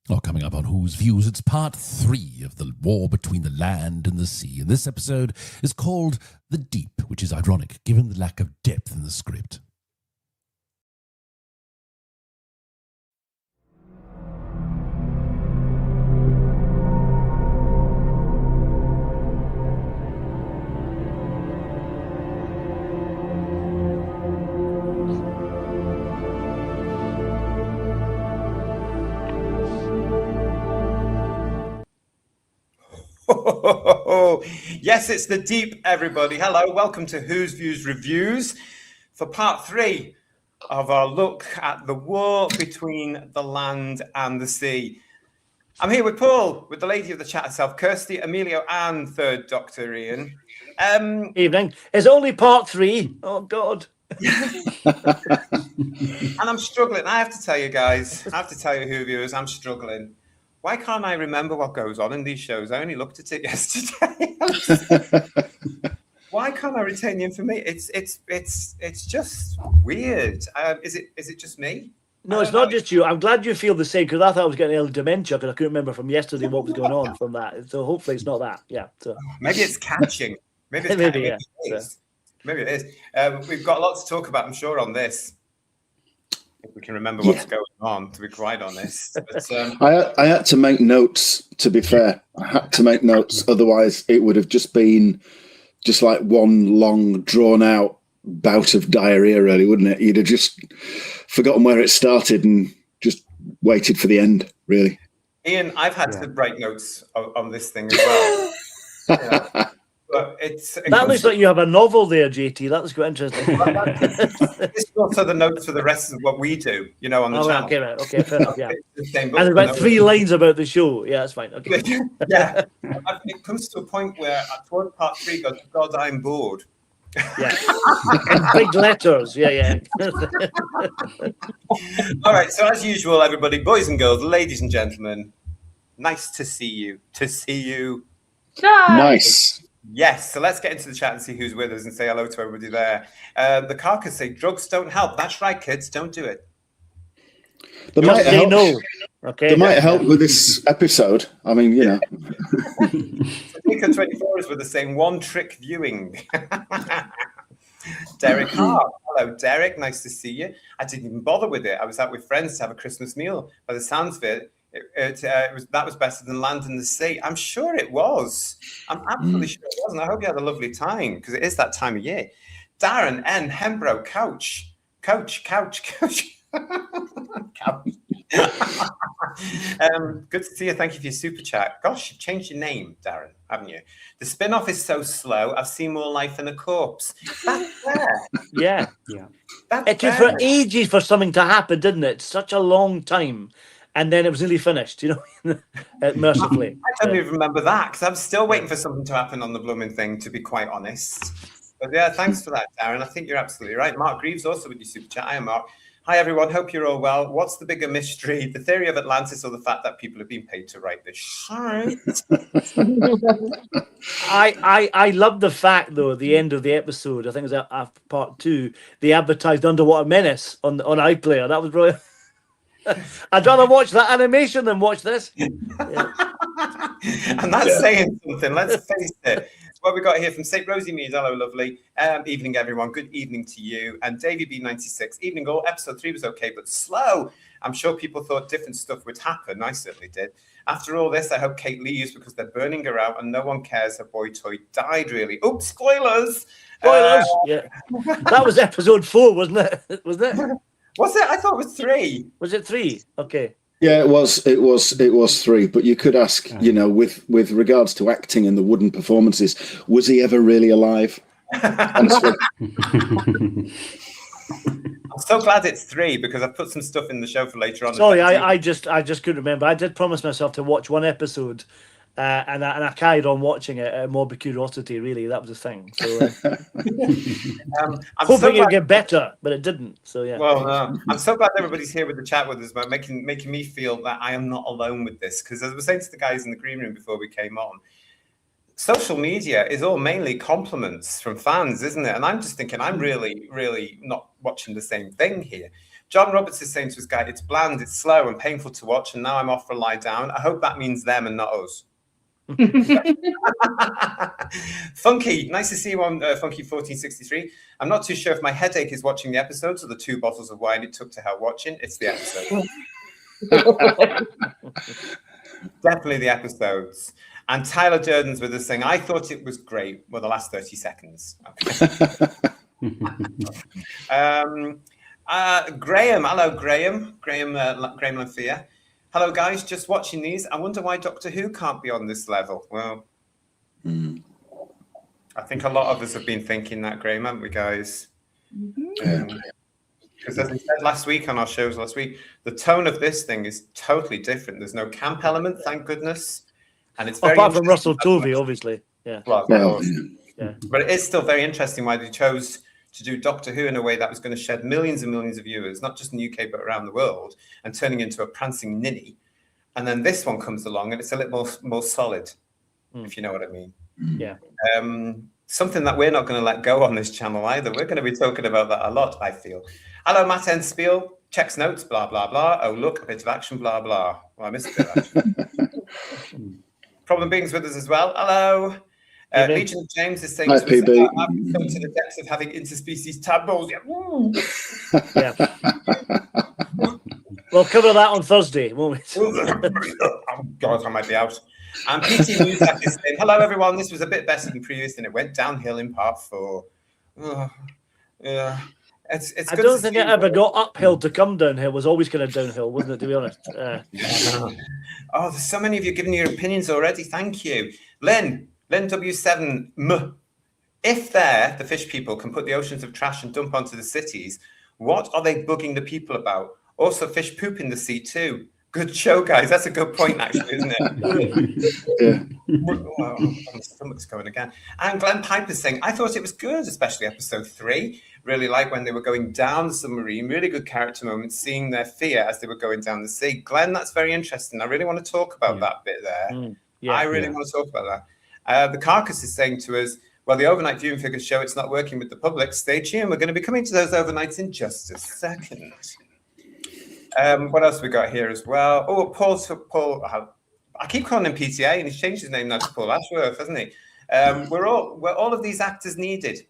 Well, coming up on Whose Views, it's part 3 of the war between the land and the sea. And this episode is called The Deep, which is ironic given the lack of depth in the script. Yes, it's The Deep, everybody. Hello, welcome to Whose Views Reviews for part 3 of our look at the war between the land and the sea. I'm here with Paul, with the lady of the chat herself, Kirsty, Emilio, and third Doctor Ian. Evening. It's only part 3. Oh, God. And I'm struggling. I have to tell you guys, Who Viewers, I'm struggling. Why can't I remember what goes on in these shows? I only looked at it yesterday. Why can't I retain the information? It's just weird. Is it just me? No, it's not just you. I'm glad you feel the same, because I thought I was getting ill dementia because I couldn't remember from yesterday what was going on from that. So hopefully it's not that. Yeah. So. Maybe it's catching. Maybe it is. We've got a lot to talk about, I'm sure, on this. If we can remember what's going on, to be quite honest. But, I had to make notes, to be fair. I had to make notes, otherwise it would have just been just like one long, drawn-out bout of diarrhea, really, wouldn't it? You'd have just forgotten where it started and just waited for the end, really. Ian, I've had to break notes on this thing as well. Yeah. But that looks like you have a novel there, JT. That was quite interesting. It's also the notes for the rest of what we do, on the channel. Okay, fair enough, yeah. And there's about 3 lines about the show. Yeah, that's fine. Okay. Yeah. It comes to a point where towards part 3 goes, God, I'm bored. Yeah. In big letters. Yeah. All right. So as usual, everybody, boys and girls, ladies and gentlemen, nice to see you. Nice. Yes, so let's get into the chat and see who's with us and say hello to everybody there. The carcass say drugs don't help. That's right, kids, don't do it. They might help. No. Okay. They might help with this episode. I mean, Nico24 is with us saying one trick viewing. Derek Hart. Hello, Derek. Nice to see you. I didn't even bother with it. I was out with friends to have a Christmas meal. By the sounds of it, that was better than Land and the Sea. I'm sure it was. I'm absolutely sure it was. And I hope you had a lovely time, because it is that time of year. Darren N. Hembro, couch. Good to see you. Thank you for your super chat. Gosh, you've changed your name, Darren, haven't you? The spin-off is so slow. I've seen more life in a corpse. That's fair. Yeah. It took for ages for something to happen, didn't it? Such a long time. And then it was nearly finished, mercifully. I don't even remember that, because I'm still waiting for something to happen on the blooming thing, to be quite honest. But yeah, thanks for that, Darren. I think you're absolutely right. Mark Greaves also with your super chat. Hi, Mark. Hi, everyone. Hope you're all well. What's the bigger mystery, the theory of Atlantis or the fact that people have been paid to write this shit? I love the fact, though, at the end of the episode, I think it was after part 2, they advertised Underwater Menace on iPlayer. That was brilliant. I'd rather watch that animation than watch this. Yeah. And that's saying something. Let's face it. What we got here from St. Rosie Mead. Hello, lovely. Evening, everyone. Good evening to you. And Davey B96. Evening all. Episode 3 was okay, but slow. I'm sure people thought different stuff would happen. I certainly did. After all this, I hope Kate leaves because they're burning her out and no one cares her boy toy died, really. Oops, spoilers. Spoilers. Yeah. That was episode 4, wasn't it? Wasn't it? Was it? I thought it was 3. Was it 3? Okay. Yeah, it was 3. But you could ask, with regards to acting and the wooden performances, was he ever really alive? Honestly. I'm so glad it's 3 because I've put some stuff in the show for later on. Sorry, I just couldn't remember. I did promise myself to watch one episode. And I carried on watching it out more of curiosity, really. That was the thing. So, hoping it'd get better, but it didn't. So, yeah. Well, I'm so glad everybody's here with the chat with us, about making me feel that I am not alone with this. Because as I was saying to the guys in the green room before we came on, social media is all mainly compliments from fans, isn't it? And I'm just thinking I'm really, really not watching the same thing here. John Roberts is saying to his guide, it's bland, it's slow and painful to watch, and now I'm off for a lie down. I hope that means them and not us. Funky, nice to see you on Funky 1463. I'm not too sure if my headache is watching the episodes or the 2 bottles of wine it took to hell watching. It's the episode. Definitely the episodes. And Tyler Durden's with us saying, I thought it was great. Well, the last 30 seconds. Okay. Graham, hello, Graham. Graham Lanfia. Hello, guys. Just watching these. I wonder why Doctor Who can't be on this level. Well, I think a lot of us have been thinking that, Graham, haven't we, guys? Because as I said last week on our shows last week, the tone of this thing is totally different. There's no camp element, thank goodness. And it's very apart from Russell Tovey, obviously. Yeah. Well, yeah. But it is still very interesting why they chose to do Doctor Who in a way that was going to shed millions and millions of viewers, not just in the UK, but around the world, and turning into a prancing ninny. And then this one comes along and it's a little more solid, if you know what I mean. Yeah. Something that we're not going to let go on this channel either. We're going to be talking about that a lot, I feel. Hello, Matt Enspiel. Checks notes, blah, blah, blah. Oh, look, a bit of action, blah, blah. Well, I missed a bit of action. Problem Being's with us as well. Hello. Legion of James is saying, Hi, PB. I've come to the depths of having interspecies tadpoles. Yeah. We'll cover that on Thursday, won't we? Oh, God, I might be out. And PT Muzak is saying, hello, everyone. This was a bit better than previous, and it went downhill in part 4. Yeah. It's I don't think it ever got uphill to come downhill. It was always kind of downhill, wasn't it, to be honest? Oh, there's so many of you giving your opinions already. Thank you. Lynn W7M. If the fish people, can put the oceans of trash and dump onto the cities, what are they bugging the people about? Also, fish poop in the sea too. Good show, guys. That's a good point, actually, isn't it? Oh, my stomach's going again. And Glenn Piper's saying, I thought it was good, especially episode 3. Really like when they were going down the submarine. Really good character moments, seeing their fear as they were going down the sea. Glenn, that's very interesting. I really want to talk about that bit there. I really want to talk about that. The Carcass is saying to us, well, the overnight viewing figures show it's not working with the public. Stay tuned. We're going to be coming to those overnights in just a second. What else we got here as well? Oh, Paul. I keep calling him PTA, and he's changed his name now to Paul Ashworth, hasn't he? We're all of these actors needed.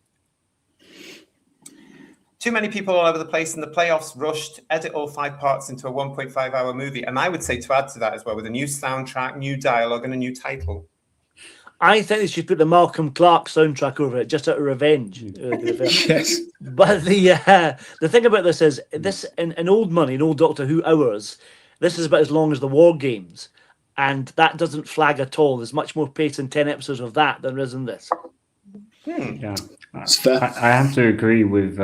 Too many people all over the place, and the playoffs rushed. Edit all 5 parts into a 1.5-hour movie, and I would say to add to that as well, with a new soundtrack, new dialogue, and a new title. I think they should put the Malcolm Clark soundtrack over it, just out of revenge. Yes. But the thing about this is, this in old money, in old Doctor Who hours, this is about as long as the War Games, and that doesn't flag at all. There's much more pace in 10 episodes of that than there is in this. Yeah, I have to agree with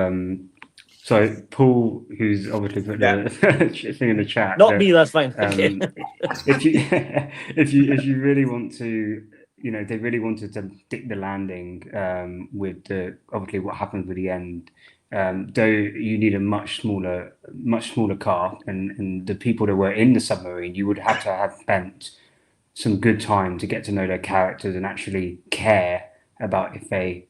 Paul, who's obviously put the thing in the chat. Not me, that's fine. If you really want to, they really wanted to stick the landing with obviously what happens with the end. Though you need a much smaller cast, and the people that were in the submarine, you would have to have spent some good time to get to know their characters and actually care about if they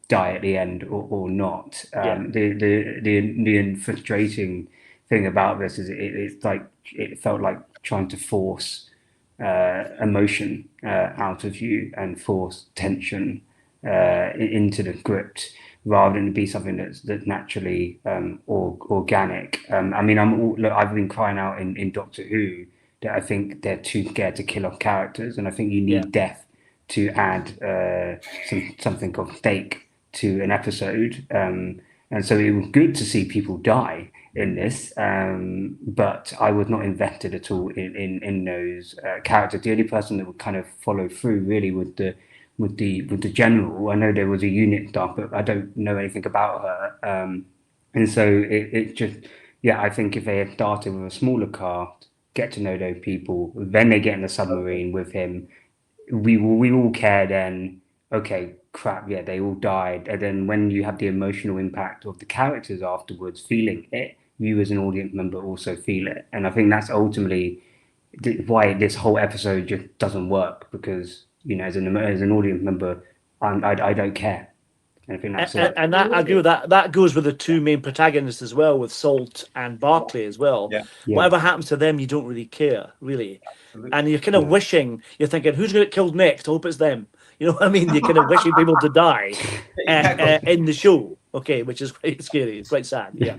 die at the end or not. The frustrating thing about this is it felt like trying to force emotion out of you and force tension into the script rather than be something that's naturally organic. I've been crying out in Doctor Who that I think they're too scared to kill off characters, and I think you need death to add something of stake to an episode. And so it was good to see people die in this, but I was not invested at all in those characters. The only person that would kind of follow through really with the general. I know there was a unit staff, but I don't know anything about her. And so it just, I think if they had started with a smaller cast, get to know those people, then they get in the submarine with him, we all care then, okay, crap, they all died. And then when you have the emotional impact of the characters afterwards feeling it, you as an audience member also feel it. And I think that's ultimately why this whole episode just doesn't work, because, as an audience member, I don't care. I think that's and that, I agree with that. That goes with the two main protagonists as well, with Salt and Barclay as well. Yeah. Whatever happens to them, you don't really care, really. Absolutely. And you're kind of wishing, you're thinking, who's going to get killed next? I hope it's them. You know what I mean? You're kind of wishing people to die in the show. Okay, which is quite scary. It's quite sad. Yeah.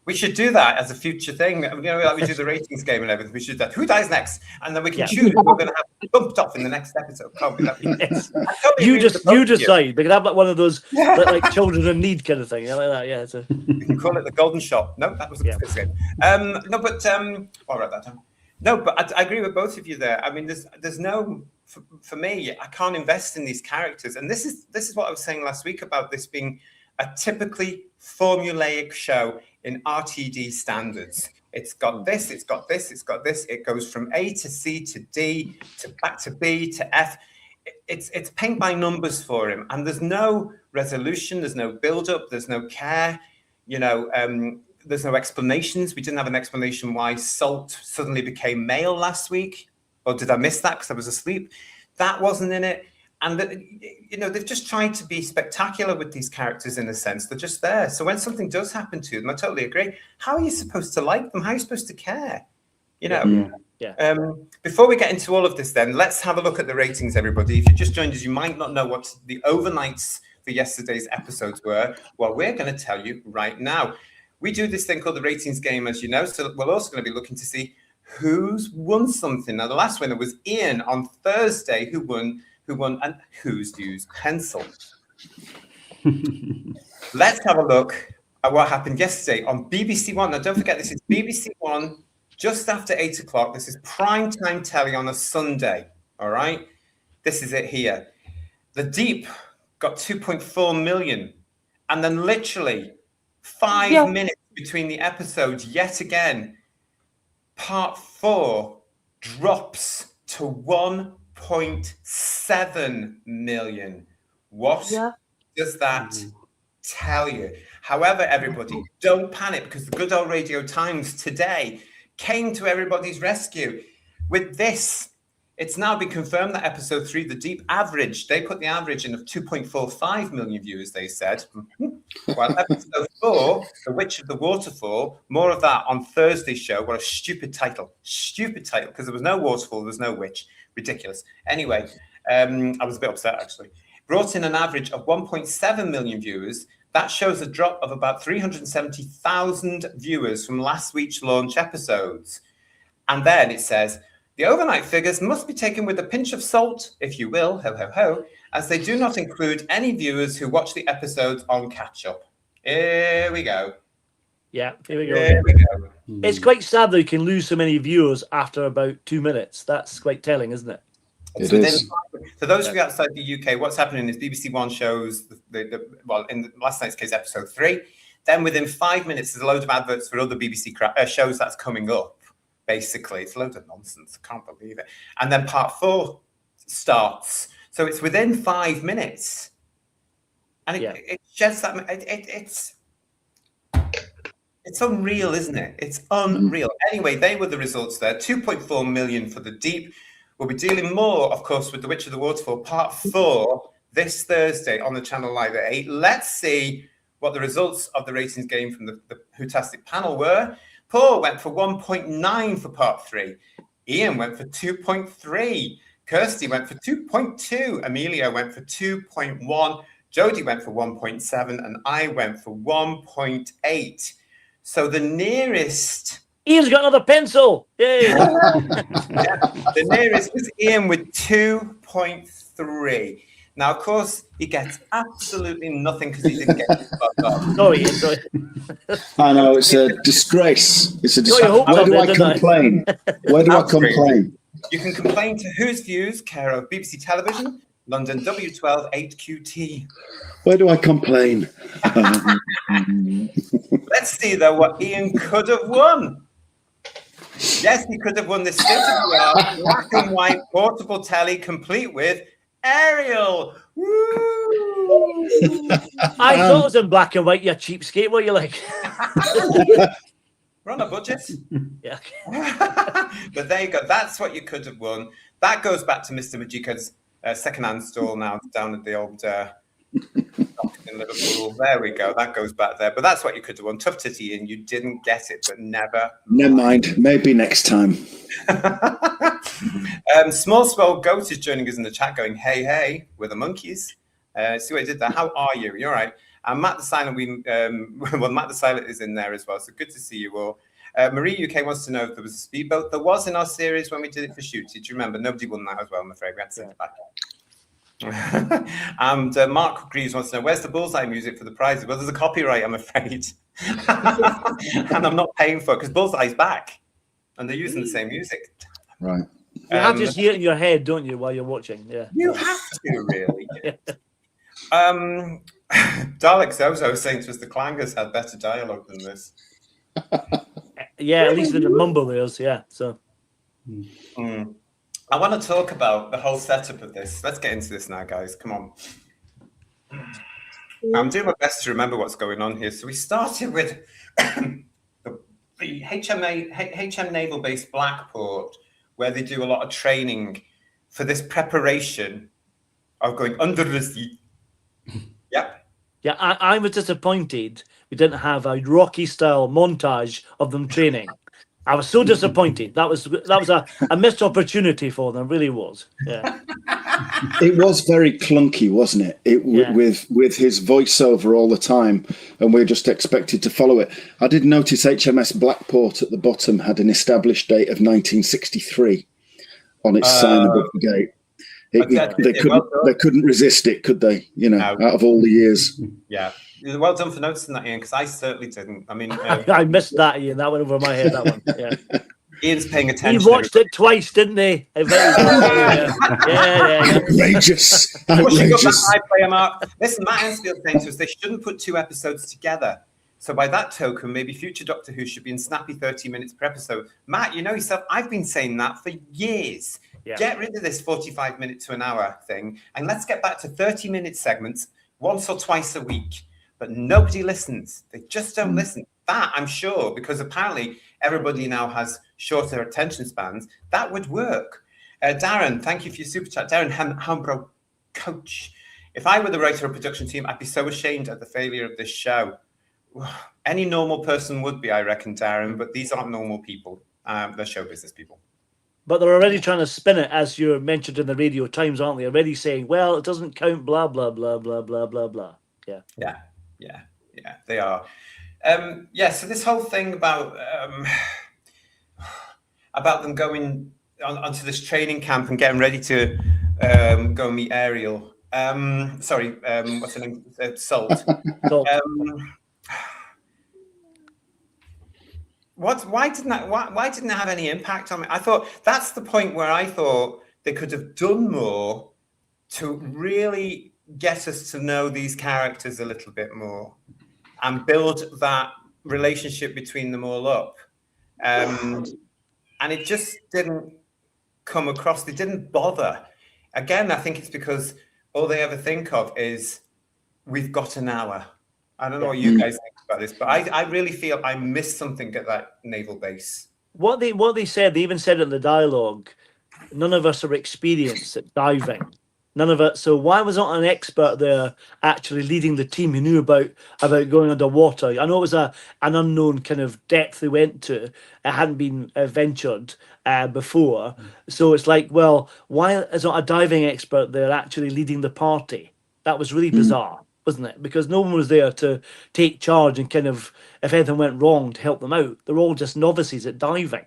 We should do that as a future thing. You know, like we do the ratings game and everything. We should do that. Who dies next? And then we can choose who we're going to have bumped off in the next episode. Can't we? Yes. You decide. We can have like one of those like children in need kind of thing. Yeah, like that. Yeah. It's We can call it the golden shot. No, that was a good game. I'll write that down. No, but I agree with both of you there. I mean, there's no, for me, I can't invest in these characters. And this is what I was saying last week about this being a typically formulaic show in RTD standards. It's got this, it's got this, it's got this. It goes from A to C to D to back to B to F. It's paint by numbers for him. And there's no resolution, there's no build-up, there's no care, you know, there's no explanations. We didn't have an explanation why Salt suddenly became male last week. Or did I miss that because I was asleep? That wasn't in it. And, they've just tried to be spectacular with these characters in a sense. They're just there. So when something does happen to them, I totally agree. How are you supposed to like them? How are you supposed to care? You know? Yeah. Before we get into all of this then, let's have a look at the ratings, everybody. If you just joined us, you might not know what the overnights for yesterday's episodes were. Well, we're going to tell you right now. We do this thing called the ratings game, as you know. So we're also going to be looking to see who's won something. Now, the last winner was Ian on Thursday, who won and who's used pencil. Let's have a look at what happened yesterday on BBC One. Now, don't forget, this is BBC One just after 8 o'clock. This is prime time telly on a Sunday. All right. This is it here. The Deep got 2.4 million. And then literally 5 minutes between the episodes, yet again, part 4 drops to 1.7 million. What does that tell you? However, everybody, don't panic, because the good old Radio Times today came to everybody's rescue with this. It's now been confirmed that episode 3, The Deep, average, they put the average in of 2.45 million viewers, they said. While episode 4, The Witch of the Waterfall, more of that on Thursday's show. What a stupid title, because there was no waterfall, there was no witch. Ridiculous. Anyway, I was a bit upset, actually. Brought in an average of 1.7 million viewers. That shows a drop of about 370,000 viewers from last week's launch episodes. And then it says, the overnight figures must be taken with a pinch of salt, if you will, ho, ho, ho, as they do not include any viewers who watch the episodes on catch-up. Here we go. Yeah, here we go. It's quite sad that you can lose so many viewers after about 2 minutes. That's quite telling, isn't it? It is. For those of you outside the UK, what's happening is BBC One shows, in last night's case, episode 3. Then within 5 minutes, there's a load of adverts for other BBC shows that's coming up. Basically, it's a load of nonsense. I can't believe it. And then part 4 starts. So it's within 5 minutes. And it sheds that. It's unreal, isn't it? It's unreal. Anyway, they were the results there. 2.4 million for The Deep. We'll be dealing more, of course, with The Witch of the Waterfall, part 4, this Thursday on the channel live at 8. Let's see what the results of the ratings game from the Whotastic panel were. Paul went for 1.9 for part 3. Ian went for 2.3. Kirsty went for 2.2. Amelia went for 2.1. Jodie went for 1.7. And I went for 1.8. So the nearest... Ian's got another pencil. Yay! The nearest was Ian with 2.3. Now, of course, he gets absolutely nothing because he didn't get his butt off. Sorry, sorry. I know, it's a disgrace. It's a disgrace. Where do I complain? Where do I complain? You can complain to Whose Views, care of BBC Television, London W12 8QT. Where do I complain? Let's see, though, what Ian could have won. Yes, he could have won the state-of-the-art black and white portable telly complete with Ariel. Woo! I thought it was in black and white, you cheapskate. What are you like? We're on a budget. Yeah. But there you go. That's what you could have won. That goes back to Mr. Majika's second-hand stall now down at the old in Liverpool. There we go. That goes back there. But that's what you could have won. Tough Titty in. You didn't get it, but never. Never mind. Maybe next time. Small Swell Goat is joining us in the chat going, hey, hey, we're the monkeys. See what I did there? How are you? You're all right. And Matt the Silent, Matt the Silent is in there as well. So good to see you all. Marie UK wants to know if there was a speedboat. There was in our series when we did it for Shooty. Do you remember? Nobody won that as well, I'm afraid. We had to send it back. And Mark Greaves wants to know, where's the bullseye music for the prizes? Well, there's a copyright, I'm afraid. And I'm not paying for it because Bullseye's back. And they're using the same music. Right. You have to just hear it in your head, don't you, while you're watching? Yeah. You have to, really. Dalek Zozo saying to us the Clangers had better dialogue than this. Yeah, at least in the mumble theirs, yeah. So I want to talk about the whole setup of this. Let's get into this now, guys. Come on. I'm doing my best to remember what's going on here. So we started with the HM Naval Base Blackport, where they do a lot of training for this preparation of going under the sea. Yep. Yeah, I was disappointed we didn't have a Rocky-style montage of them training. I was so disappointed. That was a missed opportunity for them. Really was. Yeah. It was very clunky, wasn't it? With his voiceover all the time, and we're just expected to follow it. I did notice HMS Blackport at the bottom had an established date of 1963 on its sign above the gate. They couldn't resist it, could they? You know, out of all the years. Yeah. Well done for noticing that, Ian, because I certainly didn't. I mean, I missed that, Ian. That went over my head. That one. Yeah. Ian's paying attention. He watched it twice, didn't he? Yeah. Outrageous. Pushing up that high player mark. Listen, Matt Ensfield saying to us they shouldn't put 2 episodes together. So by that token, maybe future Doctor Who should be in snappy 30 minutes per episode. Matt, you know yourself, I've been saying that for years. Yeah. Get rid of this 45 minute to an hour thing, and let's get back to 30-minute segments once or twice a week. But nobody listens. They just don't listen. That, I'm sure, because apparently everybody now has shorter attention spans, that would work. Darren, thank you for your super chat. Darren Hambro, coach. If I were the writer or production team, I'd be so ashamed at the failure of this show. Any normal person would be, I reckon, Darren, but these aren't normal people. They're show business people. But they're already trying to spin it, as you mentioned in the Radio Times, aren't they? Already saying, well, it doesn't count, blah, blah, blah, blah, blah, blah, blah. Yeah. Yeah, they are. So this whole thing about them going onto this training camp and getting ready to go meet Ariel. What's her name? Salt. Why didn't it have any impact on me? I thought that's the point where I thought they could have done more to really get us to know these characters a little bit more and build that relationship between them all up. And it just didn't come across. They didn't bother. Again, I think it's because all they ever think of is, we've got an hour. I don't know what you guys think about this, but I really feel I missed something at that naval base. What they said, they even said in the dialogue, none of us are experienced at diving. None of it. So why was not an expert there actually leading the team who knew about going underwater? I know it was an unknown kind of depth they went to. It hadn't been ventured before. So it's like, well, why is not a diving expert there actually leading the party? That was really bizarre, wasn't it? Because no one was there to take charge and kind of, if anything went wrong, to help them out. They're all just novices at diving.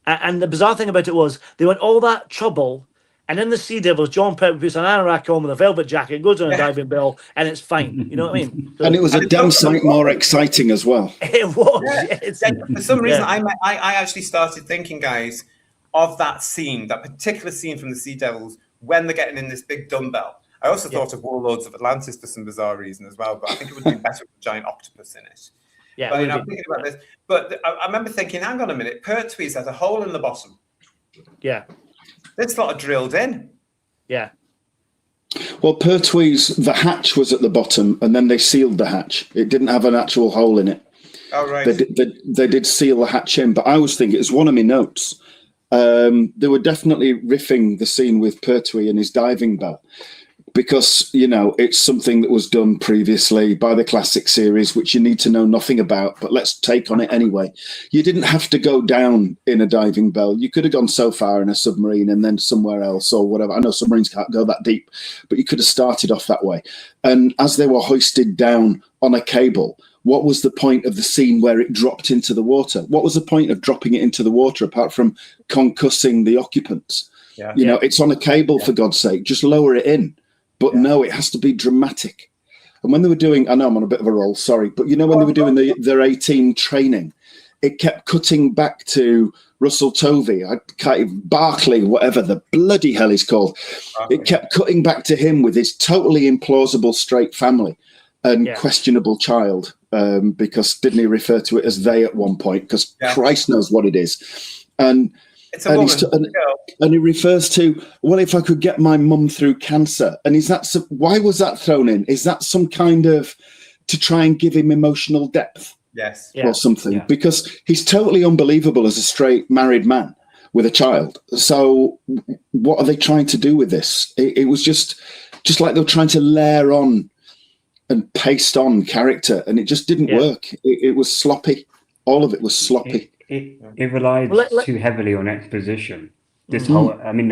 And the bizarre thing about it was they went all that trouble. And in the Sea Devils, John Pepper puts an anorak on with a velvet jacket, goes on a diving bell, and it's fine. You know what I mean? So, and it was a damn sight more exciting as well. It was. Yeah. Yes. For some reason, I actually started thinking, guys, of that scene, that particular scene from the Sea Devils, when they're getting in this big dumbbell. I also thought of Warlords of Atlantis for some bizarre reason as well, but I think it would have been better with a giant octopus in it. Yeah, but I'm thinking about this. But I remember thinking, hang on a minute, Pertwee's has a hole in the bottom. Yeah. This lot are drilled in. Yeah. Well, Pertwee's, the hatch was at the bottom, and then they sealed the hatch. It didn't have an actual hole in it. Oh, right. They did seal the hatch in, but I was thinking, it's one of my notes. They were definitely riffing the scene with Pertwee and his diving bell. because, you know, it's something that was done previously by the classic series, which you need to know nothing about, but let's take on it anyway. You didn't have to go down in a diving bell. You could have gone so far in a submarine and then somewhere else or whatever. I know submarines can't go that deep, but you could have started off that way. And as they were hoisted down on a cable, what was the point of the scene where it dropped into the water? What was the point of dropping it into the water apart from concussing the occupants? Yeah. You know, it's on a cable, for God's sake, just lower it in. But no, it has to be dramatic. And when they were doing, I know I'm on a bit of a roll, sorry, but you know, when they were doing their 18 training, it kept cutting back to Russell Tovey, Barclay, whatever the bloody hell he's called. It kept cutting back to him with his totally implausible straight family and questionable child, because didn't he refer to it as they at one point? Because Christ knows what it is. And it's a woman. And he refers to, well, if I could get my mum through cancer. And why was that thrown in? Is that some kind of to try and give him emotional depth? Yes. Or something? Yeah. Because he's totally unbelievable as a straight married man with a child. So what are they trying to do with this? It was just like they were trying to layer on and paste on character, and it just didn't work. It was sloppy. All of it was sloppy. It relied too heavily on exposition. The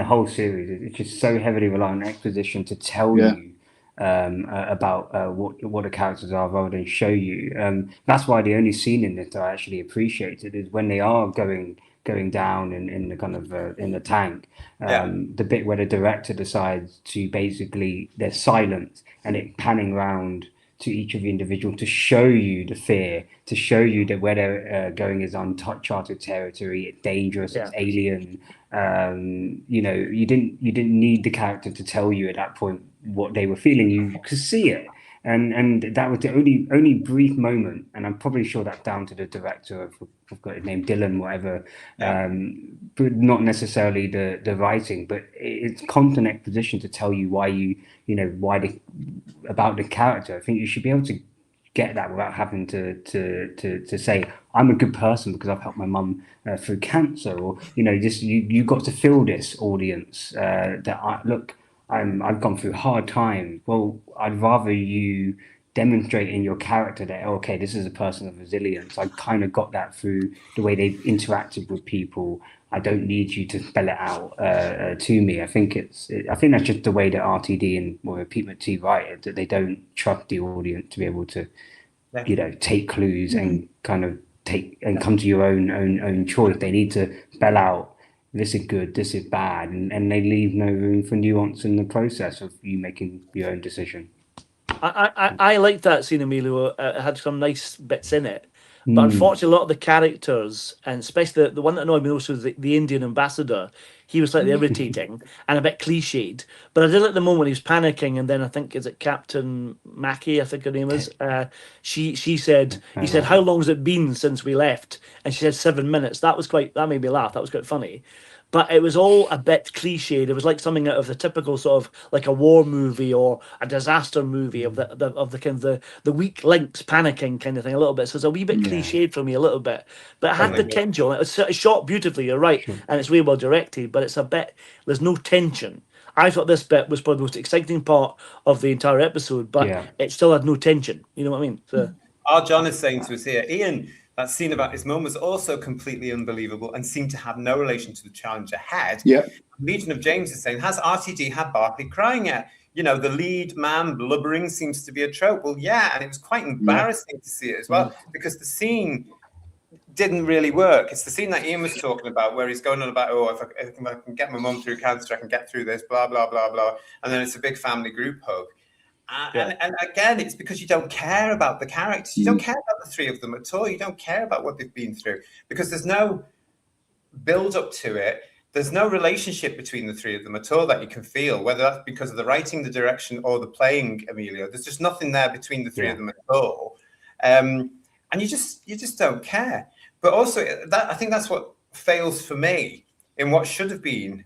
whole series, it's just so heavily reliant on exposition to tell you about what the characters are rather than show you. That's why the only scene in this that I actually appreciated is when they are going down in the kind of in the tank. The bit where the director decides to basically, there's silence and it panning round to each of the individual to show you the fear, to show you that where they're going is uncharted territory, it's dangerous, it's alien. You know, you didn't need the character to tell you at that point what they were feeling. You could see it, and that was the only brief moment. And I'm probably sure that's down to the director. I've got his name, Dylan, whatever. But not necessarily the writing, but it's constant exposition to tell you why about the character. I think you should be able to get that without having to say I'm a good person because I've helped my mum through cancer, or just you got to feel this audience that I've gone through hard time. Well, I'd rather you demonstrate in your character that, okay, this is a person of resilience. I kind of got that through the way they've interacted with people. I don't need you to spell it out to me. I think that's just the way that RTD and Pete McT write it, that they don't trust the audience to be able to, take clues and kind of come to your own choice. They need to spell out, this is good, this is bad, and they leave no room for nuance in the process of you making your own decision. I liked that scene, Emilio. It had some nice bits in it. But unfortunately, a lot of the characters, and especially the one that annoyed me most was the Indian ambassador, he was slightly irritating and a bit cliched. But I did like the moment he was panicking, and then I think, is it Captain Mackie, I think her name is, he said, how long has it been since we left? And she said 7 minutes. That made me laugh. That was quite funny. But it was all a bit cliched. It was like something out of the typical sort of like a war movie or a disaster movie of the kind of the weak links panicking kind of thing a little bit. So it's a wee bit cliched for me a little bit. But it had potential. It's shot beautifully, you're right, and it's really well directed, but it's a bit, there's no tension. I thought this bit was probably the most exciting part of the entire episode, but it still had no tension. You know what I mean? So, our John is saying to us here, Ian, that scene about his mum was also completely unbelievable and seemed to have no relation to the challenge ahead. Yeah. Legion of James is saying, has RTD had Barclay crying yet? The lead man blubbering seems to be a trope. Well, yeah, and it was quite embarrassing to see it as well, because the scene didn't really work. It's the scene that Ian was talking about where he's going on about, if I can get my mum through cancer, I can get through this, blah, blah, blah, blah. And then it's a big family group hug. And again, it's because you don't care about the characters. You don't care about the three of them at all. You don't care about what they've been through because there's no build up to it. There's no relationship between the three of them at all that you can feel, whether that's because of the writing, the direction, or the playing, Emilio. There's just nothing there between the three of them at all. And you just don't care. But also, I think that's what fails for me in what should have been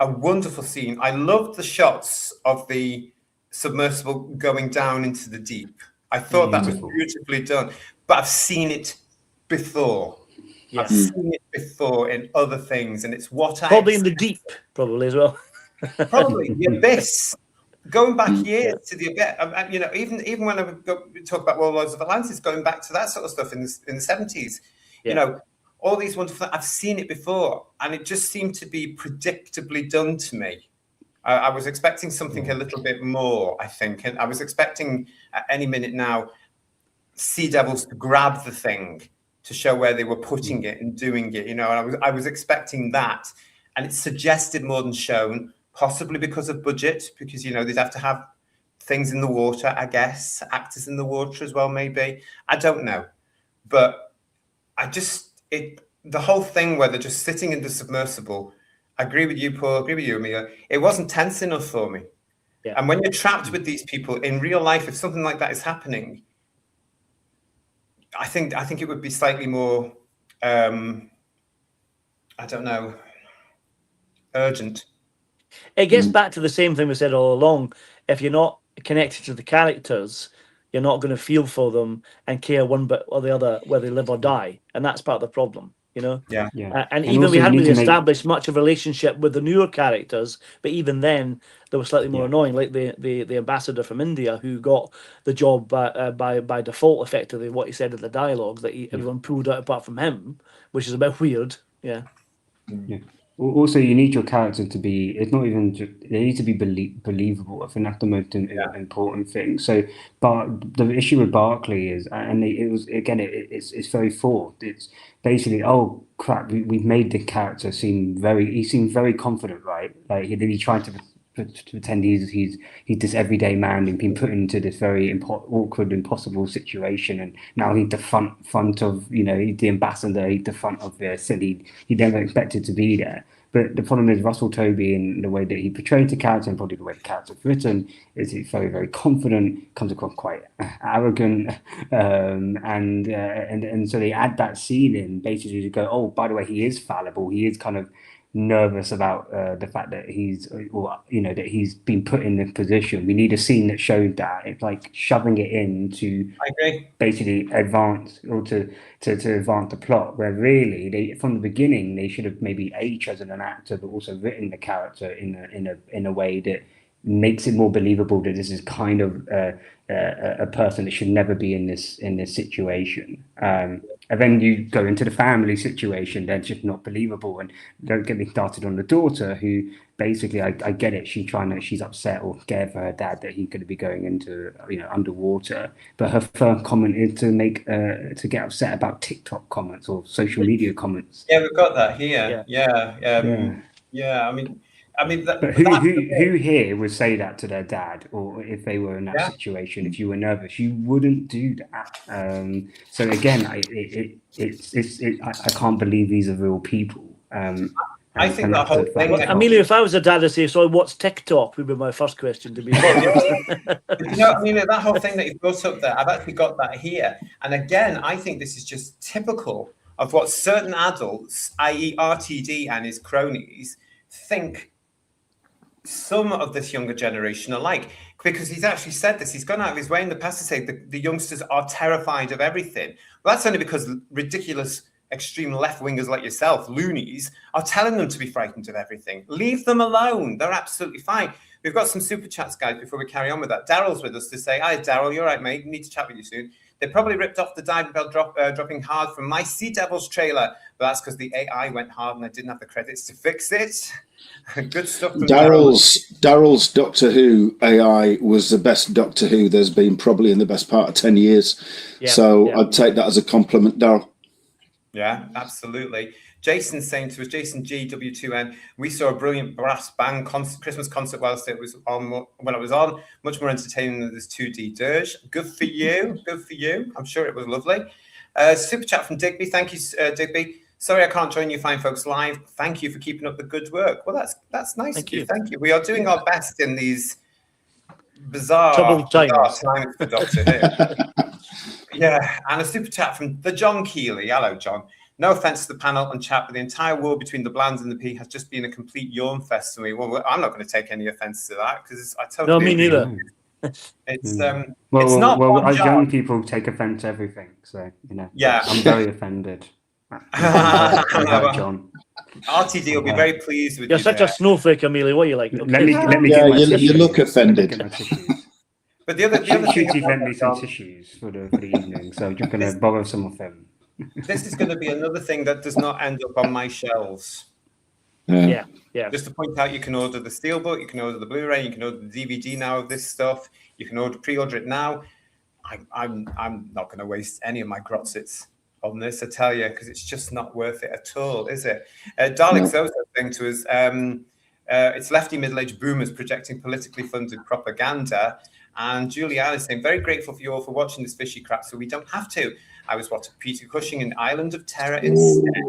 a wonderful scene. I loved the shots of the submersible going down into the deep. I thought that was beautifully done, but I've seen it before. I've seen it before in other things, and it's what probably in the deep, probably as well. Probably the abyss. going back years to the even when we talk about Warlords of Atlantis, going back to that sort of stuff in the 70s, all these wonderful. I've seen it before, and it just seemed to be predictably done to me. I was expecting something a little bit more, I think, and I was expecting at any minute now Sea Devils to grab the thing to show where they were putting it and doing it, and I was expecting that, and it suggested more than shown, possibly because of budget, because they'd have to have things in the water, I guess, actors in the water as well, maybe. I don't know, but the whole thing where they're just sitting in the submersible. I agree with you, Paul. I agree with you, Amelia. It wasn't tense enough for me. Yeah. And when you're trapped with these people in real life, if something like that is happening, I think it would be slightly more, I don't know, urgent. It gets back to the same thing we said all along. If you're not connected to the characters, you're not going to feel for them and care one bit or the other whether they live or die, and that's part of the problem. Yeah. And even we hadn't really established much of a relationship with the newer characters, but even then they were slightly more annoying, like the ambassador from India who got the job by default, effectively what he said in the dialogue, that everyone pulled out apart from him, which is a bit weird. Yeah. Also, you need your character to be. It's not even. They need to be believable. I think that's the most important thing. So, but the issue with Barclay is, and it was again, it's very forced. It's basically, oh crap, we've made the character seem he seemed very confident, right? Like he tried to pretend he's this everyday man and been put into this very awkward, impossible situation, and now he's the front of he's the ambassador, he's the front of this, and he never expected to be there. But the problem is Russell Tovey, and the way that he portrayed the character, and probably the way the character's written, is he's very, very confident, comes across quite arrogant, and so they add that scene in basically to go, oh, by the way, he is fallible, he is kind of nervous about the fact that that he's been put in this position. We need a scene that showed that. It's like shoving it in to basically advance or to advance the plot, where really from the beginning they should have maybe chosen an actor but also written the character in a way that makes it more believable that this is kind of a person that should never be in this situation. And then you go into the family situation, they're just not believable. And don't get me started on the daughter, who basically, I get it, she's upset or scared for her dad that he's going to be going into underwater. But her first comment is to get upset about TikTok comments or social media comments. Yeah, we've got that here. Yeah. But who here would say that to their dad, or if they were in that situation? If you were nervous, you wouldn't do that. So again, I can't believe these are real people. I think that whole thing. Well, Amelia, if I was a dad, I'd say, "So what's TikTok?" Would be my first question. To be that whole thing that you brought up there, I've actually got that here. And again, I think this is just typical of what certain adults, i.e., RTD and his cronies, think some of this younger generation are like, because he's actually said this. He's gone out of his way in the past to say the youngsters are terrified of everything. Well, that's only because ridiculous extreme left-wingers like yourself, loonies, are telling them to be frightened of everything. Leave them alone. They're absolutely fine. We've got some super chats, guys, before we carry on with that. Daryl's with us to say, hi, Daryl, you're right, mate. Need to chat with you soon. They probably ripped off the diving bell dropping hard from my Sea Devils trailer, but that's because the AI went hard and I didn't have the credits to fix it. Good stuff from Daryl's Doctor Who AI was the best Doctor Who there's been probably in the best part of 10 years. I'd take that as a compliment, Daryl. Yeah, absolutely. Jason's saying to us, Jason GW2N, we saw a brilliant brass band Christmas concert whilst it was on. When it was on, much more entertaining than this 2D dirge. Good for you. Good for you. I'm sure it was lovely. Super chat from Digby. Thank you, Digby. Sorry, I can't join you fine folks live. Thank you for keeping up the good work. Well, that's nice of you. Thank you. We are doing our best in these bizarre times for Doctor Who. Yeah, and a super chat from the John Keeley. Hello, John. No offense to the panel and chat, but the entire war between the Blands and the P has just been a complete yawn fest to me. Well, I'm not going to take any offense to that because I totally. No, me neither. It's not. Well, young people take offense to everything, so Yeah, I'm very offended. John. RTD will be very pleased with You're you such there. a snowflake, Amelia. What are you like? Let me Yeah, get my you tissues. look offended. Get my tissues. But the other thing Shooty about lent me some that, tissues for the evening, so I'm just going to borrow some of them. this is going to be another thing that does not end up on my shelves. Yeah. Just to point out, you can order the Steelbook, you can order the Blu-ray, you can order the DVD now of this stuff. You can pre-order it now. I'm not going to waste any of my grotzits on this, I tell you, because it's just not worth it at all, is it? Dalek's also saying to us, it's lefty middle-aged boomers projecting politically funded propaganda. And Julianne is saying, very grateful for you all for watching this fishy crap, so we don't have to. I was watching Peter Cushing in Island of Terror instead.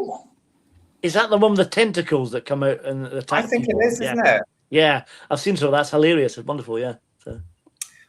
Is that the one with the tentacles that come out and attack I think people? it is, isn't it? Yeah, I've seen so. That's hilarious. It's wonderful, yeah. So.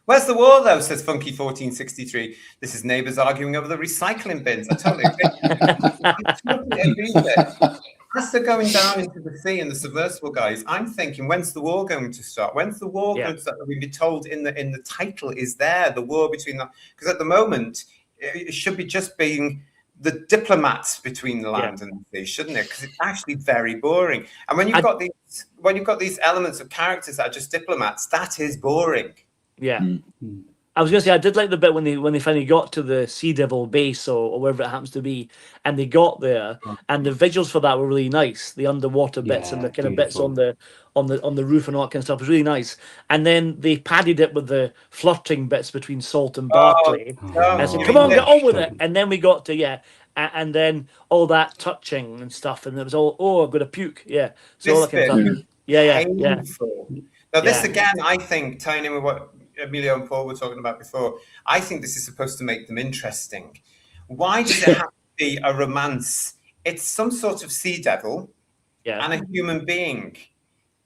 Where's the war, though, says Funky1463. This is neighbours arguing over the recycling bins. I totally agree. I totally agree with it. As they're going down into the sea and the submersible guys, I'm thinking, when's the war going to start? When's the war going to start? We've been told in the title is there, the war between the... Because at the moment, it should be just being the diplomats between the land and the sea, shouldn't it? Because it's actually very boring. And when you've got these elements of characters that are just diplomats, that is boring. Yeah. I was going to say, I did like the bit when they finally got to the Sea Devil base or wherever it happens to be, and they got there, and the visuals for that were really nice. The underwater bits and the kind of bits on the roof and all that kind of stuff was really nice. And then they padded it with the flirting bits between Salt and Barclay. And said, come on, get on with it. And then we got to and then all that touching and stuff, and it was all I'm going to puke. Yeah, so all that kind of stuff. Yeah. Now this again, I think, tying in with what Emilio and Paul were talking about before, I think this is supposed to make them interesting. Why does it have to be a romance? It's some sort of sea devil and a human being.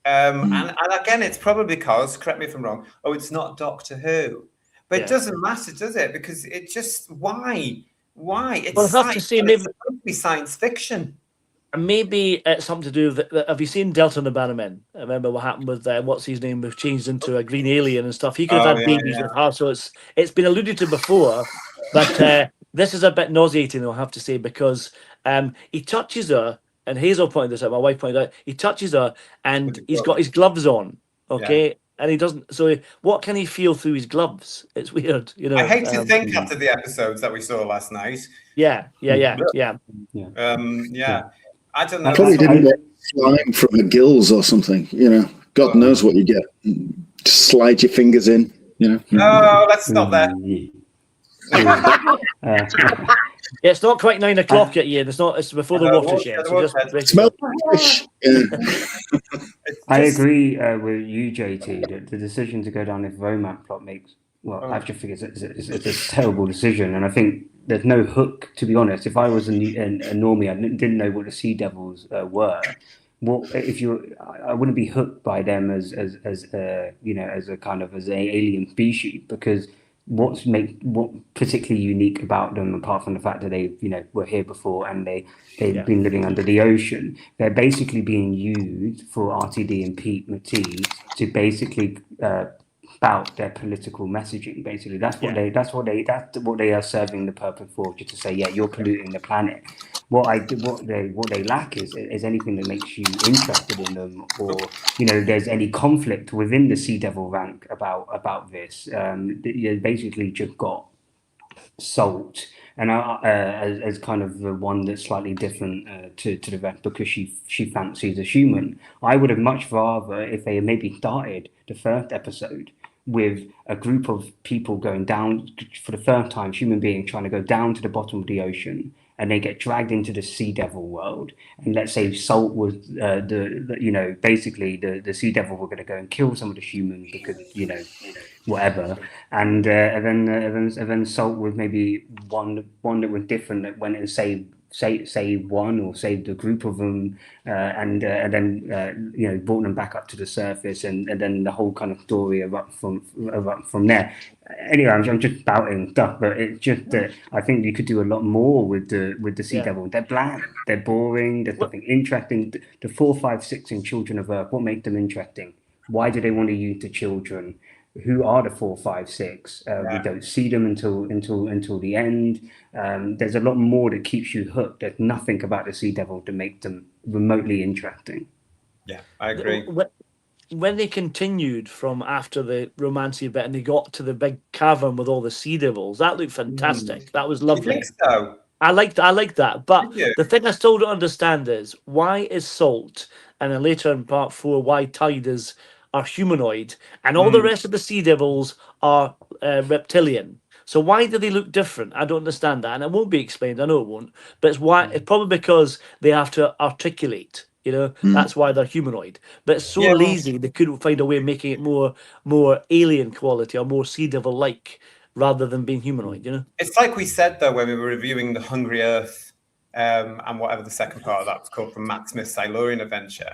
And again, it's probably because, correct me if I'm wrong, it's not Doctor Who. But it doesn't matter, does it? Because it just, why? It's, well, I have to say, maybe it's supposed to be science fiction. Maybe it's something to do with. Have you seen Delta and the Bannermen? I remember what happened with what's his name was changed into a green alien and stuff. He could have had babies with her, so it's been alluded to before. But this is a bit nauseating, I'll have to say, because he touches her, and Hazel pointed this out. My wife pointed out he touches her, and he's got his gloves on. Okay. And he doesn't. So what can he feel through his gloves? It's weird, you know. I hate to think after the episodes that we saw last night. Yeah. I don't know. Probably didn't get slime from her gills or something. You know, God knows what you get. Just slide your fingers in. You know. No, let's stop there. It's not quite 9 o'clock yet, Ian. It's before the watershed. So just smell fish. I agree with you, JT, that the decision to go down this romance plot makes, I just think it's a terrible decision. And I think there's no hook, to be honest. If I was a normie, I didn't know what the Sea Devils were. I wouldn't be hooked by them as a kind of as an alien species, because what particularly unique about them, apart from the fact that they were here before and they've been living under the ocean, they're basically being used for RTD and Pete Matisse to basically spout their political messaging. Basically, that's what they are serving the purpose for, just to say, you're polluting the planet. What they lack is anything that makes you interested in them, or there's any conflict within the Sea Devil rank about this. You basically just got Salt, and as kind of the one that's slightly different to the rest, because she fancies a human. I would have much rather if they had maybe started the first episode with a group of people going down for the first time, human beings trying to go down to the bottom of the ocean, and they get dragged into the Sea Devil world. And let's say Salt was basically the Sea Devil were going to go and kill some of the humans because whatever. And then Salt was maybe one that was different, that went and saved one or saved a group of them, and then brought them back up to the surface, and then the whole kind of story erupt from there. Anyway, I'm just spouting stuff, but it's just that I think you could do a lot more with the Sea Devil. They're bland, they're boring, there's nothing interesting. The 4, 5, 6 in Children of Earth, what makes them interesting? Why do they want to use the children? who are the 4, 5, 6. We don't see them until the end. There's a lot more that keeps you hooked. There's nothing about the Sea Devil to make them remotely interesting. Yeah, I agree. When they continued from after the romancy bit and they got to the big cavern with all the Sea Devils, that looked fantastic. That was lovely. You think so? I like that. But the thing I still don't understand is, why is Salt, and then later in part 4, why Tide are humanoid, and all the rest of the Sea Devils are reptilian? So why do they look different? I don't understand that, and it won't be explained. I know it won't, but it's why. It's probably because they have to articulate. That's why they're humanoid. But it's so lazy they couldn't find a way of making it more alien quality or more Sea Devil like, rather than being humanoid. It's like we said though when we were reviewing the Hungry Earth and whatever the second part of that was called from Matt Smith's Silurian adventure.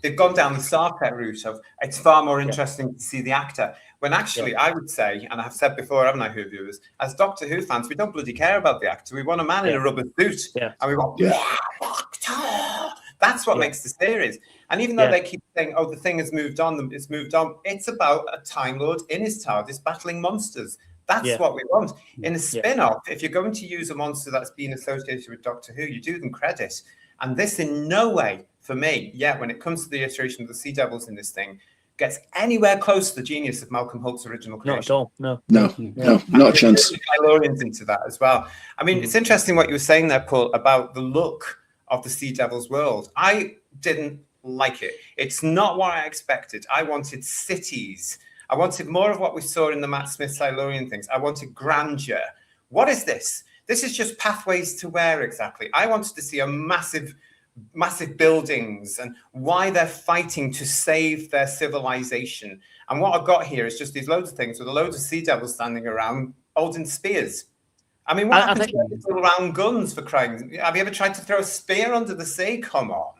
They've gone down the Star Trek route of it's far more interesting to see the actor. When actually I would say, and I've said before, haven't I, Who viewers, as Doctor Who fans, we don't bloody care about the actor. We want a man in a rubber suit. And we want, Doctor! That's what makes the series. And even though they keep saying, oh, the thing has moved on, it's about a Time Lord in his TARDIS battling monsters. That's what we want. In a spin-off, if you're going to use a monster that's been associated with Doctor Who, you do them credit. And this in no way, for me, when it comes to the iteration of the Sea Devils in this thing, gets anywhere close to the genius of Malcolm Holt's original creation. Not at all. No, not a chance. Silurians into that as well. I mean, it's interesting what you were saying there, Paul, about the look of the Sea Devils world. I didn't like it. It's not what I expected. I wanted cities. I wanted more of what we saw in the Matt Smith Silurian things. I wanted grandeur. What is this? This is just pathways to where exactly? I wanted to see a massive buildings and why they're fighting to save their civilization. And what I've got here is just these loads of things with a load of Sea Devils standing around holding spears. I mean, what happens to these little round guns, for crying? Have you ever tried to throw a spear under the sea? Come on.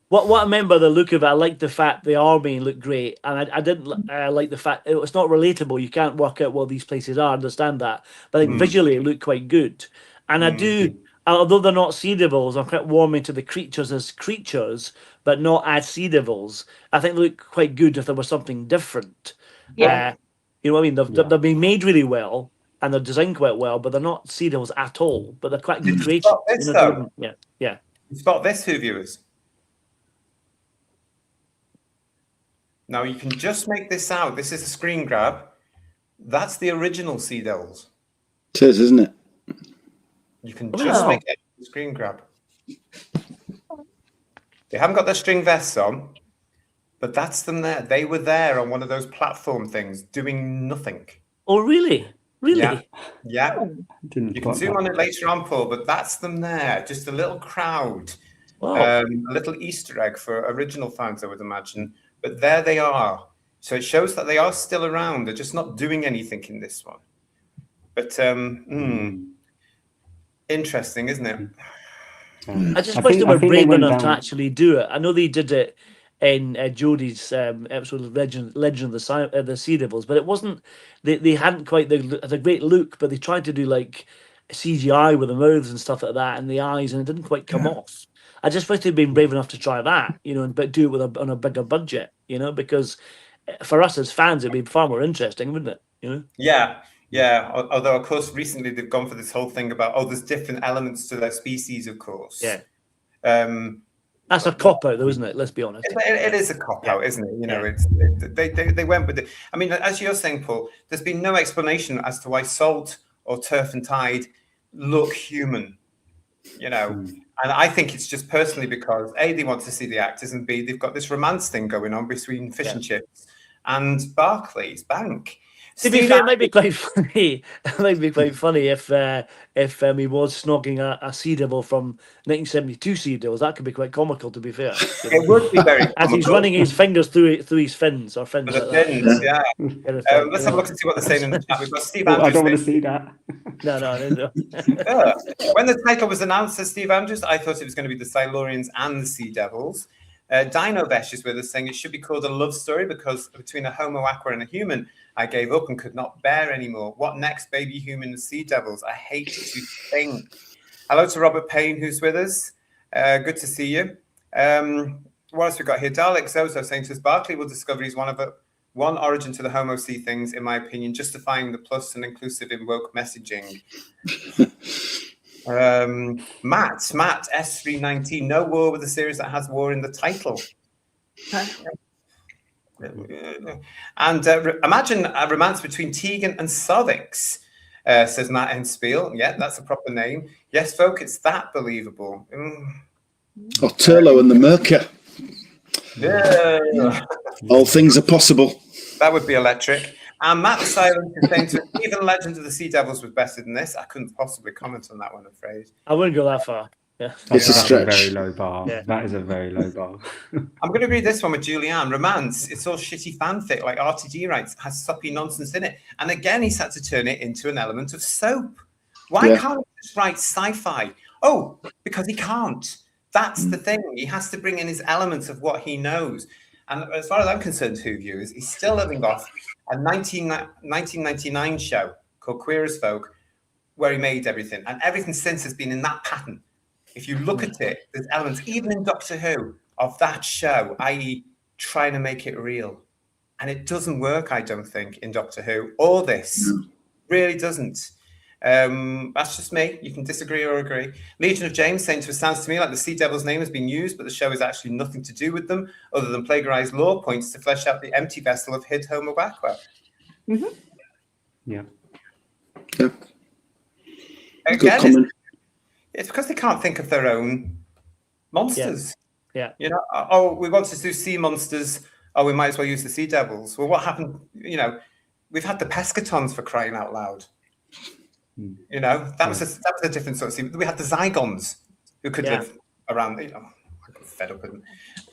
What I remember the look of it, I liked the fact the army looked great, and I didn't like the fact it's not relatable. You can't work out what these places are, understand that. But I think visually it looked quite good. And I do, although they're not Sea Devils, I'm quite warming to the creatures as creatures, but not as Sea Devils. I think they look quite good if there was something different. Yeah. You know what I mean? They've been made really well, and they're designed quite well, but they're not Sea Devils at all. But they're quite good creatures. Yeah. You spot this, Who viewers? Now you can just make this out. This is a screen grab. That's the original Sea Devils. It is, isn't it? You can just make it a screen grab. They haven't got their string vests on, but that's them there. They were there on one of those platform things doing nothing. Oh, really? Really? Yeah. You can zoom on it later on, Paul, but that's them there. Just a little crowd. Wow. A little Easter egg for original fans, I would imagine. But there they are. So it shows that they are still around. They're just not doing anything in this one. But interesting, isn't it? I just wish they were brave enough to actually do it. I know they did it in Jodie's episode of Legend of the Sea Devils, but it wasn't. They hadn't quite the great look, but they tried to do like CGI with the mouths and stuff like that and the eyes, and it didn't quite come off. I just wish they'd been brave enough to try that, but do it on a bigger budget, because for us as fans, it'd be far more interesting, wouldn't it? Yeah. Although, of course, recently they've gone for this whole thing about, there's different elements to their species, of course. Yeah. That's a cop-out, though, isn't it? Let's be honest. It is a cop-out, isn't it? They went with it. I mean, as you're saying, Paul, there's been no explanation as to why Salt or Turf and Tide look human, And I think it's just personally because A, they want to see the actors, and B, they've got this romance thing going on between Fish and Chips and Barclay's bank. To be fair, it might be quite funny. It might be quite funny if he was snogging a Sea Devil from 1972 Sea Devils. That could be quite comical, to be fair. It would be very comical. As he's running his fingers through his fins or fins. Let's have a look and see what they're saying in the chat. We've got Steve Andrews. I don't want to see that. No. When the title was announced, says Steve Andrews, I thought it was going to be the Silurians and the Sea Devils. Dino Vesh is with us saying it should be called a love story because between a Homo aqua and a human, I gave up and could not bear anymore. What next, baby human and Sea Devils? I hate to think. Hello to Robert Payne, who's with us. Good to see you. What else we got here? Dalek Zozo saying to us, Barclay will discover he's one of One origin to the Homo see things, in my opinion, justifying the plus and inclusive in woke messaging. Matt S319, no war with a series that has war in the title. And imagine a romance between Tegan and Sovix, says Matt Henspiel. Yeah, that's a proper name. Yes, folk, it's that believable. Or Turlo and the Merker. Yeah. All things are possible. That would be electric. And Matt the Silent is saying to even Legend of the Sea Devils was better than this. I couldn't possibly comment on that one, I'm afraid. I wouldn't go that far. Yeah. It's a That's stretch. very low bar. Yeah. That is a very low bar. I'm going to read this one with Julianne. Romance, it's all shitty fanfic like RTD writes, has soppy nonsense in it. And again, he's had to turn it into an element of soap. Why can't he just write sci-fi? Oh, because he can't. That's the thing. He has to bring in his elements of what he knows. And as far as I'm concerned, Who Views, he's still living off a 1999 show called Queer as Folk, where he made everything. And everything since has been in that pattern. If you look at it, there's elements, even in Doctor Who, of that show, i.e. trying to make it real. And it doesn't work, I don't think, in Doctor Who. All this really doesn't. That's just me. You can disagree or agree. Legion of James saying, it sounds to me like the Sea Devil's name has been used, but the show is actually nothing to do with them, other than plagiarized lore points to flesh out the empty vessel of Hid Homo Aqua. Yeah. Again, it's because they can't think of their own monsters. Yeah. You know, oh, we want to do sea monsters. Oh, we might as well use the Sea Devils. Well, what happened? You know, we've had the Pescatons, for crying out loud. You know, that was a different sort of scene. We had the Zygons who could live around. You know, I got fed up with them.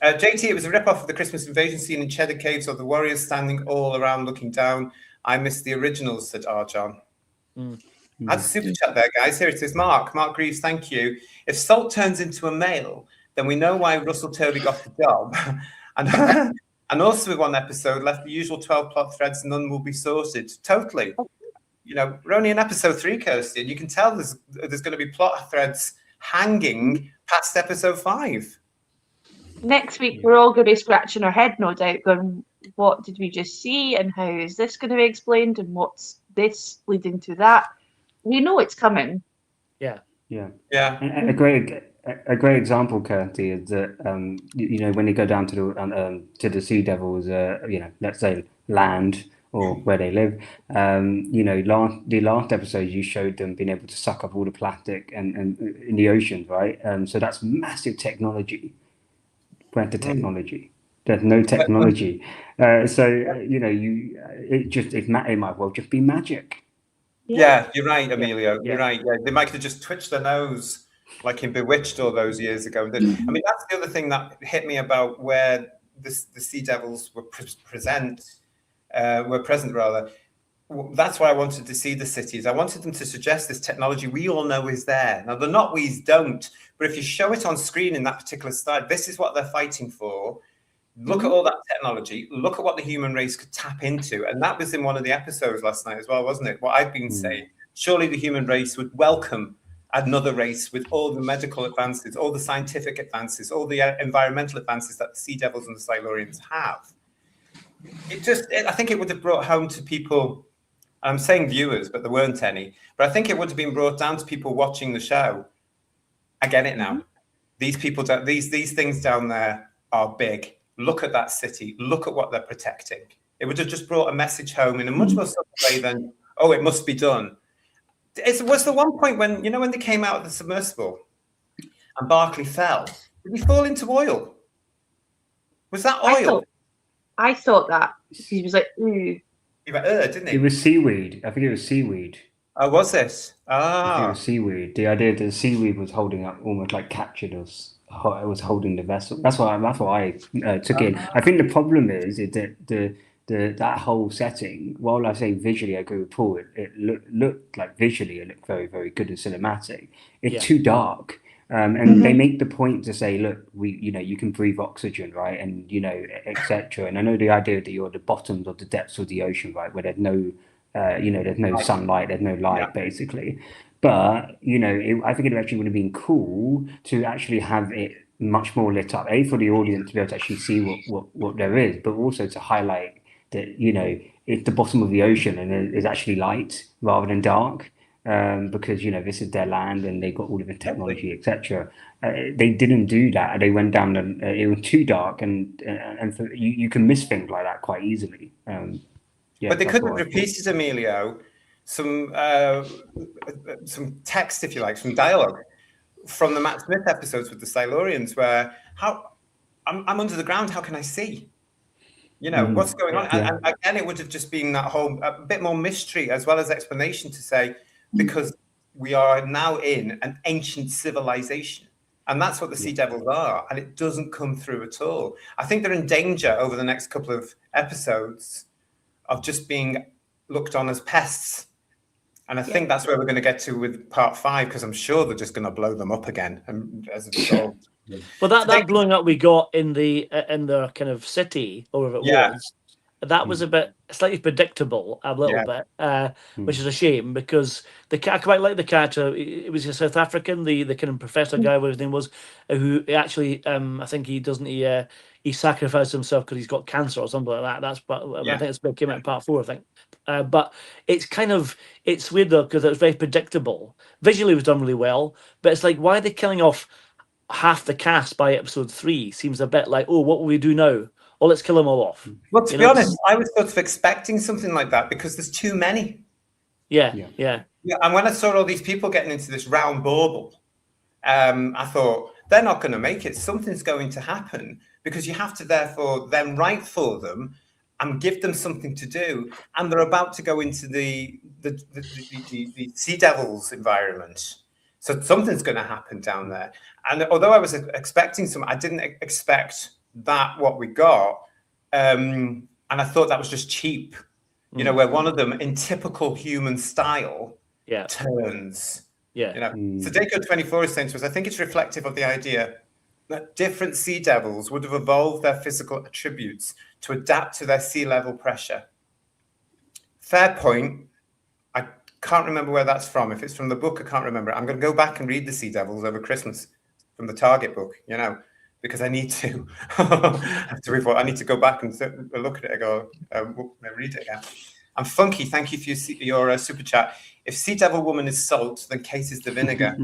JT, it was a rip-off of the Christmas invasion scene in Cheddar Caves, or the warriors standing all around looking down. I missed the originals, said Arjon. That's a super chat there, guys. Here it is. Mark Greaves, thank you. If Salt turns into a male, then we know why Russell Tovey got the job. And also with one episode left the usual 12 plot threads, none will be sorted. Totally. You know, we're only in episode 3, Kirsty, and you can tell there's going to be plot threads hanging past episode 5. Next week, we're all going to be scratching our head, no doubt, going, what did we just see, and how is this going to be explained, and what's this leading to that? We know it's coming. Yeah. Yeah. A great example, Kirsty, is that you know, when you go down to the Sea Devils, you know, let's say land or where they live, you know, the last episode you showed them being able to suck up all the plastic and in the oceans, right? So that's massive technology. Where's the technology? There's no technology. So you know, it might well just be magic. Yeah, you're right, Emilio. You're right. Yeah, they might have just twitched their nose like in Bewitched all those years ago. I mean, that's the other thing that hit me about where the Sea Devils were present. That's why I wanted to see the cities. I wanted them to suggest this technology we all know is there. Now, the not we's don't, but if you show it on screen in that particular slide, this is what they're fighting for. Look at all that technology. Look at what the human race could tap into. And that was in one of the episodes last night as well, wasn't it? What I've been saying. Surely the human race would welcome another race with all the medical advances, all the scientific advances, all the environmental advances that the Sea Devils and the Silurians have. I think it would have brought home to people, I'm saying viewers, but there weren't any, but I think it would have been brought down to people watching the show. I get it now. These people, these things down there are big. Look at that city. Look at what they're protecting. It would have just brought a message home in a much more subtle way than, oh, it must be done. Was the one point when, you know, when they came out of the submersible and Barclay fell, did he fall into oil? Was that oil? I thought that. He was like, ooh. He went, didn't he? It was seaweed. I think it was seaweed. Oh, was it? I think it was seaweed. The idea that the seaweed was holding up, almost like captured us. It was holding the vessel. That's what I took in. I think the problem is that that whole setting, while I say visually I agree with Paul, it looked like visually it looked very, very good and cinematic. It's too dark. And they make the point to say, look, you can breathe oxygen, right? And, etc. And I know the idea that you're at the bottoms of the depths of the ocean, right? Where there's no, there's no sunlight, there's no light, basically. But, I think it actually would have been cool to actually have it much more lit up, for the audience to be able to actually see what there is, but also to highlight that, you know, it's the bottom of the ocean and it is actually light rather than dark, because, you know, this is their land and they got all of the technology, etc. They didn't do that. They went down and it was too dark, and so you can miss things like that quite easily. Yeah, but they that's could have what I thought. repeated, Emilio, some text, if you like, some dialogue from the Matt Smith episodes with the Silurians, where I'm under the ground, how can I see? You know, what's going on? Yeah. And again, it would have just been that whole, a bit more mystery as well as explanation to say, because we are now in an ancient civilization. And that's what the Sea Devils are. And it doesn't come through at all. I think they're in danger over the next couple of episodes of just being looked on as pests. And I think that's where we're going to get to with part 5, because I'm sure they're just going to blow them up again. And as a result. Well, that blowing up we got in the kind of city, or whatever it was, that was a bit slightly predictable, a little bit, which is a shame, because I quite like the character. It was a South African, the kind of professor guy, whatever his name was, who actually, I think he sacrificed himself because he's got cancer or something like that. That's I think it's came out in part 4, I think. But it's weird though, because it was very predictable. Visually, it was done really well, but it's like, why are they killing off half the cast by episode 3? Seems a bit like, oh, what will we do now? Oh, let's kill them all off. Well, to be honest, I was sort of expecting something like that, because there's too many. Yeah. And when I saw all these people getting into this round bauble, I thought, they're not going to make it. Something's going to happen, because you have to therefore then write for them and give them something to do. And they're about to go into the Sea Devils environment. So something's going to happen down there. And although I was expecting I didn't expect that what we got. And I thought that was just cheap, you know, where one of them in typical human style turns. You know, so Deco24 is saying to us, I think it's reflective of the idea that different sea devils would have evolved their physical attributes to adapt to their sea level pressure. Fair point. I can't remember where that's from. If it's from the book, I can't remember. I'm going to go back and read the Sea Devils over Christmas from the Target book, you know, because I need to. I need to go back and look at it and go, read it again. And Funky, thank you for your super chat. If Sea Devil Woman is salt, then Kate is the vinegar.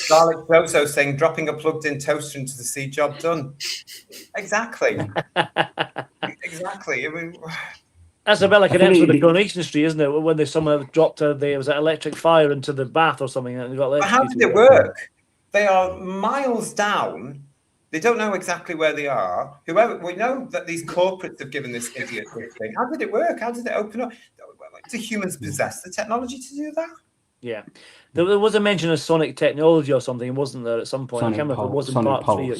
Garlic Zozo saying, dropping a plugged-in toaster into the sea, job done. Exactly. Exactly. I mean, that's a bit like an episode of Coronation Street, isn't it? When someone dropped was an electric fire into the bath or something, and got electrocuted. How did it work? They are miles down. They don't know exactly where they are. We know that these corporates have given this idiot this thing. How did it work? How did it open up? Do humans possess the technology to do that? Yeah. There was a mention of sonic technology or something, wasn't there, at some point? I can't remember if it wasn't part 3.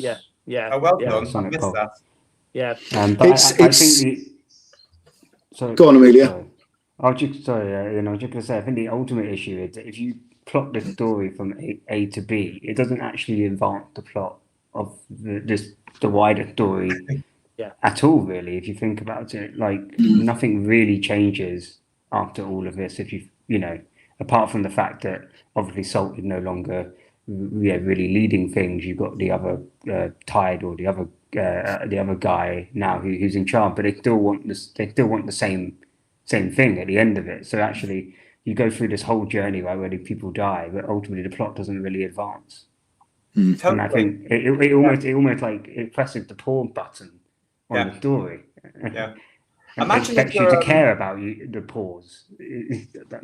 Yeah. Oh, well done. I missed that. Yeah. But I think sorry. Go on, Amelia. I was just going to say, I think the ultimate issue is that if you plot the story from A to B, it doesn't actually advance the plot of the wider story at all, really. If you think about it, like nothing really changes after all of this. If you know, apart from the fact that obviously Salt is no longer really leading things, you've got the other Tide or the other guy now who's in charge, but they still want the same thing at the end of it. So actually, you go through this whole journey where people die, but ultimately the plot doesn't really advance. Totally. And I think it almost like it presses the pause button on the story. Yeah. And expects you to care about the pause.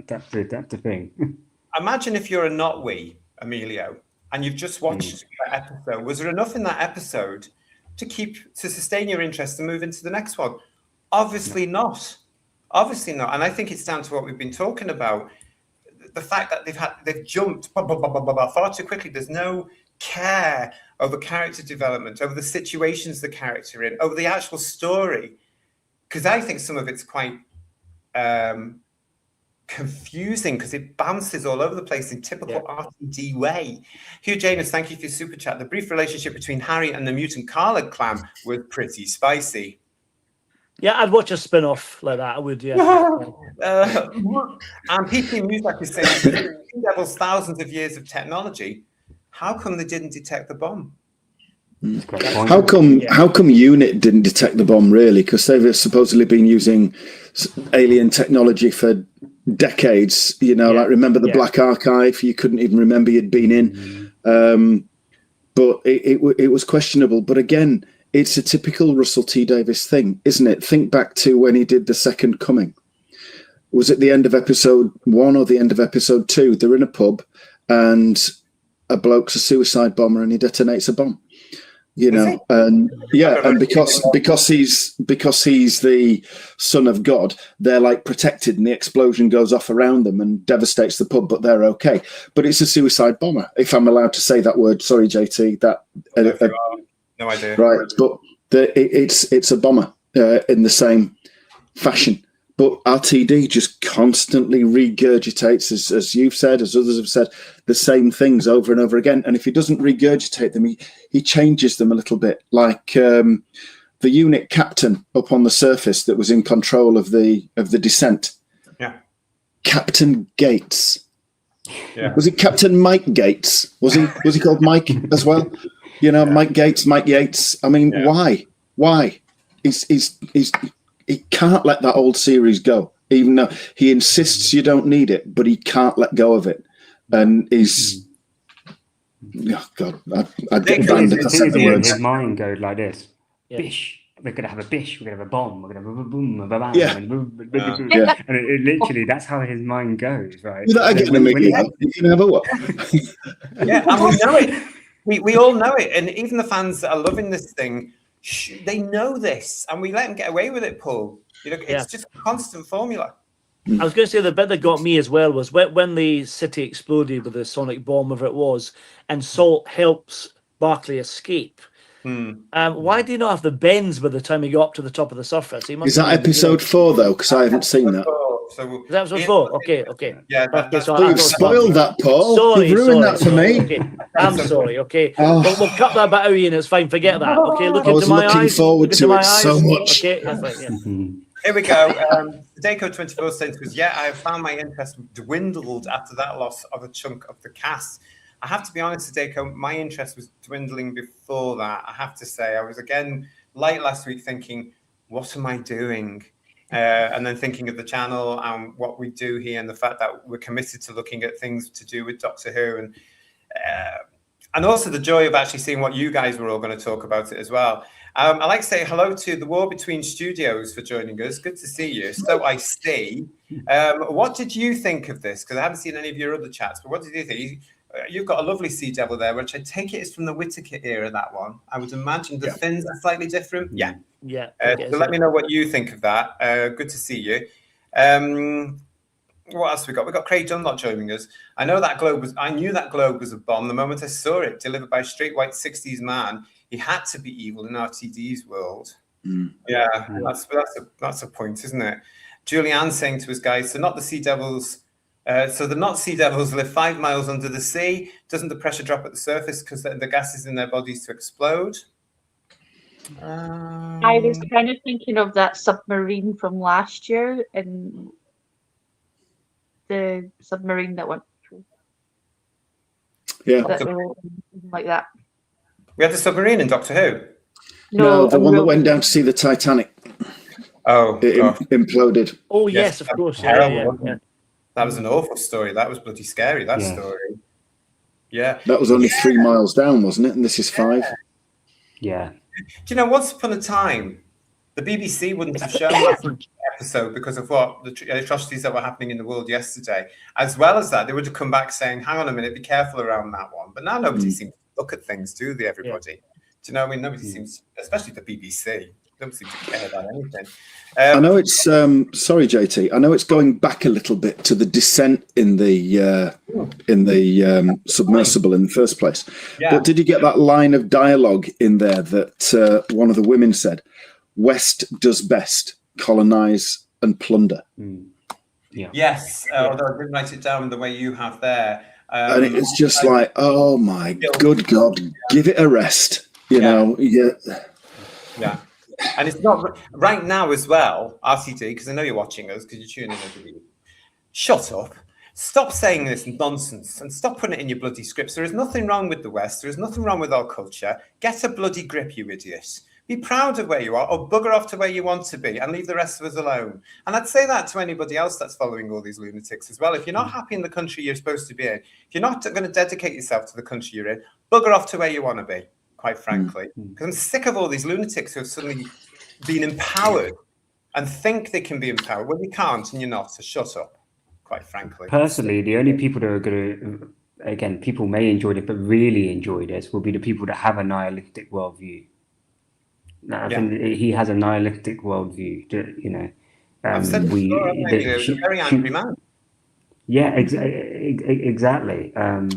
That's the thing. Imagine if you're a not-we, Emilio, and you've just watched that episode. Was there enough in that episode to sustain your interest and move into the next one? Obviously not. Obviously not. And I think it's down to what we've been talking about. The fact that they've jumped far too quickly. There's no care over character development, over the situations the character in, over the actual story. Because I think some of it's quite confusing, because it bounces all over the place in typical RTD way. Hugh Janus, thank you for your super chat. The brief relationship between Harry and the mutant Carlin clan was pretty spicy. Yeah, I'd watch a spin-off like that. I would, yeah. And PT Music is saying, Sea Devils thousands of years of technology. How come they didn't detect the bomb? That's a great point. How come UNIT didn't detect the bomb, really? Because they've supposedly been using alien technology for decades. You know, like remember the Black Archive? You couldn't even remember you'd been in. But it was questionable. But again, it's a typical Russell T Davies thing, isn't it? Think back to when he did The Second Coming. Was it the end of episode 1 or the end of episode 2? They're in a pub and a bloke's a suicide bomber and he detonates a bomb. You know, and because he's the son of God, they're like protected, and the explosion goes off around them and devastates the pub, but they're okay. But it's a suicide bomber, if I'm allowed to say that word. Sorry, JT. No idea. Right, but it's a bomber in the same fashion. But RTD just constantly regurgitates, as you've said, as others have said, the same things over and over again. And if he doesn't regurgitate them, he changes them a little bit. Like the unit captain up on the surface that was in control of the descent. Yeah. Captain Gates. Yeah. Was it Captain Mike Gates? Was he called Mike as well? You know, Mike Gates, Mike Yates. I mean, why? He can't let that old series go, even though he insists you don't need it, but he can't let go of it. And he's, oh God, I'd get banned if I said the words. His mind goes like this: bish. We're gonna have a bish. We're gonna have a bomb. We're gonna have a boom, a bam. Yeah. And it literally, that's how his mind goes, right? Without getting a meeting, you can have a what? Yeah, and we know it. We all know it, and even the fans that are loving this thing. They know this, and we let them get away with it, Paul. You know, it's just a constant formula. I was going to say the bit that got me as well was when the city exploded with the sonic bomb, whatever it was, and Salt helps Barclay escape. Why do you not have the bends by the time he got up to the top of the surface? Is that episode 4 though? Because I haven't seen that. So that was 4. Okay. Yeah, you've spoiled that, Paul. Sorry, you've ruined that for me. Okay. I'm sorry. Okay, we'll cut that bit out, Ian. It's fine. Forget that. Okay, look into my eyes. I was looking forward to it so much. Okay, that's right. Here we go. Deco 24 cents was, I found my interest dwindled after that loss of a chunk of the cast. I have to be honest, Deco, my interest was dwindling before that. I have to say, I was again late last week thinking, what am I doing? And then thinking of the channel and what we do here and the fact that we're committed to looking at things to do with Doctor Who and also the joy of actually seeing what you guys were all going to talk about it as well. I'd like to say hello to the War Between Studios for joining us. Good to see you. So I see. What did you think of this? Because I haven't seen any of your other chats, but what did you think? You've got a lovely Sea Devil there, which I take it is from the Whittaker era, that one. I would imagine the fins are slightly different. Yeah. So let me know what you think of that. Good to see you. What else we got? We got Craig Dunlop joining us. I knew that globe was a bomb the moment I saw it, delivered by a straight white 60s man. He had to be evil in RTD's world. Yeah, that's a point, isn't it? Julianne saying to us, guys, so not the Sea Devils. So the not Sea Devils live 5 miles under the sea. Doesn't the pressure drop at the surface because the gases in their bodies to explode? I was kind of thinking of that submarine from last year and the submarine that went through. Yeah. Like that. We had the submarine in Doctor Who? No, the one that went down to see the Titanic. Oh. It imploded. Oh, yes, of course. Yeah. That was an awful story. That was bloody scary, that story. Yeah. That was only 3 miles down, wasn't it? And this is 5. Yeah. Do you know, once upon a time, the BBC wouldn't have shown that episode because of what the atrocities that were happening in the world yesterday. As well as that, they would have come back saying, hang on a minute, be careful around that one. But now nobody seems to look at things, do they, everybody? Do you know what I mean? Nobody seems, especially the BBC, don't seem to care about anything. I know it's sorry, JT. I know it's going back a little bit to the descent in the submersible in the first place. Yeah. But did you get that line of dialogue in there that one of the women said? West does best, colonize and plunder. Yeah. Yes, although I didn't write it down the way you have there. And it's just like, oh my good God, give it a rest. You know, Yeah. And it's not right now as well, RTD, because I know you're watching us because you're tuning in. Shut up. Stop saying this nonsense and stop putting it in your bloody scripts. There is nothing wrong with the West. There is nothing wrong with our culture. Get a bloody grip, you idiots. Be proud of where you are, or bugger off to where you want to be and leave the rest of us alone. And I'd say that to anybody else that's following all these lunatics as well. If you're not happy in the country you're supposed to be in, if you're not going to dedicate yourself to the country you're in, bugger off to where you want to be, quite frankly. Because I'm sick of all these lunatics who have suddenly been empowered and think they can be empowered. Well, you can't, and you're not, so shut up. Quite frankly. Personally, the only people that are going to, again, people may enjoy it, but really enjoy this will be the people that have a nihilistic worldview. Now, I think he has a nihilistic worldview, you know. I've said it before, he's a very angry man. Yeah, exactly.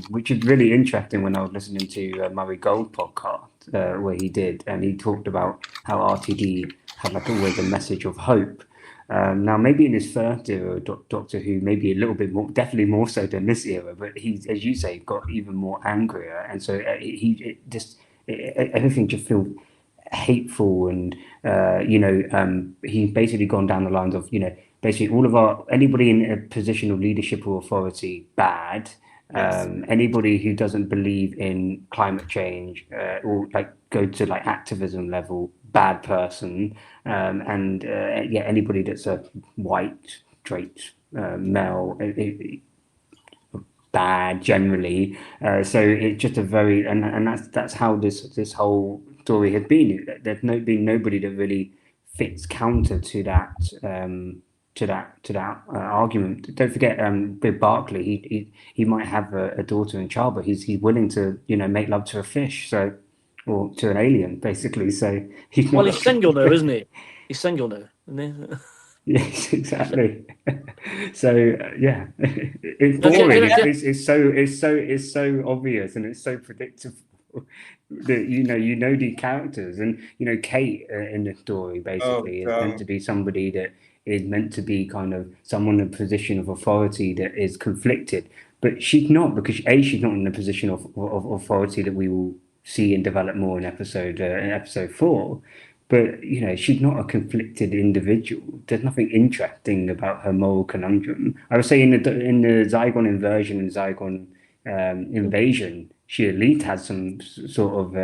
Which is really interesting when I was listening to Murray Gold podcast, where he did, and he talked about how RTD had like always a message of hope. Now, maybe in his first era, Doctor Who, maybe a little bit more, definitely more so than this era, but he's, as you say, got even more angrier. And so everything just feels hateful. And, he's basically gone down the lines of, basically anybody in a position of leadership or authority, bad. Yes. Anybody who doesn't believe in climate change or like go to like activism level, bad person. Anybody that's a white, straight male, bad generally. So it's just a very, and that's how this whole story has been. There's been nobody that really fits counter to that argument. Don't forget, with Barclay, he might have a daughter and child, but he's willing to make love to a fish, or to an alien, basically. So he's single now, isn't he? He's single now, isn't he? Yes, exactly. So it's boring. It's so obvious and it's so predictable that you know these characters, and Kate in the story basically is meant to be somebody that is meant to be kind of someone in a position of authority that is conflicted, but she's not, because she's not in a position of authority that we will see and develop more in episode 4. But she's not a conflicted individual. There's nothing interesting about her moral conundrum. I would say in the Zygon inversion and Zygon invasion, she at least has some sort of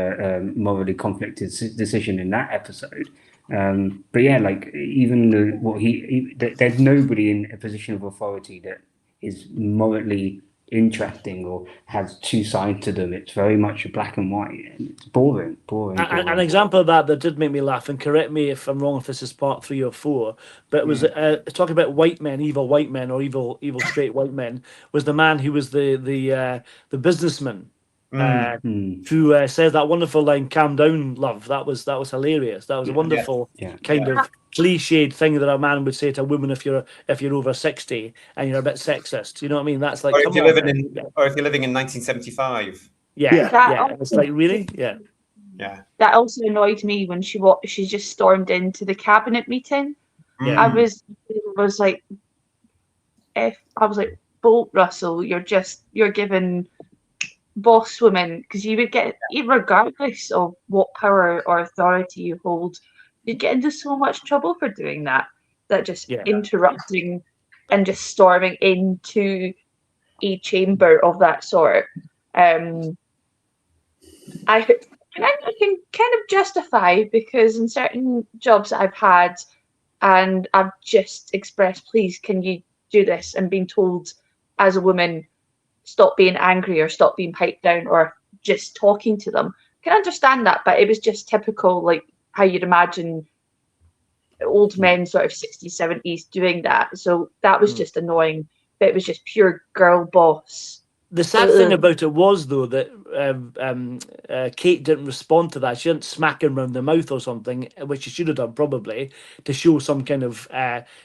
morally conflicted decision in that episode. But yeah, like even there's nobody in a position of authority that is morally interesting or has two sides to them. It's very much black and white, and it's boring. An example of that did make me laugh, and correct me if I'm wrong if this is part 3 or 4, but it was talking about white men, evil white men, or evil straight white men, was the man who was the businessman who says that wonderful line, "Calm down, love." That was hilarious. That was a wonderful kind of cliched thing that a man would say to a woman if you're over 60 and you're a bit sexist. You know what I mean? That's like, or if you're living in 1975. It's like, really, yeah. That also annoyed me when she just stormed into the cabinet meeting. I was like, Bolt Russell, you're given boss woman, because you would get, regardless of what power or authority you hold, you'd get into so much trouble for doing that just interrupting and just storming into a chamber of that sort. I can kind of justify, because in certain jobs that I've had and I've just expressed, please, can you do this, and being told as a woman, stop being angry or stop being piped down or just talking to them. I can understand that, but it was just typical, like how you'd imagine old men sort of 60s, 70s doing that. So that was just annoying, but it was just pure girl boss. The sad thing about it was, though, that Kate didn't respond to that. She didn't smack him around the mouth or something, which she should have done probably to show some kind of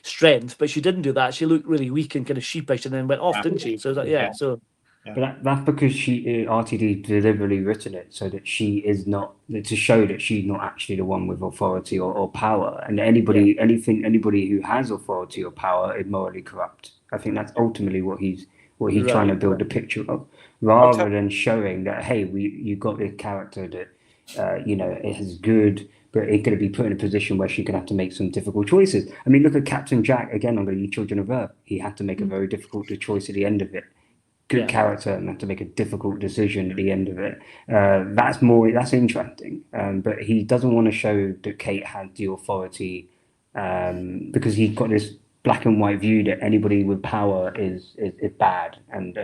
strength. But she didn't do that. She looked really weak and kind of sheepish, and then went off, didn't she? So it was like, so. Yeah. But that's because RTD deliberately written it so that she is not, to show that she's not actually the one with authority or power, and anybody who has authority or power is morally corrupt. I think that's ultimately what he's trying to build a picture of, rather than showing that, hey, you got this character that is good, but it's going to be put in a position where she's going to have to make some difficult choices. I mean, look at Captain Jack again. I'm going to use Children of Earth. He had to make a very difficult choice at the end of it. Good character, and had to make a difficult decision at the end of it. That's interesting. But he doesn't want to show that Kate had the authority, because he's got this black and white view that anybody with power is bad. And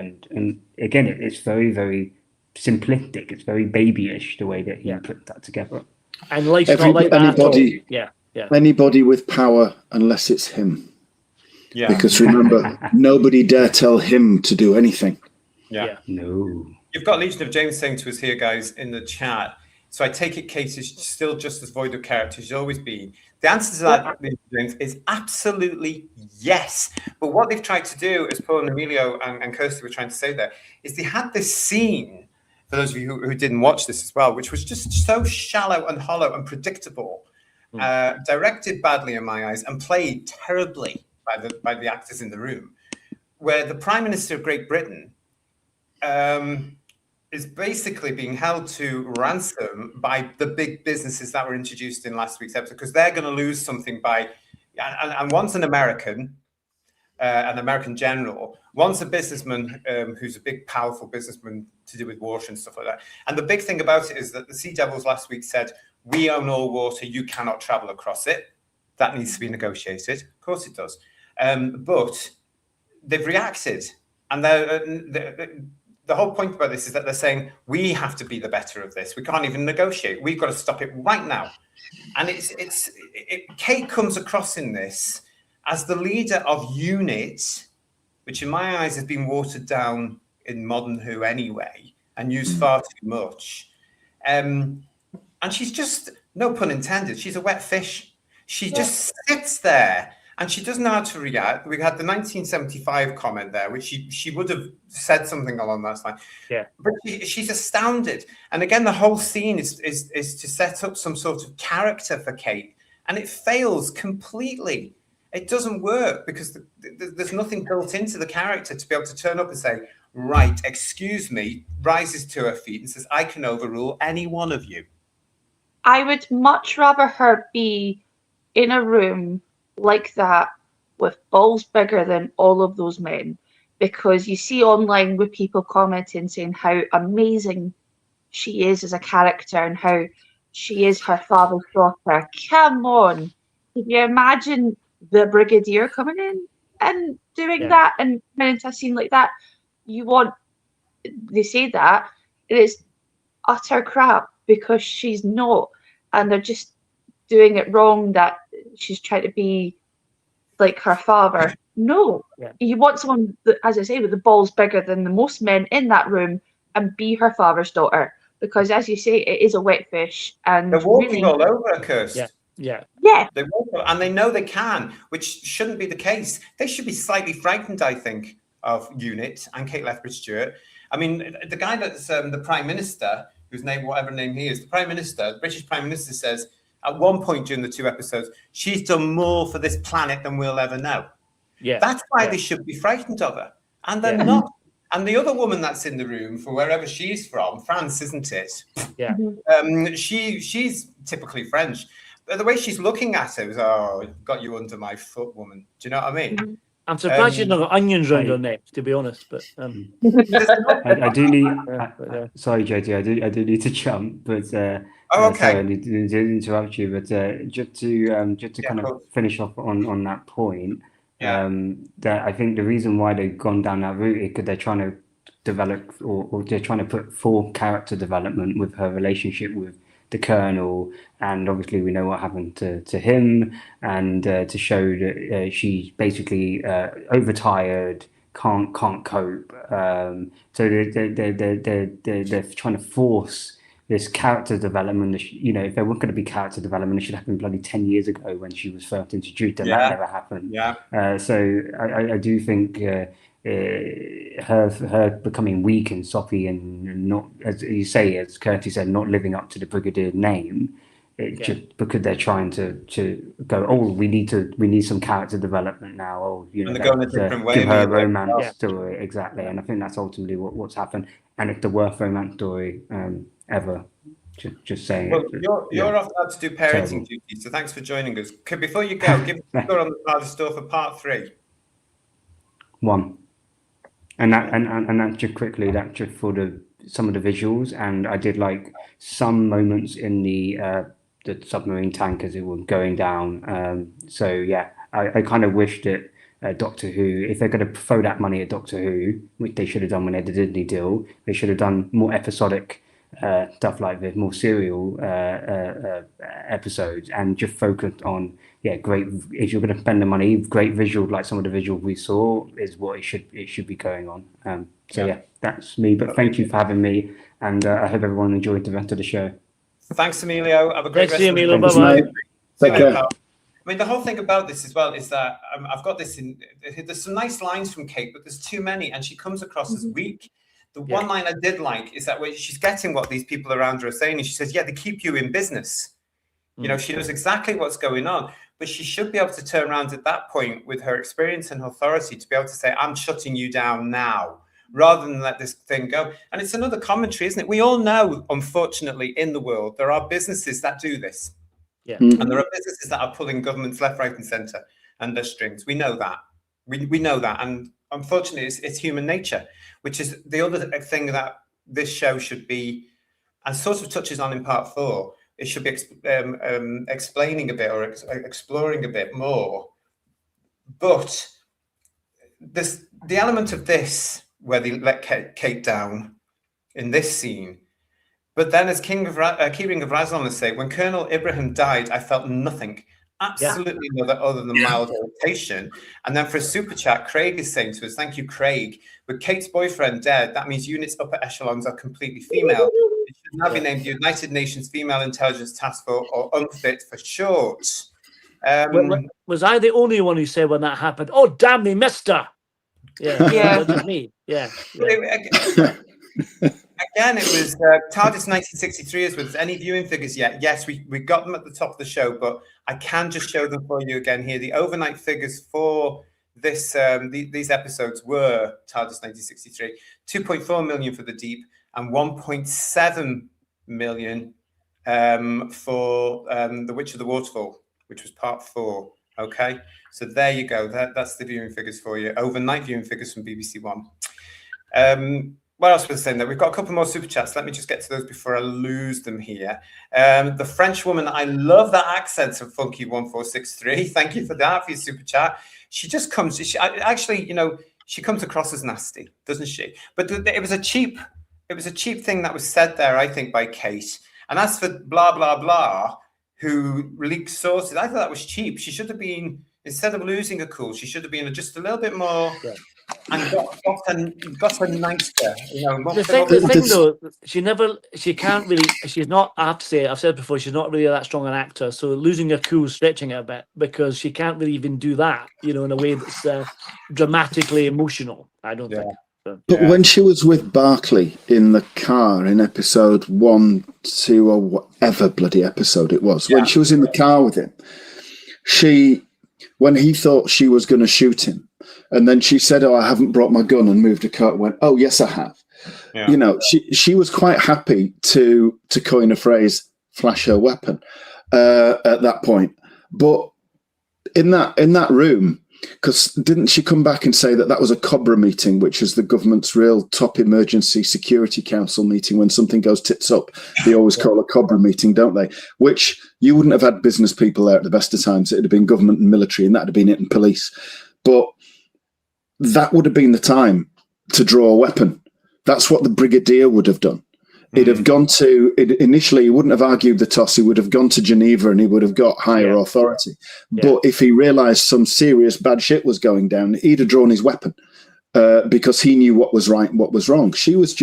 again, it's very, very simplistic. It's very babyish the way that he put that together. And life's not like that at all. Anybody with power, unless it's him. Yeah. Because remember, nobody dare tell him to do anything. Yeah. No. You've got Legion of James saying to us here, guys, in the chat. So I take it Kate is still just as void of character as she's always been. The answer to that, James, is absolutely yes. But what they've tried to do, as Paul and Emilio and Kirsty were trying to say there, is they had this scene, for those of you who didn't watch this as well, which was just so shallow and hollow and predictable, directed badly in my eyes, and played terribly by the actors in the room, where the Prime Minister of Great Britain is basically being held to ransom by the big businesses that were introduced in last week's episode, because they're going to lose something by, and one's an American general, one's a businessman who's a big, powerful businessman to do with water and stuff like that. And the big thing about it is that the Sea Devils last week said, we own all water, you cannot travel across it. That needs to be negotiated. Of course it does. But they've reacted, and the whole point about this is that they're saying we have to be the better of this. We can't even negotiate. We've got to stop it right now. And Kate comes across in this as the leader of UNIT, which in my eyes has been watered down in modern Who anyway and used far too much. And she's just, no pun intended, she's a wet fish. She just sits there. And she doesn't know how to react. We had the 1975 comment there, which she would have said something along that line. Yeah. But she's astounded. And again, the whole scene is to set up some sort of character for Kate. And it fails completely. It doesn't work because there's nothing built into the character to be able to turn up and say, right, excuse me, rises to her feet and says, I can overrule any one of you. I would much rather her be in a room like that with balls bigger than all of those men, because you see online with people commenting saying how amazing she is as a character and how she is her father's daughter. Come on, can you imagine the Brigadier coming in and doing that and coming into a scene like that? They say that it is utter crap because she's not, and they're just doing it wrong, that she's trying to be like her father. No, you want someone that, as I say, with the balls bigger than the most men in that room and be her father's daughter, because as you say, it is a wet fish. And they're walking all over her, Kirst. Yeah. They walk, and they know they can, which shouldn't be the case. They should be slightly frightened, I think, of UNIT and Kate Lethbridge-Stewart. I mean, the guy that's the Prime Minister, whose name, whatever name he is, the British Prime Minister says, at one point during the 2 episodes, she's done more for this planet than we'll ever know. Yeah, that's why they should be frightened of her, and they're not. And the other woman that's in the room, for wherever she's from, France, isn't it? Yeah. She's typically French. But the way she's looking at her is, oh, got you under my foot, woman. Do you know what I mean? I'm surprised she's not got onions around her neck, to be honest. But I do need. Sorry, JT, I do need to jump, but sorry, I need to interrupt you. But just to kind of finish off on that point, that I think the reason why they've gone down that route is because they're trying to develop, or they're trying to put full character development with her relationship with the Colonel, and obviously we know what happened to him, and to show that she's basically overtired, can't cope. So they're trying to force this character development. You know, if there weren't going to be character development, it should happen bloody 10 years ago when she was first introduced, and that never happened. So I do think her becoming weak and soppy and not, as you say, as Curtis said, not living up to the Brigadier name, just because they're trying to go, oh, we need some character development now. Oh, you know, going a different way, give her a romance story, exactly. And I think that's ultimately what's happened, and it's the worst romance story ever. Just saying. Well, you're off now to do parenting duties, so thanks for joining us. Before you go, give us a score on the TARDIS store for part 3. 1. And that just quickly, that just for some of the visuals, and I did like some moments in the submarine tank as it was going down. So yeah, I kind of wished that Doctor Who, if they're going to throw that money at Doctor Who, which they should have done when they did the Disney deal, they should have done more episodic stuff like this, more serial episodes, and just focused on great. If you're going to spend the money, great visual, like some of the visual we saw, is what it should be going on. So that's me. But thank you for having me, and I hope everyone enjoyed the rest of the show. Thanks, Emilio. Have a great rest of Emilio. the Bye-bye. Take care. I mean, the whole thing about this as well is that I've got this in. There's some nice lines from Kate, but there's too many, and she comes across as weak. The one line I did like is that when she's getting what these people around her are saying, and she says, they keep you in business. You know, she knows exactly what's going on, but she should be able to turn around at that point with her experience and authority to be able to say, I'm shutting you down now, rather than let this thing go. And it's another commentary, isn't it? We all know, unfortunately, in the world, there are businesses that do this. Yeah. And there are businesses that are pulling governments left, right, and centre and their strings. We know that. We know that. And unfortunately, it's human nature, which is the other thing that this show should be, and sort of touches on in part 4. It should be explaining a bit or exploring a bit more. But the element of this, where they let Kate down in this scene, but then as Keyring of Razon would say, when Colonel Ibrahim died, I felt nothing. Absolutely nothing other than mild irritation. And then for a super chat, Craig is saying to us, thank you, Craig. With Kate's boyfriend dead, that means units upper echelons are completely female. It should now be named the United Nations Female Intelligence Task Force, or UNFIT for short. Was I the only one who said when that happened, oh, damn, they missed her? Yeah. Just me. Yeah. Again, it was TARDIS 1963 as with any viewing figures yet. Yes, we got them at the top of the show, but I can just show them for you again here. The overnight figures for this these episodes were TARDIS 1963, 2.4 million for the Deep and 1.7 million for The Witch of the Waterfall, which was part 4. Okay, so there you go. That's the viewing figures for you. Overnight viewing figures from BBC One. What else was I saying there? We've got a couple more super chats. Let me just get to those before I lose them here. The French woman, I love that accent of Funky 1463. Thank you for that, for your super chat. She just comes, she comes across as nasty, doesn't she? But it was a cheap thing that was said there, I think, by Kate. And as for blah, blah, blah, who leaked sources, I thought that was cheap. She should have been, instead of losing a cool, she should have been just a little bit more... Yeah. And got her nicer, The thing though, she can't really, she's not, I have to say, I've said before, she's not really that strong an actor. So losing her cool, stretching it a bit, because she can't really even do that, in a way that's dramatically emotional, I don't think. So, but when she was with Barclay in the car in episode 1, 2, or whatever bloody episode it was, when she was in the car with him, when he thought she was going to shoot him, and then she said, "Oh, I haven't brought my gun," and moved a car. Went, "Oh, yes, I have." Yeah. She was quite happy to coin a phrase, "flash her weapon," at that point. But in that room, because didn't she come back and say that was a Cobra meeting, which is the government's real top emergency security council meeting? When something goes tits up, they always call a Cobra meeting, don't they? Which you wouldn't have had business people there at the best of times. It'd have been government and military, and that'd have been it, and police. But that would have been the time to draw a weapon. That's what the brigadier would have done. He'd have gone to, initially, he wouldn't have argued the toss. He would have gone to Geneva and he would have got higher authority. But if he realised some serious bad shit was going down, he'd have drawn his weapon because he knew what was right and what was wrong. She was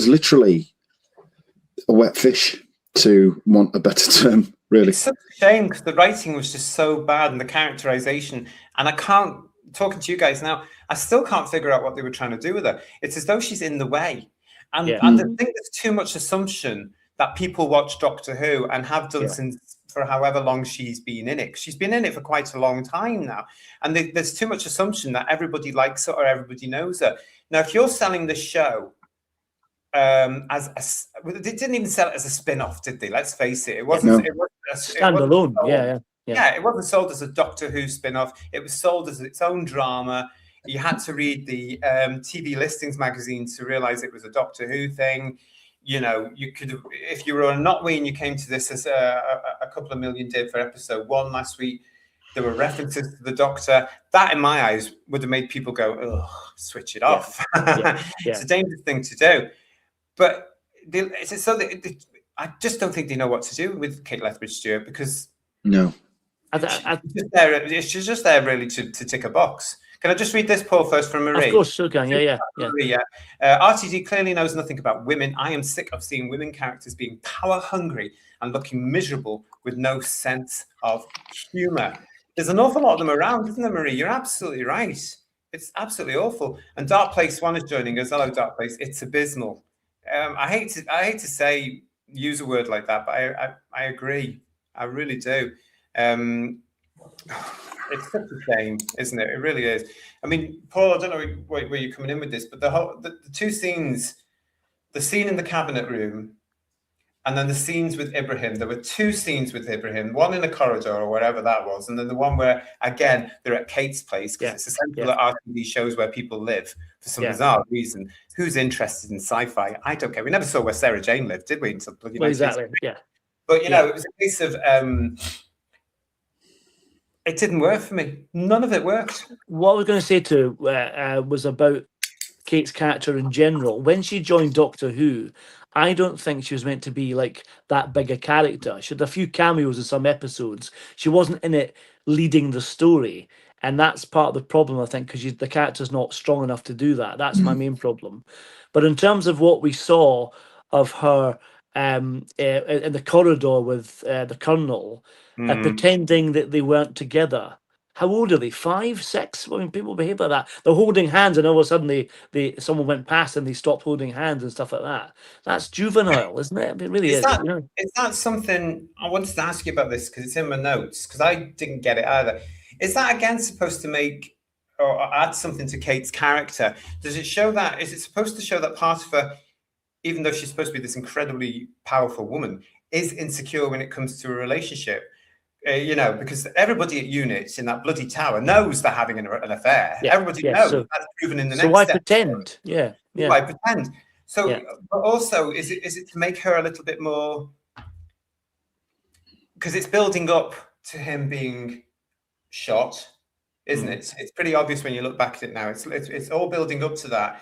literally a wet fish, to want a better term, really. It's such a shame because the writing was just so bad and the characterization, and I can't, talking to you guys now, I still can't figure out what they were trying to do with her. It's as though she's in the way. And I think there's too much assumption that people watch Doctor Who and have done since for however long she's been in it. She's been in it for quite a long time now. And there's too much assumption that everybody likes her or everybody knows her. Now, if you're selling the show they didn't even sell it as a spin-off, did they? Let's face it. It wasn't. It wasn't standalone. Yeah, it wasn't sold as a Doctor Who spin-off. It was sold as its own drama. You had to read the TV listings magazine to realize it was a Doctor Who thing. You know, you could have, if you were a Notwee and you came to this as a couple of million did for episode 1 last week, there were references to the Doctor. That, in my eyes, would have made people go, "Oh, switch it off." It's a dangerous thing to do. But I just don't think they know what to do with Kate Lethbridge-Stewart, because she's just there really to tick a box. Can I just read this poll first from Marie? Of course, sure can. Yeah. Marie, RTD clearly knows nothing about women. I am sick of seeing women characters being power hungry and looking miserable with no sense of humour. There's an awful lot of them around, isn't there, Marie? You're absolutely right. It's absolutely awful. And Dark Place One is joining us. Hello, Dark Place. It's abysmal. I hate to use a word like that, but I agree. I really do. It's such a shame, isn't it? It really is. I mean, Paul, I don't know where you're coming in with this, but the two scenes, the scene in the cabinet room, and then the scenes with Ibrahim. There were two scenes with Ibrahim, one in a corridor or wherever that was, and then the one where, again, they're at Kate's place, because it's essential that RTD shows where people live for some bizarre reason. Who's interested in sci-fi? I don't care. We never saw where Sarah Jane lived, did we? Exactly, yeah. But, you know, it was a case of... it didn't work for me. None of it worked. What I was going to say was about Kate's character in general. When she joined Doctor Who, I don't think she was meant to be like that big a character. She had a few cameos in some episodes. She wasn't in it leading the story. And that's part of the problem, I think, because the character's not strong enough to do that. That's my main problem. But in terms of what we saw of her in the corridor with the Colonel, pretending that they weren't together. How old are they? 5, 6? I mean, people behave like that. They're holding hands, and all of a sudden, someone went past and they stopped holding hands and stuff like that. That's juvenile, isn't it? It really is. Is that something I wanted to ask you about this, because it's in my notes, because I didn't get it either. Is that again supposed to make or add something to Kate's character? Does it show that? Is it supposed to show that part of her, even though she's supposed to be this incredibly powerful woman, is insecure when it comes to a relationship? You know, because everybody at units in that bloody tower knows they're having an affair. Everybody knows. So, that's proven in the next step. So why pretend? Why pretend? So, but also, is it to make her a little bit more... Because it's building up to him being shot, isn't it? It's pretty obvious when you look back at it now. It's all building up to that.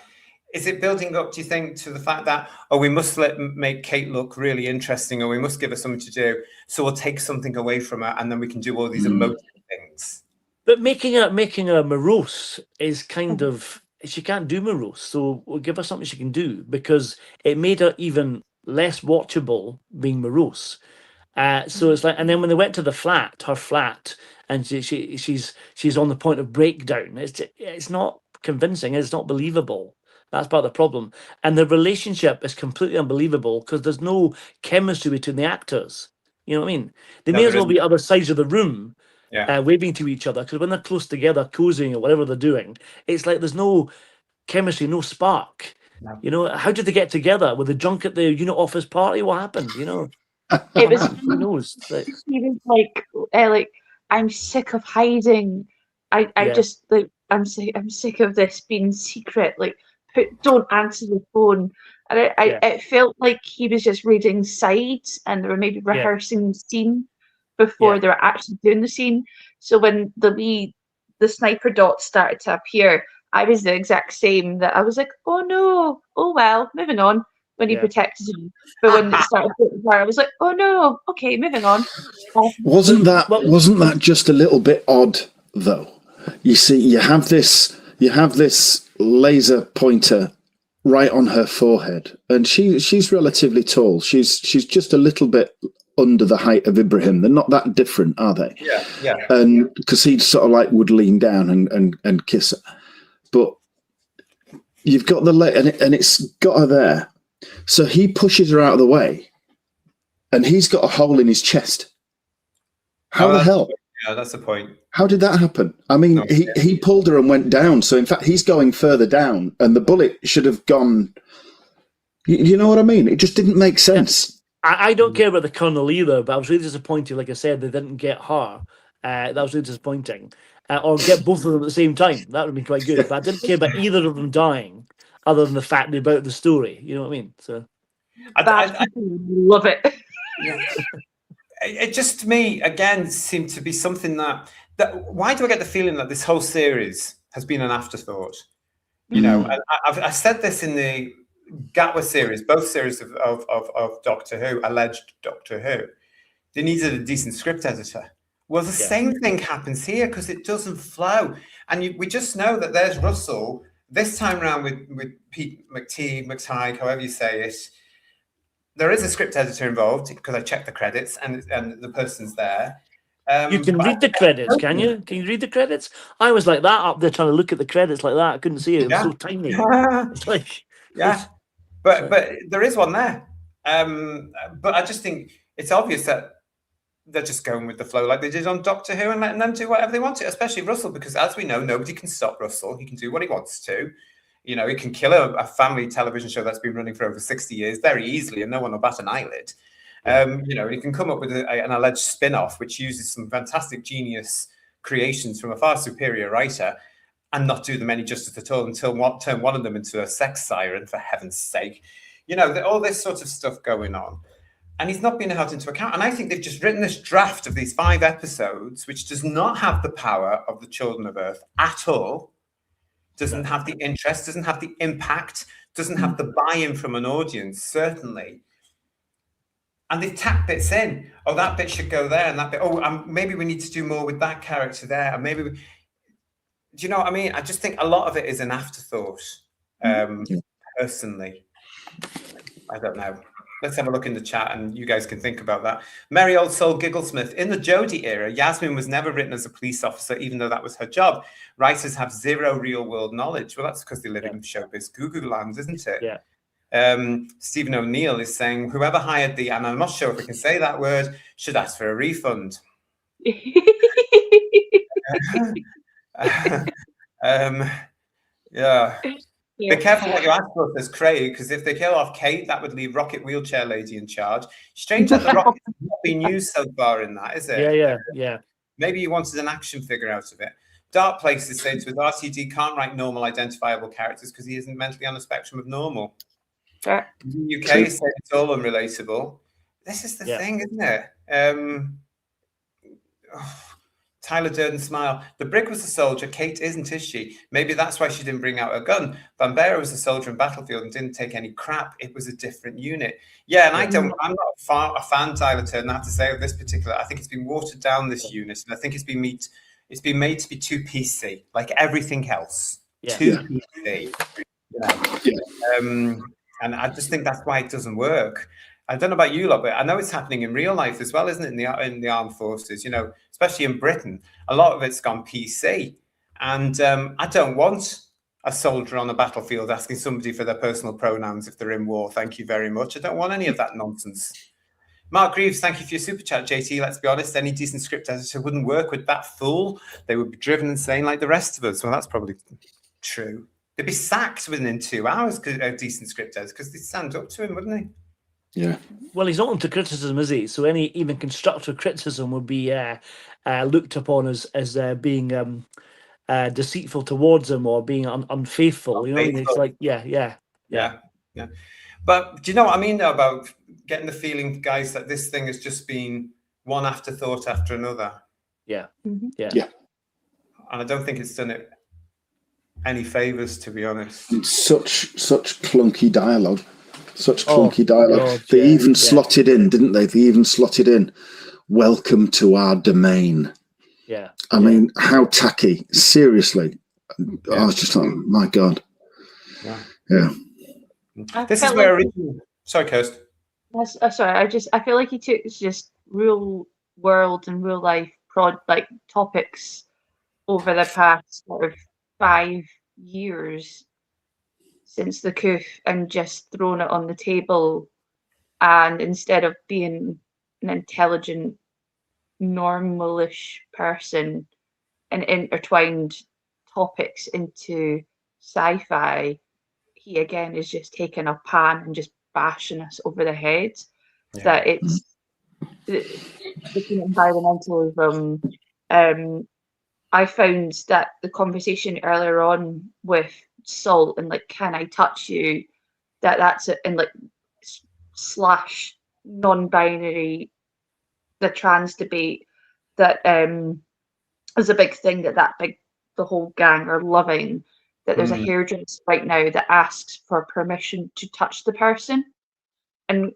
Is it building up, do you think, to the fact that, we must make Kate look really interesting, or we must give her something to do, so we'll take something away from her, and then we can do all these emotive things? But making her morose is kind of... She can't do morose, so we'll give her something she can do, because it made her even less watchable being morose. So it's like... And then when they went to her flat, and she's on the point of breakdown, it's not convincing, it's not believable. That's part of the problem. And the relationship is completely unbelievable because there's no chemistry between the actors. You know what I mean? They may as well be other sides of the room, waving to each other, because when they're close together, cozying or whatever they're doing, it's like there's no chemistry, no spark. No. You know, how did they get together? Were they drunk at the unit office party? What happened? You know? It was... Who knows? He was like, I'm sick of hiding. I'm sick of this being secret. Like, don't answer the phone. And it felt like he was just reading sides, and they were maybe rehearsing the scene before they were actually doing the scene. So when the sniper dots started to appear, I was the exact same. That I was like, oh no, oh well, moving on. When he protected him, but when it started, I was like, oh no, okay, moving on. Wasn't that just a little bit odd though? You see, you have this laser pointer right on her forehead, and she's relatively tall. She's just a little bit under the height of Ibrahim. They're not that different, are they? Yeah. And because he sort of like would lean down and kiss her, but you've got and it's got her there. So he pushes her out of the way, and he's got a hole in his chest. How the hell? Yeah, that's the point. How did that happen? I mean, he pulled her and went down. So in fact, he's going further down, and the bullet should have gone You know what I mean? It just didn't make sense. I don't care about the Colonel either, but I was really disappointed. Like I said, they didn't get her. That was really disappointing. Or get both of them at the same time. That would have been quite good. But I didn't care about either of them dying, other than the fact about the story. You know what I mean? So I love it. It just, to me, again, seemed to be something that why do I get the feeling that this whole series has been an afterthought? You know, and I've said this in the Gatwa series, both series of Doctor Who, alleged Doctor Who. They needed a decent script editor. Well, the same thing happens here because it doesn't flow. And we just know that there's Russell, this time around with Pete McTighe, however you say it. There is a script editor involved because I checked the credits and the person's there. You can read the credits, can you? Can you read the credits? I was like that up there trying to look at the credits like that. I couldn't see it. It was so tiny. It's like, but there is one there. But I just think it's obvious that they're just going with the flow like they did on Doctor Who and letting them do whatever they want to, especially Russell, because as we know, nobody can stop Russell. He can do what he wants to. You know, he can kill a family television show that's been running for over 60 years very easily and no one will bat an eyelid. You know, he can come up with an alleged spin-off which uses some fantastic genius creations from a far superior writer and not do them any justice at all until turn one of them into a sex siren, for heaven's sake. You know, all this sort of stuff going on. And he's not being held into account. And I think they've just written this draft of these 5 episodes, which does not have the power of the Children of Earth at all, doesn't have the interest, doesn't have the impact, doesn't have the buy-in from an audience, certainly. And they've tacked bits in. Oh, that bit should go there, and that bit. Oh, maybe we need to do more with that character there. And maybe do you know what I mean? I just think a lot of it is an afterthought, personally. I don't know. Let's have a look in the chat and you guys can think about that. Merry Old Soul Gigglesmith. In the Jodie era, Yasmin was never written as a police officer, even though that was her job. Writers have zero real world knowledge. Well, that's because they live in showbiz Google land, isn't it? Yeah. Stephen O'Neill is saying, whoever hired the, and I'm not sure if we can say that word, should ask for a refund. Yeah. Be careful what you ask for, says Craig, because if they kill off Kate, that would leave Rocket Wheelchair Lady in charge. Strange that the Rocket has not been used so far in that, is it? Yeah. Maybe he wanted an action figure out of it. Dark Places says with RTD can't write normal identifiable characters because he isn't mentally on the spectrum of normal. The UK says it's all unrelatable. This is the thing, isn't it? Tyler Durden smile. The Brig was a soldier. Kate isn't, is she? Maybe that's why she didn't bring out her gun. Bambera was a soldier in Battlefield and didn't take any crap. It was a different unit. Yeah, and I'm not a fan, Tyler Durden, I have to say, of this particular. I think it's been watered down, this unit, and I think it's been made to be too PC, like everything else. Too PC. And I just think that's why it doesn't work. I don't know about you lot, but I know it's happening in real life as well, isn't it? In the armed forces, you know, especially in Britain, a lot of it's gone PC. And I don't want a soldier on a battlefield asking somebody for their personal pronouns if they're in war. Thank you very much. I don't want any of that nonsense. Mark Greaves, thank you for your super chat, JT. Let's be honest, any decent script editor wouldn't work with that fool. They would be driven insane like the rest of us. Well, that's probably true. They'd be sacked within 2 hours, a decent script editor, because they'd stand up to him, wouldn't they? Yeah. Well, he's not into criticism, is he? So any even constructive criticism would be looked upon as being deceitful towards him or being unfaithful. You know what I mean? It's like, yeah. But do you know what I mean though, about getting the feeling, guys, that this thing has just been one afterthought after another? Yeah. And I don't think it's done it any favors, to be honest. Such clunky dialogue. They even slotted in, didn't they? They even slotted in, welcome to our domain. Yeah. I mean, how tacky. Seriously. I was just like, my God. Yeah. This is where original... Sorry, Kirst. Sorry, I feel like he took just real world and real life topics over the past sort of 5 years since the coup and just thrown it on the table, and instead of being an intelligent, normalish person and intertwined topics into sci-fi, he again is just taking a pan and just bashing us over the head. Yeah. That it's looking at environmentalism. I found that the conversation earlier on with Salt and like, can I touch you? That's it, and like slash non-binary, the trans debate that is a big thing that the whole gang are loving. That there's a hairdresser right now that asks for permission to touch the person, and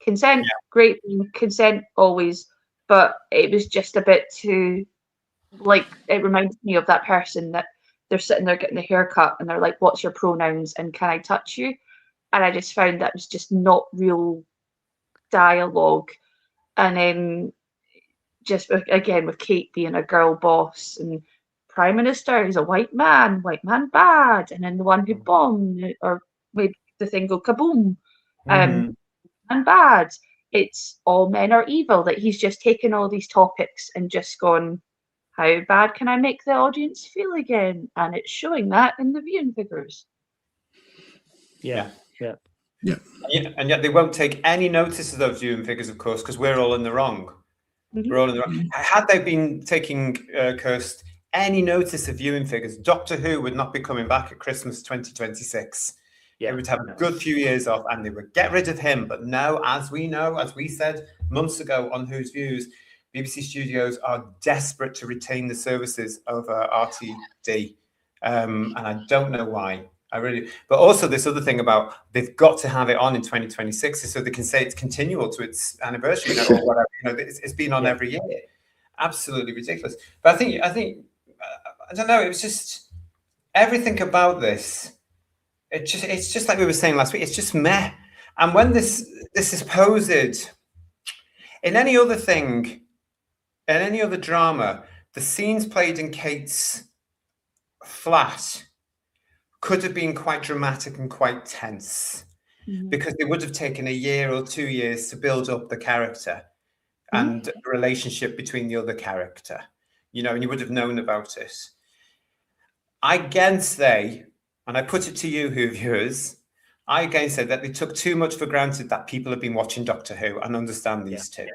consent, great, consent always, but it was just a bit too, like, it reminds me of that person that they're sitting there getting a haircut and they're like, what's your pronouns and can I touch you? And I just found that was just not real dialogue. And then just again with Kate being a girl boss and Prime Minister is a white man bad, and then the one who bombed or made the thing go kaboom, and bad. It's all men are evil. That he's just taken all these topics and just gone, how bad can I make the audience feel again? And it's showing that in the viewing figures. Yeah. And yet they won't take any notice of those viewing figures, of course, because we're all in the wrong. We're all in the wrong. Had they been taking, Kirst, any notice of viewing figures, Doctor Who would not be coming back at Christmas 2026. They would have a good few years off and they would get rid of him. But now, as we know, as we said months ago on Who's Views, BBC Studios are desperate to retain the services of RTD. And I don't know why. But also this other thing about they've got to have it on in 2026 so they can say it's continual to its anniversary, or whatever. It's been on every year. Absolutely ridiculous. But I think I don't know. It was just everything about this. It's just like we were saying last week. It's just meh. And when this is posed in any other thing, in any other drama, the scenes played in Kate's flat could have been quite dramatic and quite tense, because it would have taken a year or 2 years to build up the character and the relationship between the other character, and you would have known about it. I again say, and I put it to you, Who viewers, I again say that they took too much for granted that people have been watching Doctor Who and understand these two,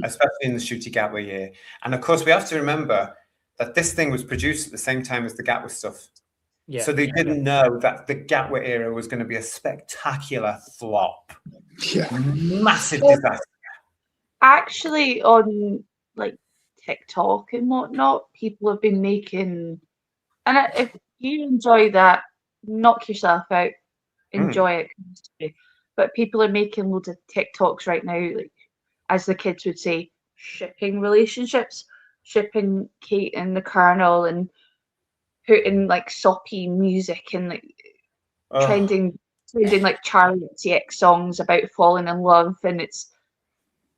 especially in the Ncuti Gatwa year. And of course, we have to remember that this thing was produced at the same time as the Gatwa stuff. So they didn't know that the Gatwa era was going to be a spectacular flop. Massive disaster. Actually, on like TikTok and whatnot, people have been making, and if you enjoy that, knock yourself out, enjoy it. But people are making loads of TikToks right now, like, as the kids would say, shipping relationships, shipping Kate and the Colonel, and putting like soppy music and like trending like Charlie XCX songs about falling in love, and it's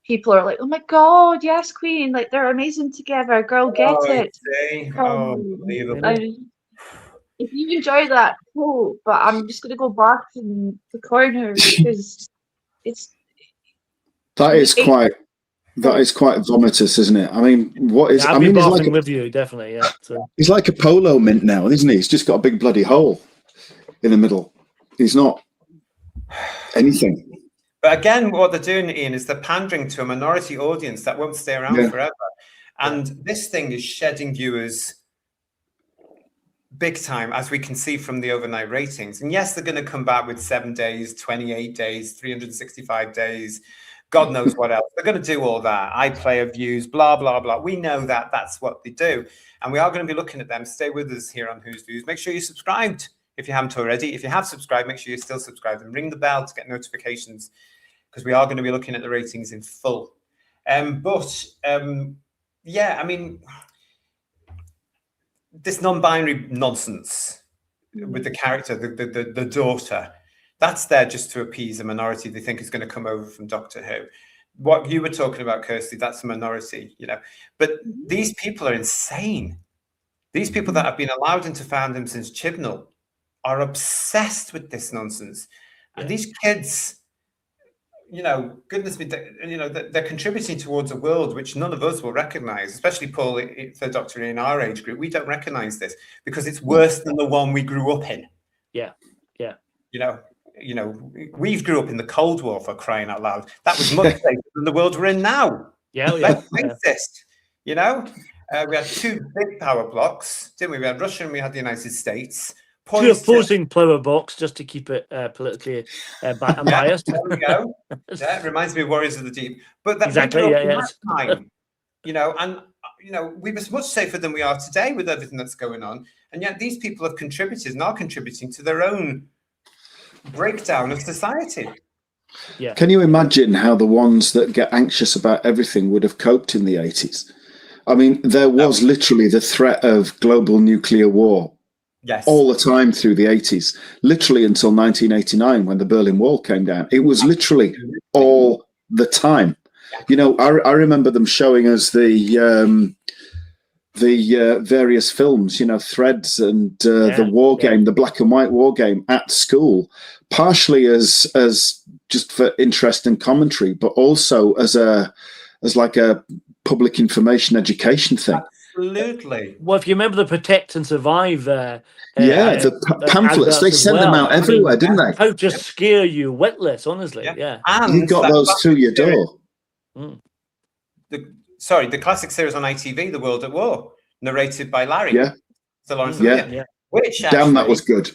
people are like, oh my god, yes, Queen, like they're amazing together, girl, get it. If you enjoy that, cool, but I'm just gonna go back in the corner because that is quite vomitous, isn't it? I mean, what is? I'd be barfing with you, definitely. Yeah, so. He's like a polo mint now, isn't he? He's just got a big bloody hole in the middle. He's not anything. But again, what they're doing, Ian, is they're pandering to a minority audience that won't stay around forever. And this thing is shedding viewers big time, as we can see from the overnight ratings. And yes, they're going to come back with 7 days, 28 days, 365 days. God knows what else. They're going to do all that. iPlayer views, blah, blah, blah. We know that that's what they do. And we are going to be looking at them. Stay with us here on Who's Views. Make sure you're subscribed if you haven't already. If you have subscribed, make sure you're still subscribed and ring the bell to get notifications, because we are going to be looking at the ratings in full. Yeah, I mean, this non-binary nonsense with the character, the daughter, that's there just to appease a minority they think is going to come over from Doctor Who. What you were talking about, Kirsty, that's a minority, But these people are insane. These people that have been allowed into fandom since Chibnall are obsessed with this nonsense. And these kids, goodness me, they're contributing towards a world which none of us will recognize, especially Paul, the Doctor in our age group. We don't recognize this because it's worse than the one we grew up in. Yeah. we grew up in the Cold War, for crying out loud. That was much safer than the world we're in now. Let's face this. We had two big power blocks, didn't we? We had Russia and we had the United States. Two opposing power blocks, just to keep it politically unbiased. There we go. Yeah, it reminds me of Warriors of the Deep. But that exactly, that time, and we were much safer than we are today with everything that's going on. And yet these people have contributed and are contributing to their own breakdown of society. Yeah. Can you imagine how the ones that get anxious about everything would have coped in the 80s? I mean, there was literally the threat of global nuclear war all the time through the 80s, literally until 1989 when the Berlin Wall came down. It was literally all the time. I remember them showing us the various films, Threads and the war game, the black and white war game at school, partially as just for interest and commentary, but also as like a public information education thing. Absolutely. Well, if you remember the Protect and Survive, the pamphlets, they sent them out everywhere, didn't they? How to scare you witless, honestly. Yeah. And you got those through your door. The classic series on ITV, The World at War, narrated by Larry. Sir Lawrence Olivier. Which damn, that was good.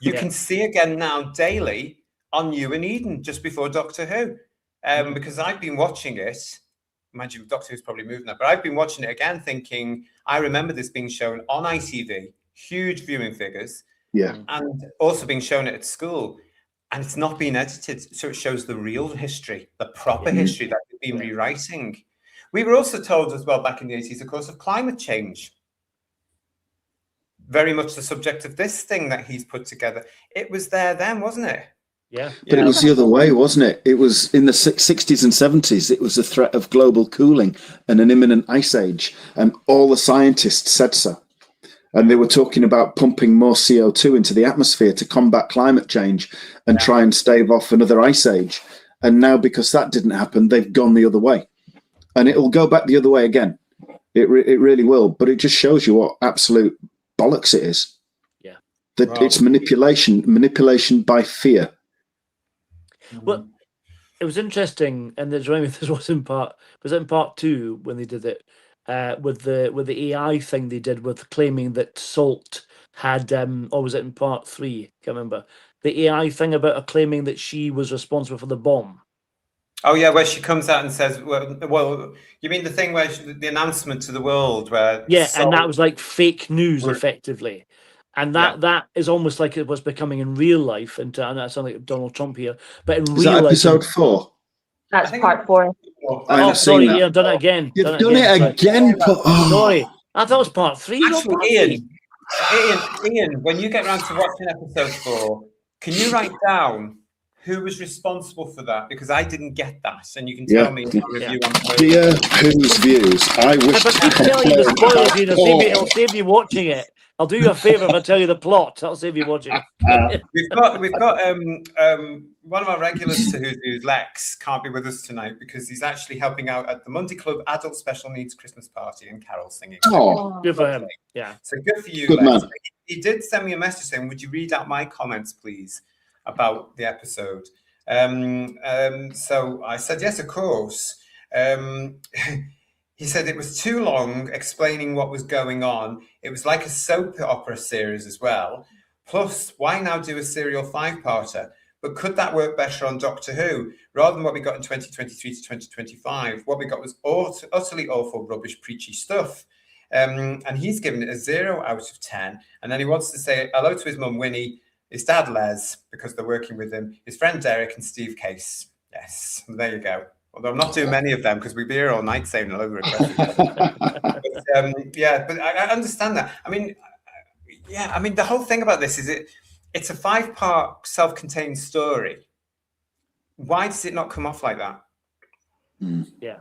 You can see again now daily on You and Eden, just before Doctor Who. Because I've been watching it. Mind you, Doctor Who's probably moved now, but I've been watching it again thinking, I remember this being shown on ITV, huge viewing figures, and also being shown it at school. And it's not been edited, so it shows the real history, the proper history that we've been rewriting. We were also told as well back in the 80s, of course, of climate change. Very much the subject of this thing that he's put together. It was there then, wasn't it? Yeah. But it was the other way, wasn't it? It was in the 60s and 70s. It was the threat of global cooling and an imminent ice age. And all the scientists said so. And they were talking about pumping more CO2 into the atmosphere to combat climate change and try and stave off another ice age. And now, because that didn't happen, they've gone the other way. And it'll go back the other way again. It really will. But it just shows you what absolute bollocks it is. Yeah. That it's manipulation by fear. Well, it was interesting, and this was in part 2 when they did it with the AI thing they did with claiming that Salt had, or was it in part 3? Can't remember. The AI thing about her claiming that she was responsible for the bomb. Oh yeah, where she comes out and says, "Well, you mean the thing where the announcement to the world where?" And that was like fake news, effectively. And that is almost like it was becoming in real life. And that sounds like Donald Trump here, but in real life, episode 4. That's part 4. Oh, sorry, Ian, I've done it again. You've done it again. Sorry, I thought it was part 3. Actually, Ian, when you get around to watching episode 4, can you write down who was responsible for that? Because I didn't get that, and you can tell me in my review. Dear Who's Views, I wish to tell you the spoilers, it'll save you watching it. I'll do you a favour if I tell you the plot. That'll save you watching. We've got one of our regulars who's Lex can't be with us tonight because he's actually helping out at the Monday Club Adult Special Needs Christmas Party and carol singing. Oh, good for him. Yeah. So good for you, good Lex. Man. He did send me a message saying, "Would you read out my comments, please, about the episode?" So I said, "Yes, of course." He said it was too long explaining what was going on. It was like a soap opera series as well. Plus, why now do a serial 5-parter? But could that work better on Doctor Who? Rather than what we got in 2023 to 2025, what we got was utterly awful, rubbish, preachy stuff. And he's given it a 0 out of 10. And then he wants to say hello to his mum, Winnie, his dad, Les, because they're working with him, his friend, Derek, and Steve Case. Yes, there you go. Although I'm not doing many of them because we'd be here all night saying hello requests. But I understand that. I mean, the whole thing about this is it's a 5-part self-contained story. Why does it not come off like that? Yeah.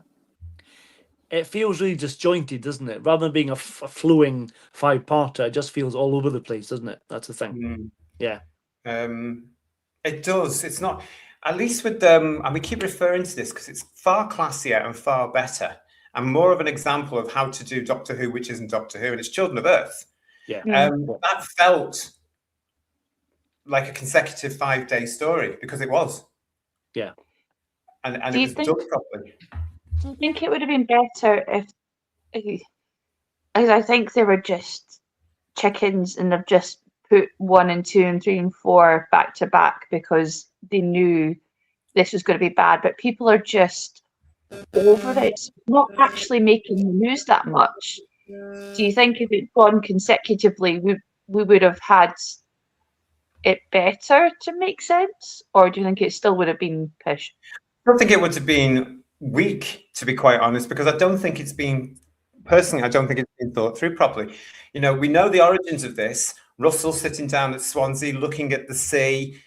It feels really disjointed, doesn't it? Rather than being a flowing 5-parter, it just feels all over the place, doesn't it? That's the thing. Yeah. It does. It's not... At least with them, and we keep referring to this because it's far classier and far better and more of an example of how to do Doctor Who, which isn't Doctor Who, and it's Children of Earth. Yeah. That felt like a consecutive 5-day story, because it was. Yeah. And it was done properly. Do you think it would have been better if, as I think they were just chickens and they've just put 1 and 2 and 3 and 4 back to back because they knew this was going to be bad, but people are just over it, not actually making the news that much. Do you think if it'd gone consecutively, we would have had it better to make sense, or do you think it still would have been pushed? I don't think it would have been weak, to be quite honest, because I don't think it's been, personally, I don't think it's been thought through properly. You know, we know the origins of this. Russell sitting down at Swansea, looking at the sea,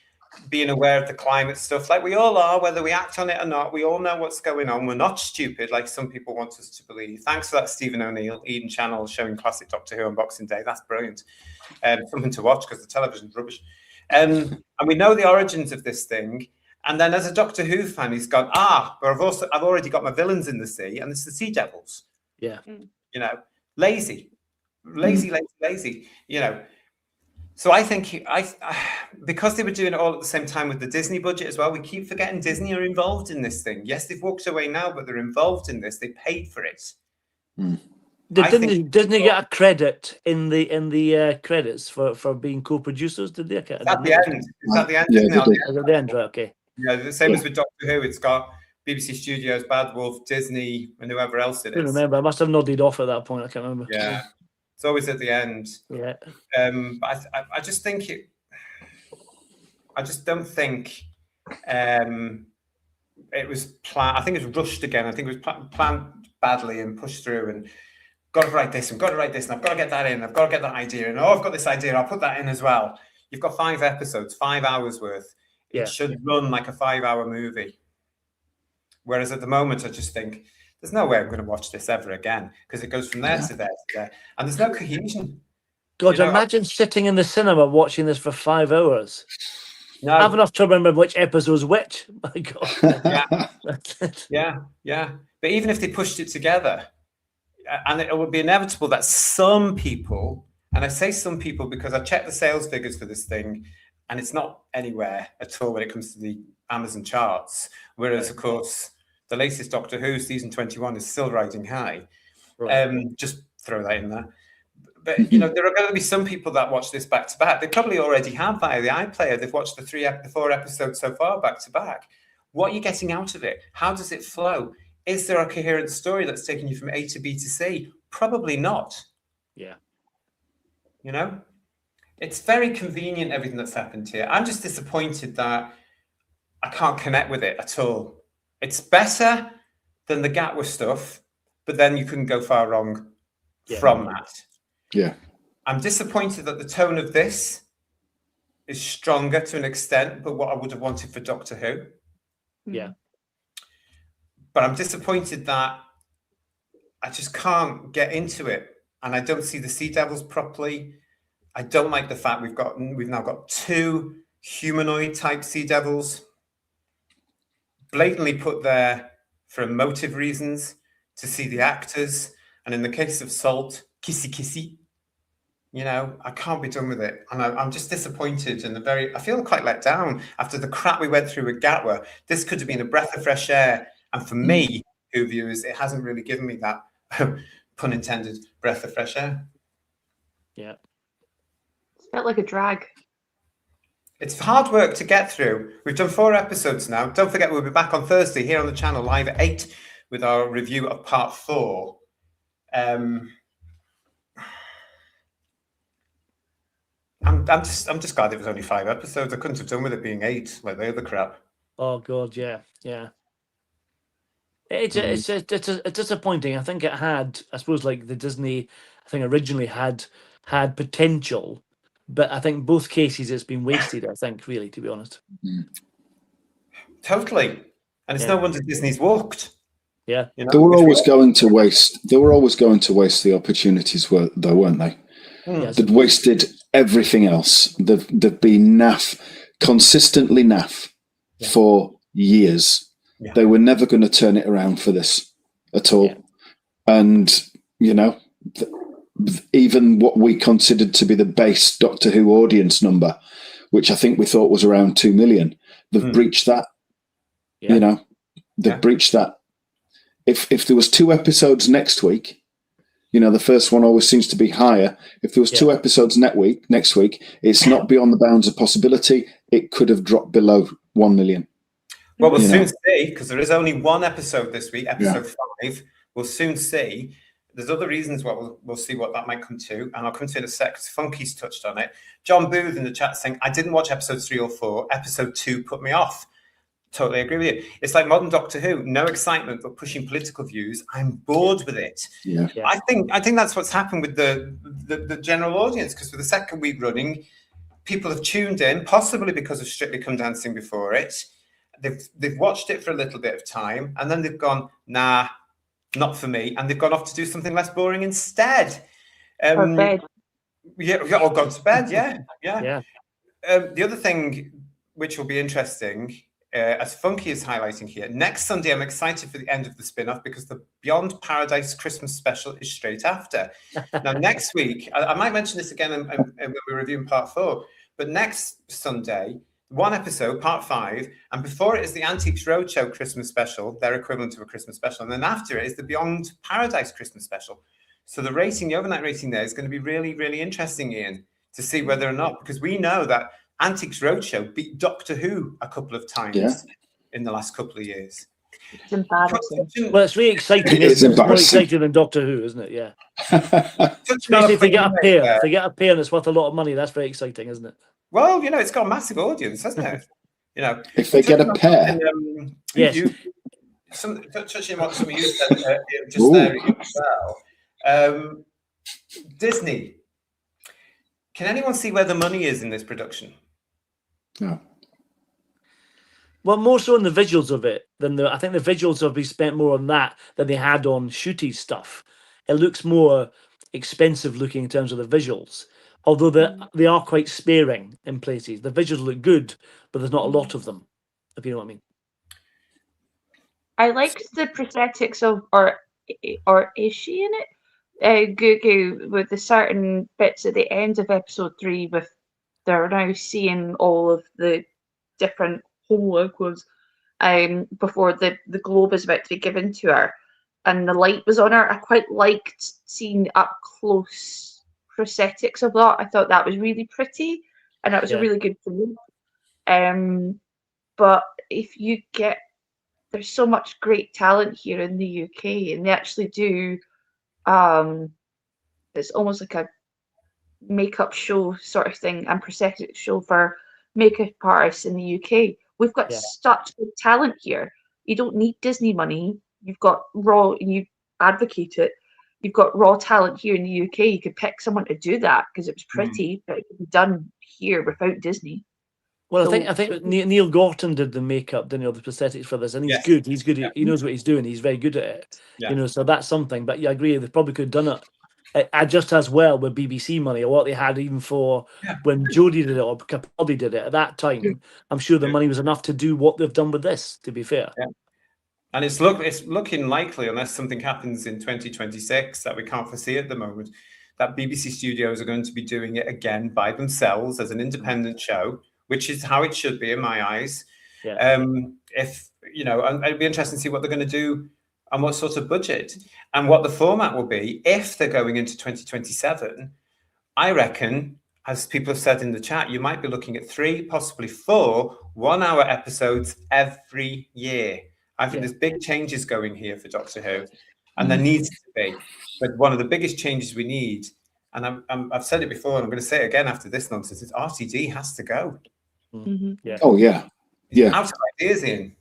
being aware of the climate stuff, like we all are, whether we act on it or not. We all know what's going on. We're not stupid, like some people want us to believe. Thanks for that, Stephen O'Neill, Eden Channel, showing classic Doctor Who on Boxing Day. That's brilliant. Something to watch because the television's rubbish. And we know the origins of this thing. And then as a Doctor Who fan, he's gone, but I've already got my villains in the sea, and it's the Sea Devils. Yeah. You know, lazy, you know. So I think because they were doing it all at the same time with the Disney budget as well, we keep forgetting Disney are involved in this thing. Yes, they've walked away now, but they're involved in this. They paid for it. Did Disney get a credit in the credits for being co-producers? Did they? At the end. It's at the end. Yeah, At the end, right? Okay. Yeah, the same as with Doctor Who. It's got BBC Studios, Bad Wolf, Disney, and whoever else it I don't is. remember. I must have nodded off at that point. I can't remember. Yeah, it's always at the end. Yeah. But I just think it. I just don't think it was planned. I think it was rushed again. I think it was planned badly and pushed through. And got to write this and got to write this, and I've got to get that in. I've got to get that idea in. Oh, I've got this idea. I'll put that in as well. You've got 5 episodes, 5 hours worth. Yeah. It should run like a 5-hour movie. Whereas at the moment, I just think there's no way I'm going to watch this ever again because it goes from there to there to there, and there's no cohesion. God, imagine sitting in the cinema watching this for 5 hours. No. I have enough to remember which episode's which. My God. Yeah. But even if they pushed it together, and it would be inevitable that some people, and I say some people because I checked the sales figures for this thing, and it's not anywhere at all when it comes to the Amazon charts. Whereas, of course, the latest Doctor Who, season 21, is still riding high. Right. Just throw that in there. But, you know, there are going to be some people that watch this back to back. They probably already have via the iPlayer. They've watched the 4 episodes so far back to back. What are you getting out of it? How does it flow? Is there a coherent story that's taking you from A to B to C? Probably not. Yeah. You know? It's very convenient, everything that's happened here. I'm just disappointed that I can't connect with it at all. It's better than the Gatwa stuff, but then you couldn't go far wrong from that. Yeah. I'm disappointed that the tone of this is stronger to an extent, but what I would have wanted for Doctor Who. Yeah. But I'm disappointed that I just can't get into it. And I don't see the Sea Devils properly. I don't like the fact we've now got 2 humanoid type Sea Devils blatantly put there for emotive reasons to see the actors. And in the case of Salt, kissy. You know, I can't be done with it. And I'm just disappointed and I feel quite let down after the crap we went through with Gatwa. This could have been a breath of fresh air. And for me, Who viewers, it hasn't really given me that, pun intended, breath of fresh air. Yeah. It's felt like a drag. It's hard work to get through. We've done 4 episodes now. Don't forget, we'll be back on Thursday here on the channel live at 8 with our review of part 4. I'm just glad it was only 5 episodes. I couldn't have done with it being 8 like the other crap. Oh God, yeah. It's disappointing. I think it had, I suppose, like the Disney, I think originally had potential, but I think both cases it's been wasted. I think, really, to be honest. Totally, and it's no wonder Disney's walked. Yeah, you know, they were always going to waste. They were always going to waste the opportunities, though, weren't they? Yes. They'd wasted everything else. They've been naff, consistently naff for years. Yeah. They were never going to turn it around for this at all. Yeah. And, you know, even what we considered to be the base Doctor Who audience number which I think we thought was around 2 million. They've breached that. Yeah. You know, they've breached that. If there was 2 episodes next week, you know, the first one always seems to be higher. If there was 2 episodes next week, it's not beyond the bounds of possibility. It could have dropped below 1 million. Well, we'll soon see, because there is only 1 episode this week, episode 5. We'll soon see. There's other reasons why we'll see what that might come to, and I'll come to in a sec, because Funky's touched on it. John Booth in the chat saying, I didn't watch episode 3 or 4. Episode 2 put me off. Totally agree with you. It's like modern Doctor Who, no excitement, but pushing political views. I'm bored with it. Yeah. I think that's what's happened with the general audience, because for the second week running, people have tuned in, possibly because of Strictly Come Dancing before it. They've watched it for a little bit of time, and then they've gone, nah, not for me, and they've gone off to do something less boring instead. Or bed. Or gone to bed, yeah. The other thing, which will be interesting, as Funky is highlighting here, next Sunday I'm excited for the end of the spin-off, because the Beyond Paradise Christmas special is straight after. Now, next week, I might mention this again when we're reviewing part 4, but next Sunday, 1 episode, part 5, and before it is the Antiques Roadshow Christmas special, their equivalent to a Christmas special, and then after it is the Beyond Paradise Christmas special. So the overnight rating there is going to be really, really interesting, Ian, to see whether or not, because we know that Antiques Roadshow beat Doctor Who a couple of times in the last couple of years. It's embarrassing. Well, it's really exciting. It's more exciting than Doctor Who, isn't it? Yeah. Especially if they get a pair. If they get a pair and it's worth a lot of money, that's very exciting, isn't it? Well, you know, it's got a massive audience, hasn't it? You know, if they get a pair. Yes. Touching on what some of you said just there as well. Disney. Can anyone see where the money is in this production? No. Well, more so in the visuals of it than I think the visuals have been spent more on that than they had on shooty stuff. It looks more expensive looking in terms of the visuals, although they are quite sparing in places. The visuals look good, but there's not a lot of them, if you know what I mean. I liked the prosthetics of, or is she in it? Gugu, with the certain bits at the end of episode 3, with they're now seeing all of the different homeworks before the globe is about to be given to her, and the light was on her. I quite liked seeing up close prosthetics of that. I thought that was really pretty, and that was a really good thing. But if you get, there's so much great talent here in the UK, and they actually do. It's almost like a makeup show sort of thing and prosthetic show for makeup artists in the UK. We've got such good talent here. You don't need Disney money. You've got raw, and you advocate it. You've got raw talent here in the UK. You could pick someone to do that because it was pretty, but it could be done here without Disney. Well, so, I think Neil Gorton did the makeup, didn't he, the prosthetics for this, and he's good. He's good. He knows what he's doing. He's very good at it. You know, so that's something. But I agree, they probably could have done it just as well with BBC money, or what they had even for when Jodie did it or Capaldi did it at that time. I'm sure the money was enough to do what they've done with this, to be fair. And it's looking likely, unless something happens in 2026 that we can't foresee at the moment, that BBC Studios are going to be doing it again by themselves as an independent show, which is how it should be in my eyes. If you know, and it'd be interesting to see what they're going to do and what sort of budget and what the format will be if they're going into 2027. I reckon, as people have said in the chat, you might be looking at 3, possibly 4 1-hour episodes every year. I think there's big changes going here for Doctor Who, and there needs to be. But one of the biggest changes we need, and I've said it before, and I'm going to say it again after this nonsense, is RTD has to go. Oh yeah, Out of ideas, Ian.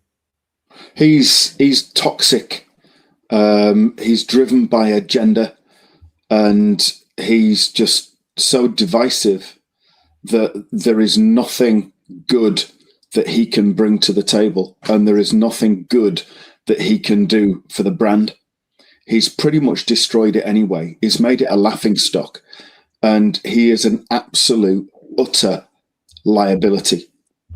He's toxic. He's driven by agenda, and he's just so divisive that there is nothing good that he can bring to the table, and there is nothing good that he can do for the brand. He's pretty much destroyed it anyway. He's made it a laughingstock, and he is an absolute, utter liability.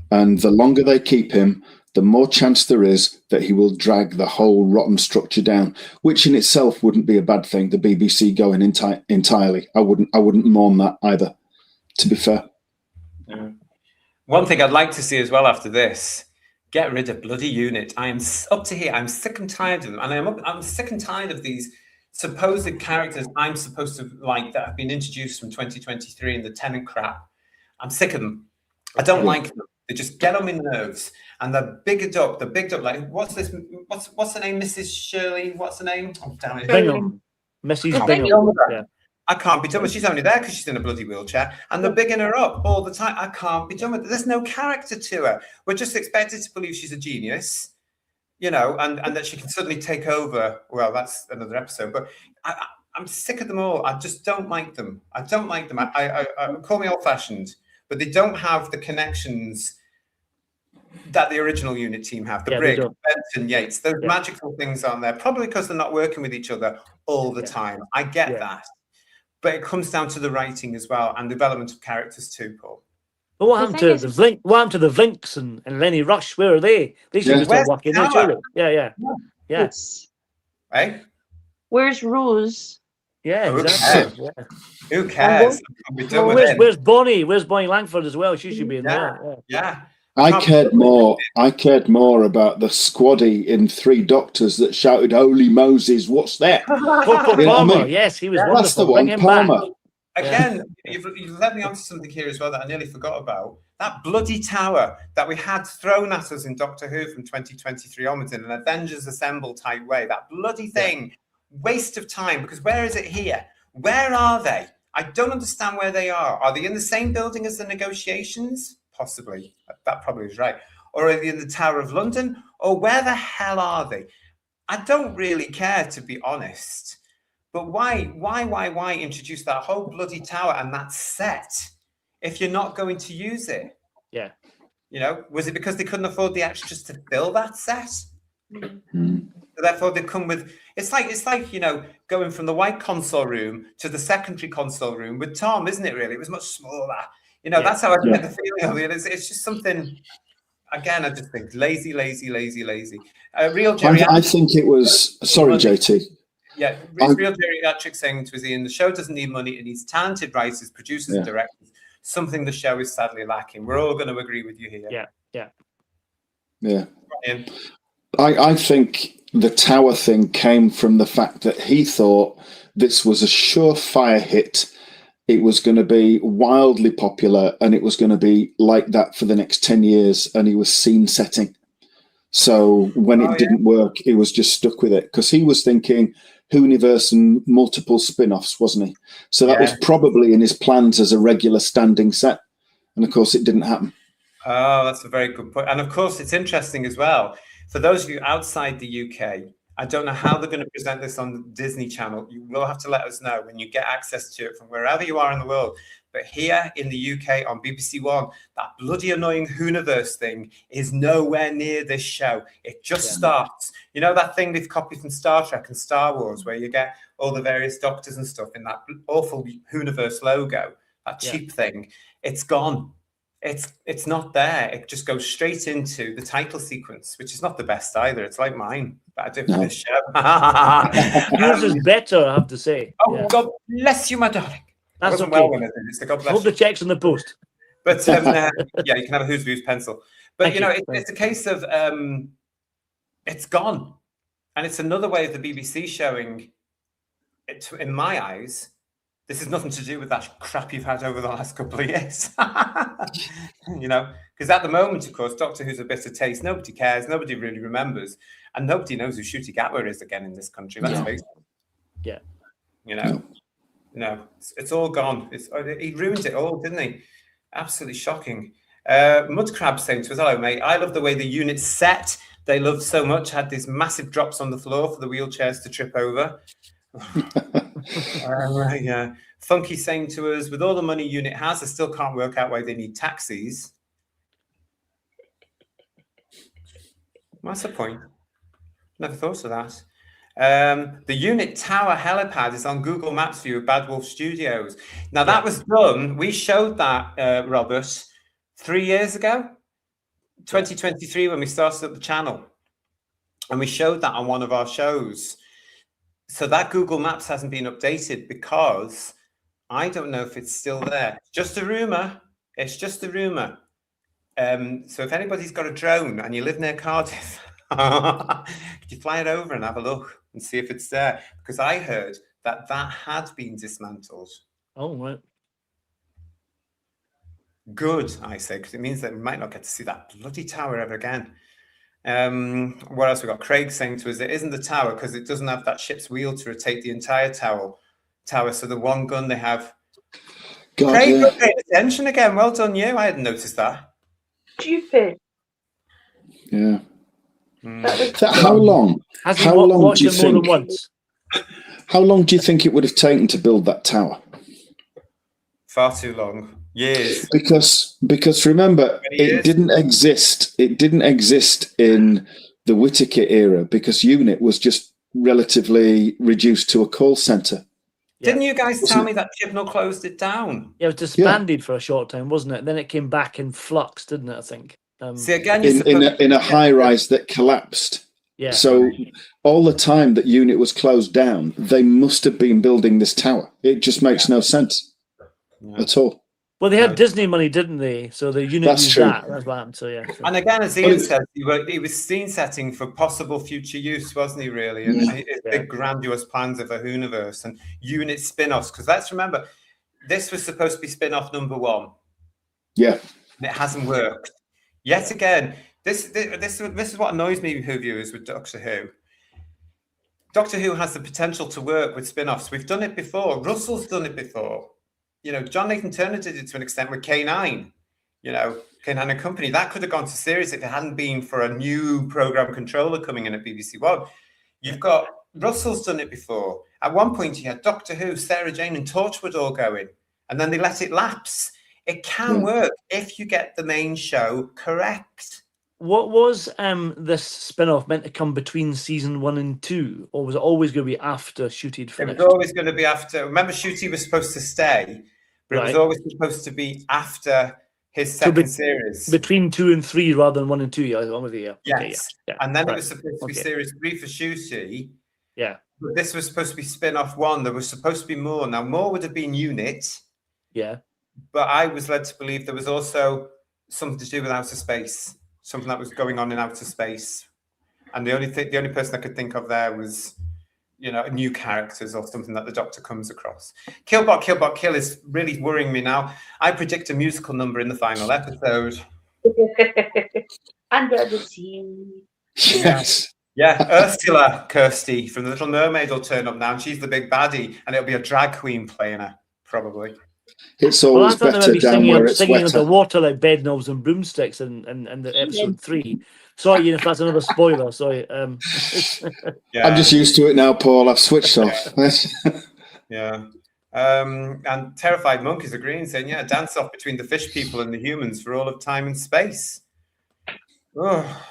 And the longer they keep him, the more chance there is that he will drag the whole rotten structure down, which in itself wouldn't be a bad thing, the BBC going entirely. I wouldn't mourn that either, to be fair. One thing I'd like to see as well after this, get rid of bloody unit. I am up to here. I'm sick and tired of them. And I'm sick and tired of these supposed characters I'm supposed to like that have been introduced from 2023 and the Tenant crap. I'm sick of them. I don't like them. They just get on my nerves. And the big up, like, what's this? What's the name? Mrs. Shirley? What's the name? Oh, damn it. Bingham. Mrs. Bingham. Yeah. I can't be done with. She's only there because she's in a bloody wheelchair, and they're bigging her up all the time. I can't be done with it. There's no character to her. We're just expected to believe she's a genius, you know, and that she can suddenly take over. Well, that's another episode. But I'm sick of them all. I just don't like them. I don't like them. I call me old-fashioned, but they don't have the connections that the original unit team have. The Brig, Benton, Yates, those magical things aren't there. Probably because they're not working with each other all the time. I get that. But it comes down to the writing as well and development of characters too, Paul. But what happened to the Vlink? What happened to the Vlinks and Lenny Rush? Where are they? They should be still working there, surely. Yeah. Right? Where's Rose? Yeah, exactly. Who cares? Where's Bonnie? Where's Bonnie Langford as well? She should be in there. Yeah. I cared more about the squaddy in Three Doctors that shouted, "Holy Moses, what's that?" Palmer, yes, he was wonderful. That's the one, Palmer. Again, you've led me on to something here as well that I nearly forgot about. That bloody tower that we had thrown at us in Doctor Who from 2023 onwards in an Avengers Assemble type way. That bloody thing. Waste of time, because where is it here? Where are they? I don't understand where they are. Are they in the same building as the negotiations? Possibly. That probably is right. Or are they in the Tower of London? Or where the hell are they? I don't really care, to be honest. But why introduce that whole bloody tower and that set if you're not going to use it? Yeah. You know, was it because they couldn't afford the extras to fill that set? So therefore, they come with. It's like you know, going from the white console room to the secondary console room with Tom, isn't it? Really, it was much smaller. You know, that's how I get the feeling of it. It's just something. Again, I just think lazy. Real geriatric. I think it was. Sorry, JT. Yeah, real geriatric saying to us, Ian, the show doesn't need money. It needs talented writers, producers, and directors. Something the show is sadly lacking. We're all going to agree with you here. Yeah. I think the tower thing came from the fact that he thought this was a surefire hit. It was going to be wildly popular, and it was going to be like that for the next 10 years. And he was scene setting. So when it didn't work, he was just stuck with it because he was thinking Whoniverse and multiple spin-offs, wasn't he? So that was probably in his plans as a regular standing set. And of course, it didn't happen. Oh, that's a very good point. And of course, it's interesting as well. For those of you outside the UK, I don't know how they're going to present this on the Disney Channel. You will have to let us know when you get access to it from wherever you are in the world. But here in the UK on BBC One, that bloody annoying Whoniverse thing is nowhere near this show. It just starts. You know that thing they've copied from Star Trek and Star Wars where you get all the various doctors and stuff in that awful Whoniverse logo, that cheap thing. It's gone. It's not there. It just goes straight into the title sequence, which is not the best either. It's like mine, but I do for this show. Yours is better, I have to say. Oh, God bless you, my darling. That's okay. Well when I did this, so God bless Hold you. the checks in the post. But you can have a Who's Views pencil. But it's a case of it's gone, and it's another way of the BBC showing it. In my eyes, this is nothing to do with that crap you've had over the last couple of years. You know, because at the moment, of course, Doctor Who's a bitter taste. Nobody cares. Nobody really remembers, and nobody knows who Ncuti Gatwa is again in this country. Let's face it. Yeah. You know. No, it's all gone. He ruined it all, didn't he? Absolutely shocking. Mudcrab saying to us, hello, mate. I love the way the unit set. They loved so much. Had these massive drops on the floor for the wheelchairs to trip over. Funky saying to us, with all the money unit has, I still can't work out why they need taxis. What's the point? Never thought of that. The unit tower helipad is on Google Maps view of Bad Wolf Studios. Now that was done. We showed that, Robert, 3 years ago, 2023, when we started up the channel, and we showed that on one of our shows. So that Google Maps hasn't been updated because I don't know if it's still there. Just a rumor. It's just a rumor. So if anybody's got a drone and you live near Cardiff, could you fly it over and have a look and see if it's there? Because I heard that had been dismantled. Oh, right. Good, I say, because it means that we might not get to see that bloody tower ever again. What else we got? Craig saying to us, it isn't the tower because it doesn't have that ship's wheel to rotate the entire tower. So the one gun they have. God, Craig, yeah. you're paying attention again. Well done, you. I hadn't noticed that. Stupid. Yeah. That was So how long? Has he How long watched do you it more than think? once? How long do you think it would have taken to build that tower? Far too long. Years. Because remember, 20 years. it didn't exist. It didn't exist in the Whittaker era because UNIT was just relatively reduced to a call center. Didn't you guys tell me that Chibnall closed it down? Yeah, it was disbanded for a short time, wasn't it? Then it came back in flux, didn't it? I think. See, again, you're In a high rise that collapsed. Yeah. So all the time that UNIT was closed down, they must have been building this tower. It just makes no sense at all. Well, they had Disney money, didn't they? So the unit That's used true. that. That's what happened. So yeah. So. And again, as Ian said, he was scene setting for possible future use, wasn't he? Really, and his big grandiose plans of a Hooniverse and UNIT spin-offs. Because let's remember, this was supposed to be spin-off number 1. Yeah, and it hasn't worked yet. Again, this is what annoys me with viewers with Doctor Who. Doctor Who has the potential to work with spin-offs. We've done it before. Russell's done it before. You know, John Nathan Turner did it to an extent with K9. You know, K9 and Company. That could have gone to series if it hadn't been for a new program controller coming in at BBC One. You've got Russell's done it before. At one point, you had Doctor Who, Sarah Jane, and Torchwood all going, and then they let it lapse. It can work if you get the main show correct. What was this spin-off meant to come between season 1 and 2, or was it always going to be after Shooty had finished? It was always going to be after. Remember, Shooty was supposed to stay, but it was always supposed to be after his second series. Between 2 and 3 rather than 1 and 2, yeah. One of the, Yes. Okay, yeah. And then it was supposed to be series 3 for Shooty. Yeah. But this was supposed to be spin-off 1. There was supposed to be more. Now, more would have been UNIT. Yeah. But I was led to believe there was also something to do with outer space, something that was going on in outer space. And the only person I could think of there was, you know, new characters or something that the Doctor comes across. Killbot Kill is really worrying me now. I predict a musical number in the final episode. Under the sea. yes. Yeah, Ursula Kirsty from The Little Mermaid will turn up now, and she's the big baddie, and it'll be a drag queen playing her, probably. It's always better down where it's singing wetter. underwater like bed knobs and broomsticks in the episode 3. Sorry, Ian, if that's another spoiler. Sorry. I'm just used to it now, Paul. I've switched off. Yeah. And Terrified Monk is agreeing, saying, yeah, dance off between the fish people and the humans for all of time and space. Oh.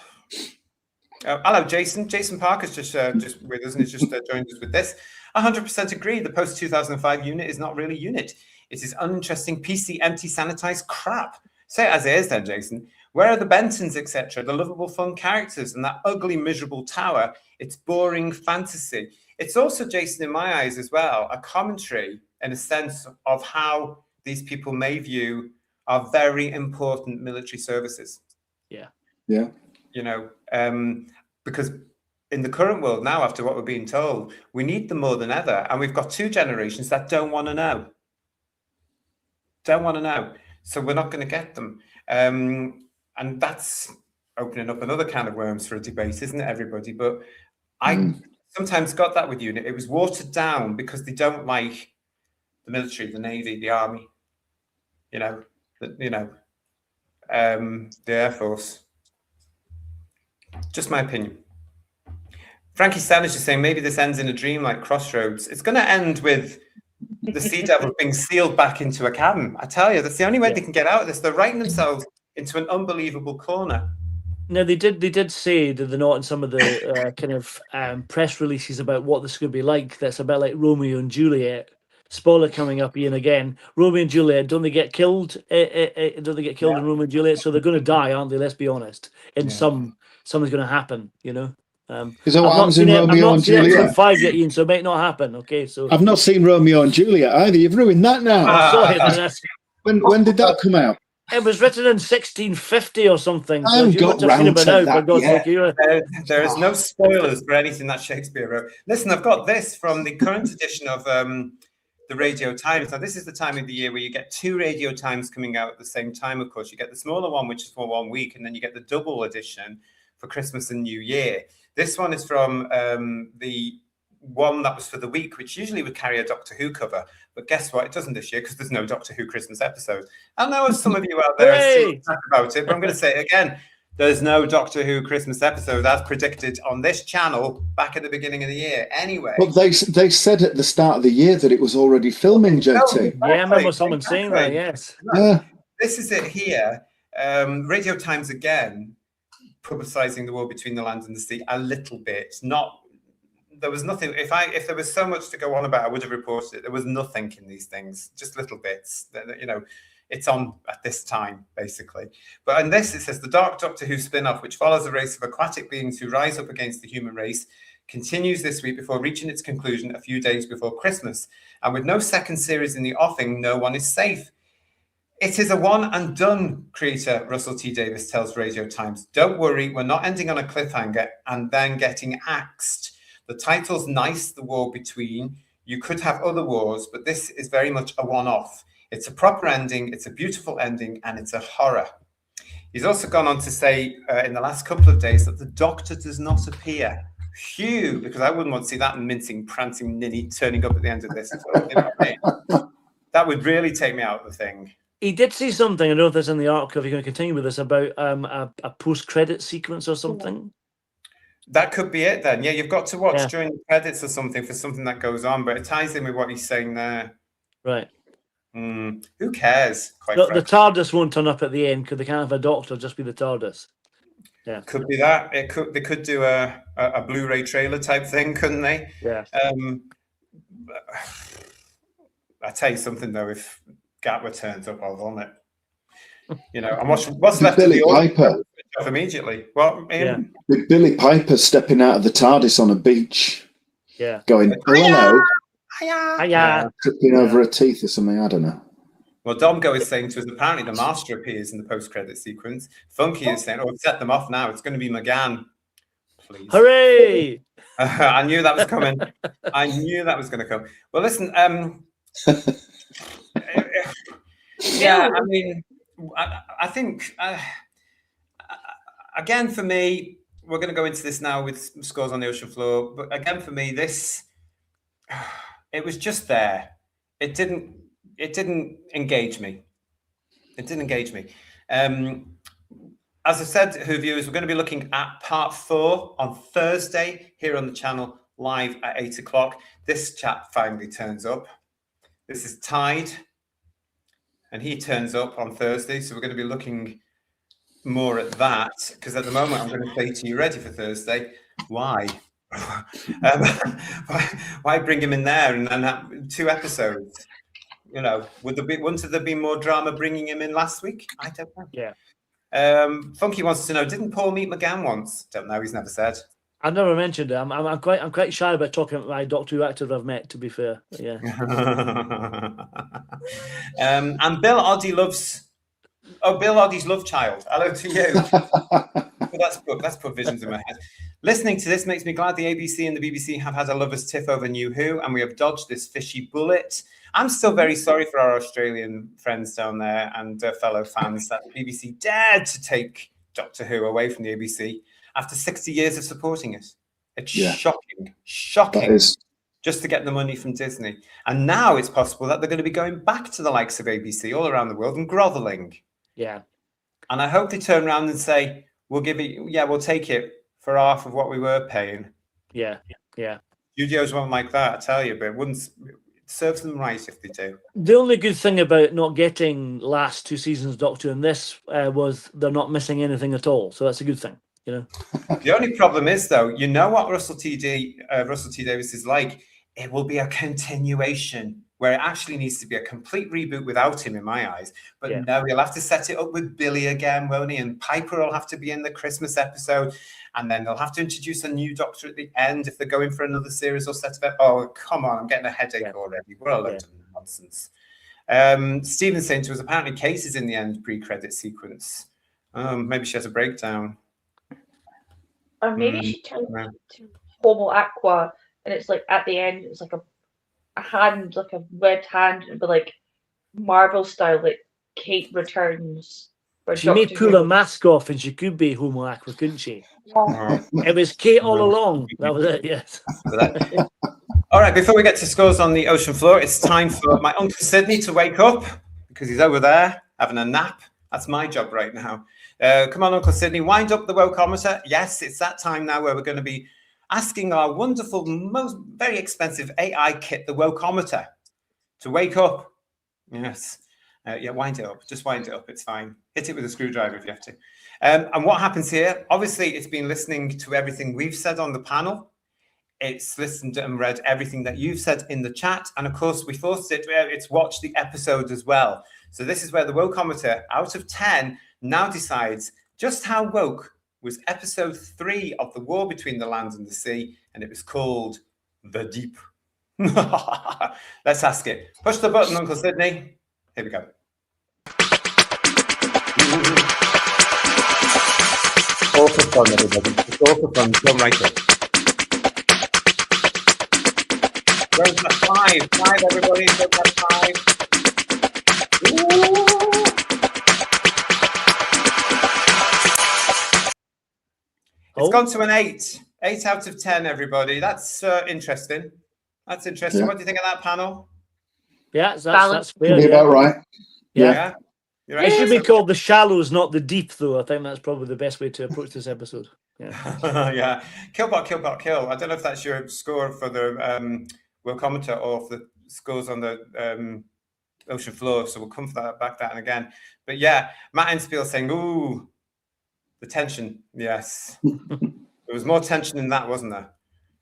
Hello, Jason. Jason Parker's just with us and he's just joined us with this. 100% agree. The post-2005 unit is not really unit. It is uninteresting, PC, empty, sanitized crap. Say it as it is then, Jason. Where are the Bentons, etc., the lovable, fun characters, and that ugly, miserable tower? It's boring fantasy. It's also, Jason, in my eyes as well, a commentary in a sense of how these people may view our very important military services. Yeah. Yeah. You know, because in the current world now, after what we're being told, we need them more than ever. And we've got 2 generations that don't want to know. Don't want to know. So we're not going to get them. And that's opening up another can of worms for a debate, isn't it, everybody? But I sometimes got that with UNIT. It was watered down because they don't like the military, the Navy, the Army, the Air Force. Just my opinion. Frankie Stanish is saying maybe this ends in a dream like Crossroads. It's going to end with the Sea Devils being sealed back into a cabin. I tell you, that's the only way they can get out of this. They're writing themselves into an unbelievable corner. No, they did say that they're not in some of the kind of press releases about what this is going to be like. That's a bit like Romeo and Juliet. Spoiler coming up, Ian, again. Romeo and Juliet, don't they get killed? Don't they get killed in Romeo and Juliet? So they're going to die, aren't they? Let's be honest. Something's going to happen, you know. Is that what happens in Romeo and Juliet? I've not seen 5 yet, Ian, so it might not happen. Okay, so I've not seen Romeo and Juliet either. You've ruined that now. Sorry, when did that come out? It was written in 1650 or something. I So haven't if you got want to see round it to now, for that God's yet. sake, There is no spoilers for anything that Shakespeare wrote. Listen, I've got this from the current edition of the Radio Times. Now, this is the time of the year where you get 2 Radio Times coming out at the same time, of course. You get the smaller one, which is for 1 week, and then you get the double edition for Christmas and New Year. This one is from the one that was for the week, which usually would carry a Doctor Who cover. But guess what? It doesn't this year because there's no Doctor Who Christmas episode. I know some of you out there are still upset about it, but I'm going to say it again. There's no Doctor Who Christmas episode as predicted on this channel back at the beginning of the year. Anyway. But they said at the start of the year that it was already filming, JT. Yeah, I remember someone saying that, yes. Yeah. This is it here. Radio Times again, publicising the war between the land and the sea a little bit. There was nothing. If there was so much to go on about, I would have reported it. There was nothing in these things, just little bits. You know, it's on at this time, basically. But in this, it says the Dark Doctor Who spin-off, which follows a race of aquatic beings who rise up against the human race, continues this week before reaching its conclusion a few days before Christmas. And with no second series in the offing, no one is safe. It is a one and done, creator Russell T Davies tells Radio Times. Don't worry, we're not ending on a cliffhanger and then getting axed. The title's nice, The War Between. You could have other wars, but this is very much a one-off. It's a proper ending, it's a beautiful ending, and it's a horror. He's also gone on to say in the last couple of days that the Doctor does not appear. Phew, because I wouldn't want to see that mincing, prancing ninny turning up at the end of this. You know what I mean? That would really take me out of the thing. He did see something, I don't know if that's in the article, if you're going to continue with this, about a post-credit sequence or something. That could be it then. Yeah, you've got to watch during the credits or something for something that goes on, but it ties in with what he's saying there. Right. Who cares? The TARDIS won't turn up at the end because they can't have a Doctor, just be the TARDIS. Yeah. Could be that. They could do a Blu-ray trailer type thing, couldn't they? Yeah. I tell you something though, if Gatwa turns up, I'll vomit. You know, and what's left Billy of the Piper off immediately. Well, with Billy Piper stepping out of the TARDIS on a beach. Yeah. Going, oh, hello. Hiya. Tripping over her teeth or something, I don't know. Well, Domgo is saying to us, apparently the Master appears in the post-credit sequence. Funky is saying, set them off now. It's going to be McGann. Please. Hooray! I knew that was coming. I knew that was going to come. Well, listen, yeah, I mean, I think, again, for me, we're going to go into this now with Scores on the Ocean Floor. But again, for me, it was just there. It didn't engage me. It didn't engage me. As I said, Who viewers, we're going to be looking at part 4 on Thursday here on the channel, live at 8 o'clock. This chap finally turns up. This is Tide, and he turns up on Thursday. So we're going to be looking more at that, because at the moment I'm going to say to you, ready for Thursday? Why? Why bring him in there and then have 2 episodes? You know, wouldn't there be more drama bringing him in last week? I don't know. Yeah. Funky wants to know, didn't Paul meet McGann once? Don't know. He's never said. I've never mentioned it. I'm quite shy about talking about my Doctor Who actors I've met. To be fair, yeah. And Bill Oddie loves. Oh, Bill Oddie's love child. Hello to you. Well, that's put visions in my head. Listening to this makes me glad the ABC and the BBC have had a lovers' tiff over New Who, and we have dodged this fishy bullet. I'm still very sorry for our Australian friends down there and fellow fans that the BBC dared to take Doctor Who away from the ABC after 60 years of supporting it. It's shocking, just to get the money from Disney. And now it's possible that they're going to be going back to the likes of ABC all around the world and groveling. Yeah. And I hope they turn around and say, we'll take it for half of what we were paying. Yeah. Studios won't like that, I tell you, but it serves them right if they do. The only good thing about not getting last 2 seasons of Doctor in this was they're not missing anything at all. So that's a good thing, you know. The only problem is, though, you know what Russell T Davies is like? It will be a continuation where it actually needs to be a complete reboot without him, in my eyes. But no, he'll have to set it up with Billy again, won't he? And Piper will have to be in the Christmas episode. And then they'll have to introduce a new Doctor at the end if they're going for another series or set of it. Oh, come on, I'm getting a headache already. What a load of nonsense. Stephen saying to us, apparently Case is in the end pre-credit sequence. Maybe she has a breakdown. Or maybe she turned to Homo Aqua, and it's like at the end, it's like a hand, like a webbed hand, but like Marvel style, like Kate returns. She may pull her mask off, and she could be Homo Aqua, couldn't she? Yeah. It was Kate all along. That was it. Yes. All right. Before we get to scores on the ocean floor, it's time for my Uncle Sydney to wake up because he's over there having a nap. That's my job right now. Come on, Uncle Sydney, wind up the wokeometer. Yes, it's that time now where we're going to be asking our wonderful, very expensive AI kit, the wokeometer, to wake up. Yes. Yeah, wind it up. Just wind it up. It's fine. Hit it with a screwdriver if you have to. And what happens here? Obviously, it's been listening to everything we've said on the panel. It's listened and read everything that you've said in the chat. And of course, we forced it. It's watched the episode as well. So this is where the wokeometer, out of 10, now decides just how woke was episode 3 of The War Between the Land and the Sea. And it was called The Deep. Let's ask it. Push the button, Uncle Sydney. Here we go. All for fun, everybody. It's all for fun. Don't write it. Where's that 5? 5, everybody. Where's that 5? Ooh. It's gone to an 8. 8 out of 10, everybody. That's interesting. That's interesting. Yeah. What do you think of that panel? Yeah, that's fair. Yeah. About right. Yeah. Right. It should be called The Shallows, not The Deep, though. I think that's probably the best way to approach this episode. Yeah. Yeah. Killbot, Killbot, Kill. I don't know if that's your score for the wokeometer or for the scores on the ocean floor. So we'll come for that back that again. But yeah, Matt Enspiel saying, ooh, the tension. Yes. There was more tension in that, wasn't there?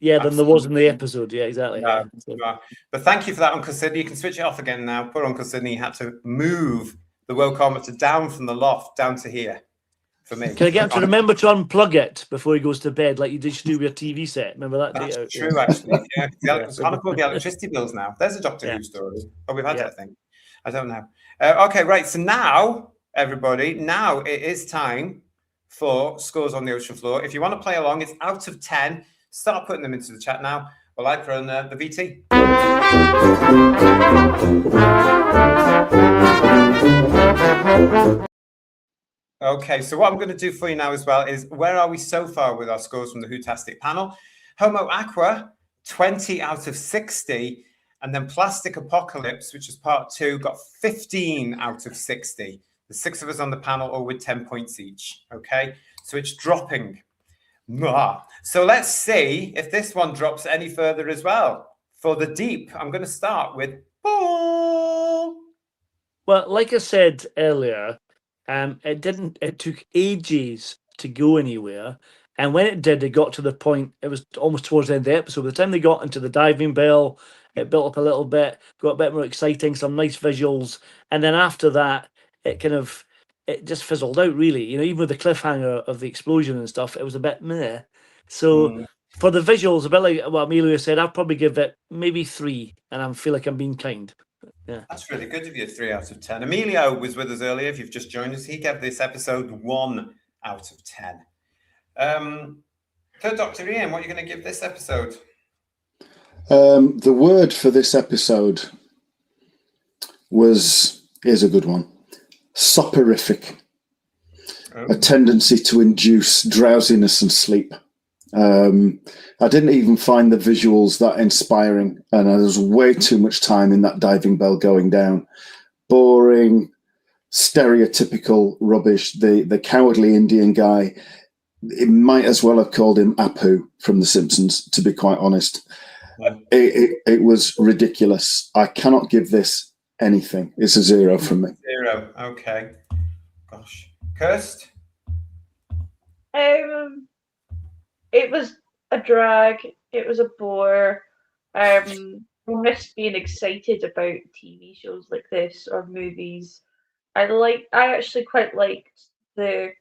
Yeah, than there was in the episode. Yeah, exactly. Yeah. But thank you for that, Uncle Sydney. You can switch it off again now. Poor Uncle Sydney had to move the wokeometer down from the loft down to here for me. Can I get him to remember to unplug it before he goes to bed, like you did do with your TV set? Remember that? That's true, actually. Yeah, can't afford the electricity bills now. There's a Doctor Who story. Oh, we've had that thing. I don't know. Okay, right. So now, everybody, now it is time for scores on the ocean floor. If you want to play along, it's out of 10. Start putting them into the chat now. Well, I've run the VT. Okay, so what I'm going to do for you now as well is where are we so far with our scores from the Whotastic panel? Homo Aqua, 20 out of 60. And then Plastic Apocalypse, which is part 2, got 15 out of 60. The 6 of us on the panel all with 10 points each. Okay, so it's dropping. So let's see if this one drops any further as well. For the deep, I'm going to start with Paul. Well, like I said earlier, it took ages to go anywhere. And when it did, it got to the point, it was almost towards the end of the episode. By the time they got into the diving bell, it built up a little bit, got a bit more exciting, some nice visuals. And then after that, it just fizzled out, really. You know, even with the cliffhanger of the explosion and stuff, it was a bit meh. So for the visuals, a bit like what Emilio said, I'll probably give it maybe 3, and I feel like I'm being kind. Yeah, that's really good of you. 3 out of 10. Emilio was with us earlier. If you've just joined us, he gave this episode 1 out of 10. So, Dr. Ian, what are you going to give this episode? The word for this episode here's a good one. Soporific. A tendency to induce drowsiness and sleep. I didn't even find the visuals that inspiring, and there was way too much time in that diving bell going down. Boring, stereotypical rubbish. The cowardly Indian guy, it might as well have called him Apu from The Simpsons, to be quite honest. It was ridiculous. I cannot give this anything. It's a 0 from me. 0. Okay. Gosh. Kirst? It was a drag. It was a bore. I miss being excited about TV shows like this or movies. I actually quite liked the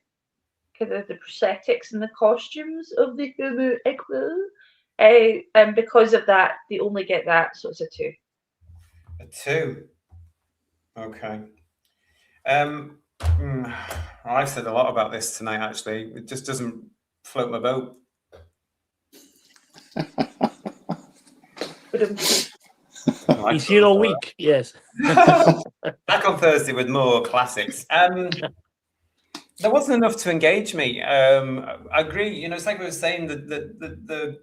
kind of the prosthetics and the costumes of the Homo Aqua. And because of that, they only get that, so it's a 2. A 2. Okay. I've said a lot about this tonight, actually. It just doesn't float my boat. He's here all week, yes. Back on Thursday with more classics. There wasn't enough to engage me. I agree. You know, it's like we were saying, the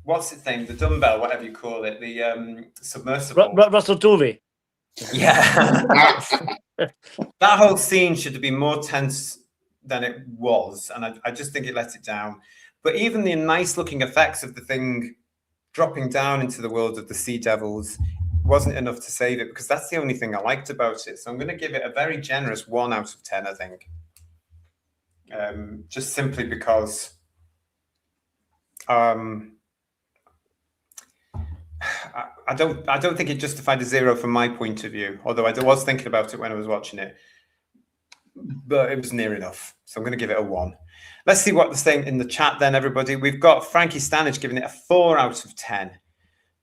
what's its name? The dumbbell, whatever you call it, the submersible. Russell Tovey. Yeah. That whole scene should have been more tense than it was, and I just think it let it down. But even the nice looking effects of the thing dropping down into the world of the sea devils wasn't enough to save it, because that's the only thing I liked about it. So I'm going to give it a very generous 1 out of 10, I think. Just simply because I don't think it justified a 0 from my point of view, although I was thinking about it when I was watching it, but it was near enough. So I'm going to give it a 1. Let's see what they're saying in the chat then, everybody. We've got Frankie Stanage giving it a 4 out of 10.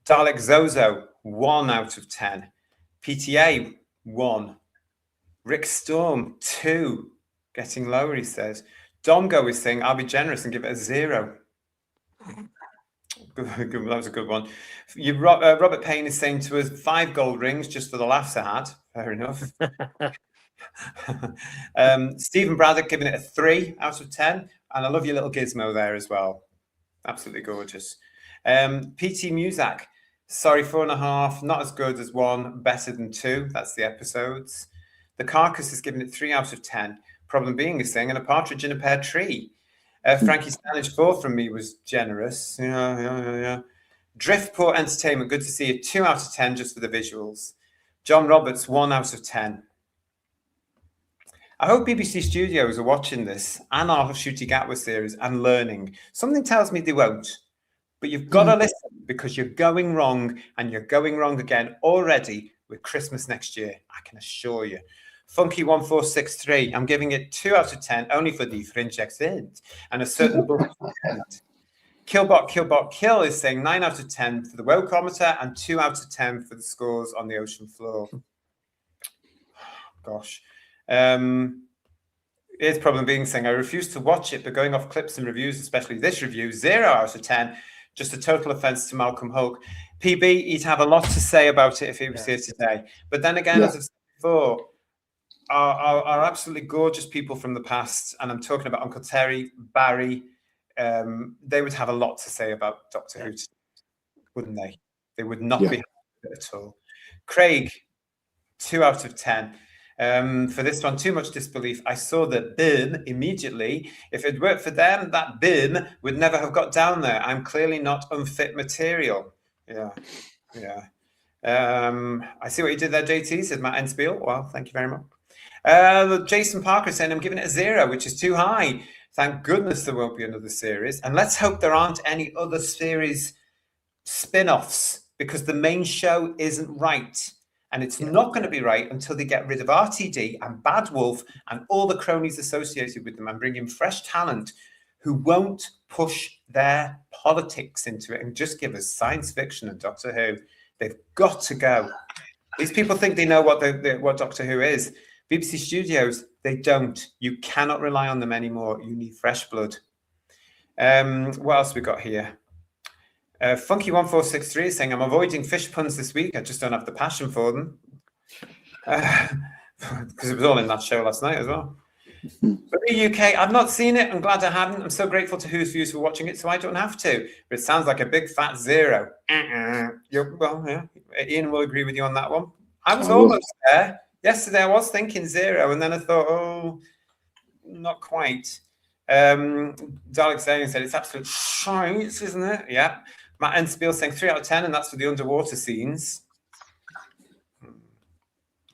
Dalek Zozo, 1 out of 10. PTA, 1. Rick Storm, 2. Getting lower, he says. Domgo is saying, I'll be generous and give it a 0. That was a good one. Robert Payne is saying to us, 5 gold rings just for the laughs I had. Fair enough. Stephen Braddock giving it a 3 out of 10. And I love your little gizmo there as well. Absolutely gorgeous. PT Muzak, sorry, 4.5. Not as good as 1, better than 2. That's the episodes. The Carcass is giving it 3 out of 10. Problem being is saying, and a partridge in a pear tree. Frankie Stanage, 4 from me was generous. Yeah. Driftport Entertainment, good to see you. 2 out of 10 just for the visuals. John Roberts, 1 out of 10. I hope BBC Studios are watching this and our Shooty Gatwa series and learning. Something tells me they won't. But you've got to listen, because you're going wrong, and you're going wrong again already with Christmas next year, I can assure you. Funky1463, I'm giving it 2 out of 10, only for the French accent and a certain book. Killbot Kill is saying 9 out of 10 for the wokeometer and 2 out of 10 for the scores on the ocean floor. Gosh. Here's Problem Being saying, I refuse to watch it, but going off clips and reviews, especially this review, 0 out of 10. Just a total offense to Malcolm Hulk. PB, he'd have a lot to say about it if he was here today. But then again, as I've said before, are absolutely gorgeous people from the past, and I'm talking about Uncle Terry, Barry. They would have a lot to say about Doctor Who, wouldn't they? They would not be happy at all. Craig, 2 out of 10. For this one, too much disbelief. I saw the bin immediately. If it worked for them, that bin would never have got down there. I'm clearly not unfit material. Yeah. I see what you did there, JT, said Matt Enspiel. Well, thank you very much. Jason Parker saying, I'm giving it a 0, which is too high. Thank goodness there won't be another series. And let's hope there aren't any other series spin-offs, because the main show isn't right. And it's not going to be right until they get rid of RTD and Bad Wolf and all the cronies associated with them, and bring in fresh talent who won't push their politics into it and just give us science fiction and Doctor Who. They've got to go. These people think they know what Doctor Who is. BBC Studios, they don't. You cannot rely on them anymore. You need fresh blood. What else we got here? Funky1463 is saying, I'm avoiding fish puns this week. I just don't have the passion for them. Because it was all in that show last night as well. But the UK, I've not seen it. I'm glad I haven't. I'm so grateful to Who's Views for watching it, so I don't have to. But it sounds like a big fat 0. Well, yeah, Ian will agree with you on that one. I was almost there. Yesterday I was thinking 0, and then I thought, oh, not quite. Dalek saying said it's absolute shite, isn't it? Yeah. Matt Enspiel saying 3 out of 10, and that's for the underwater scenes.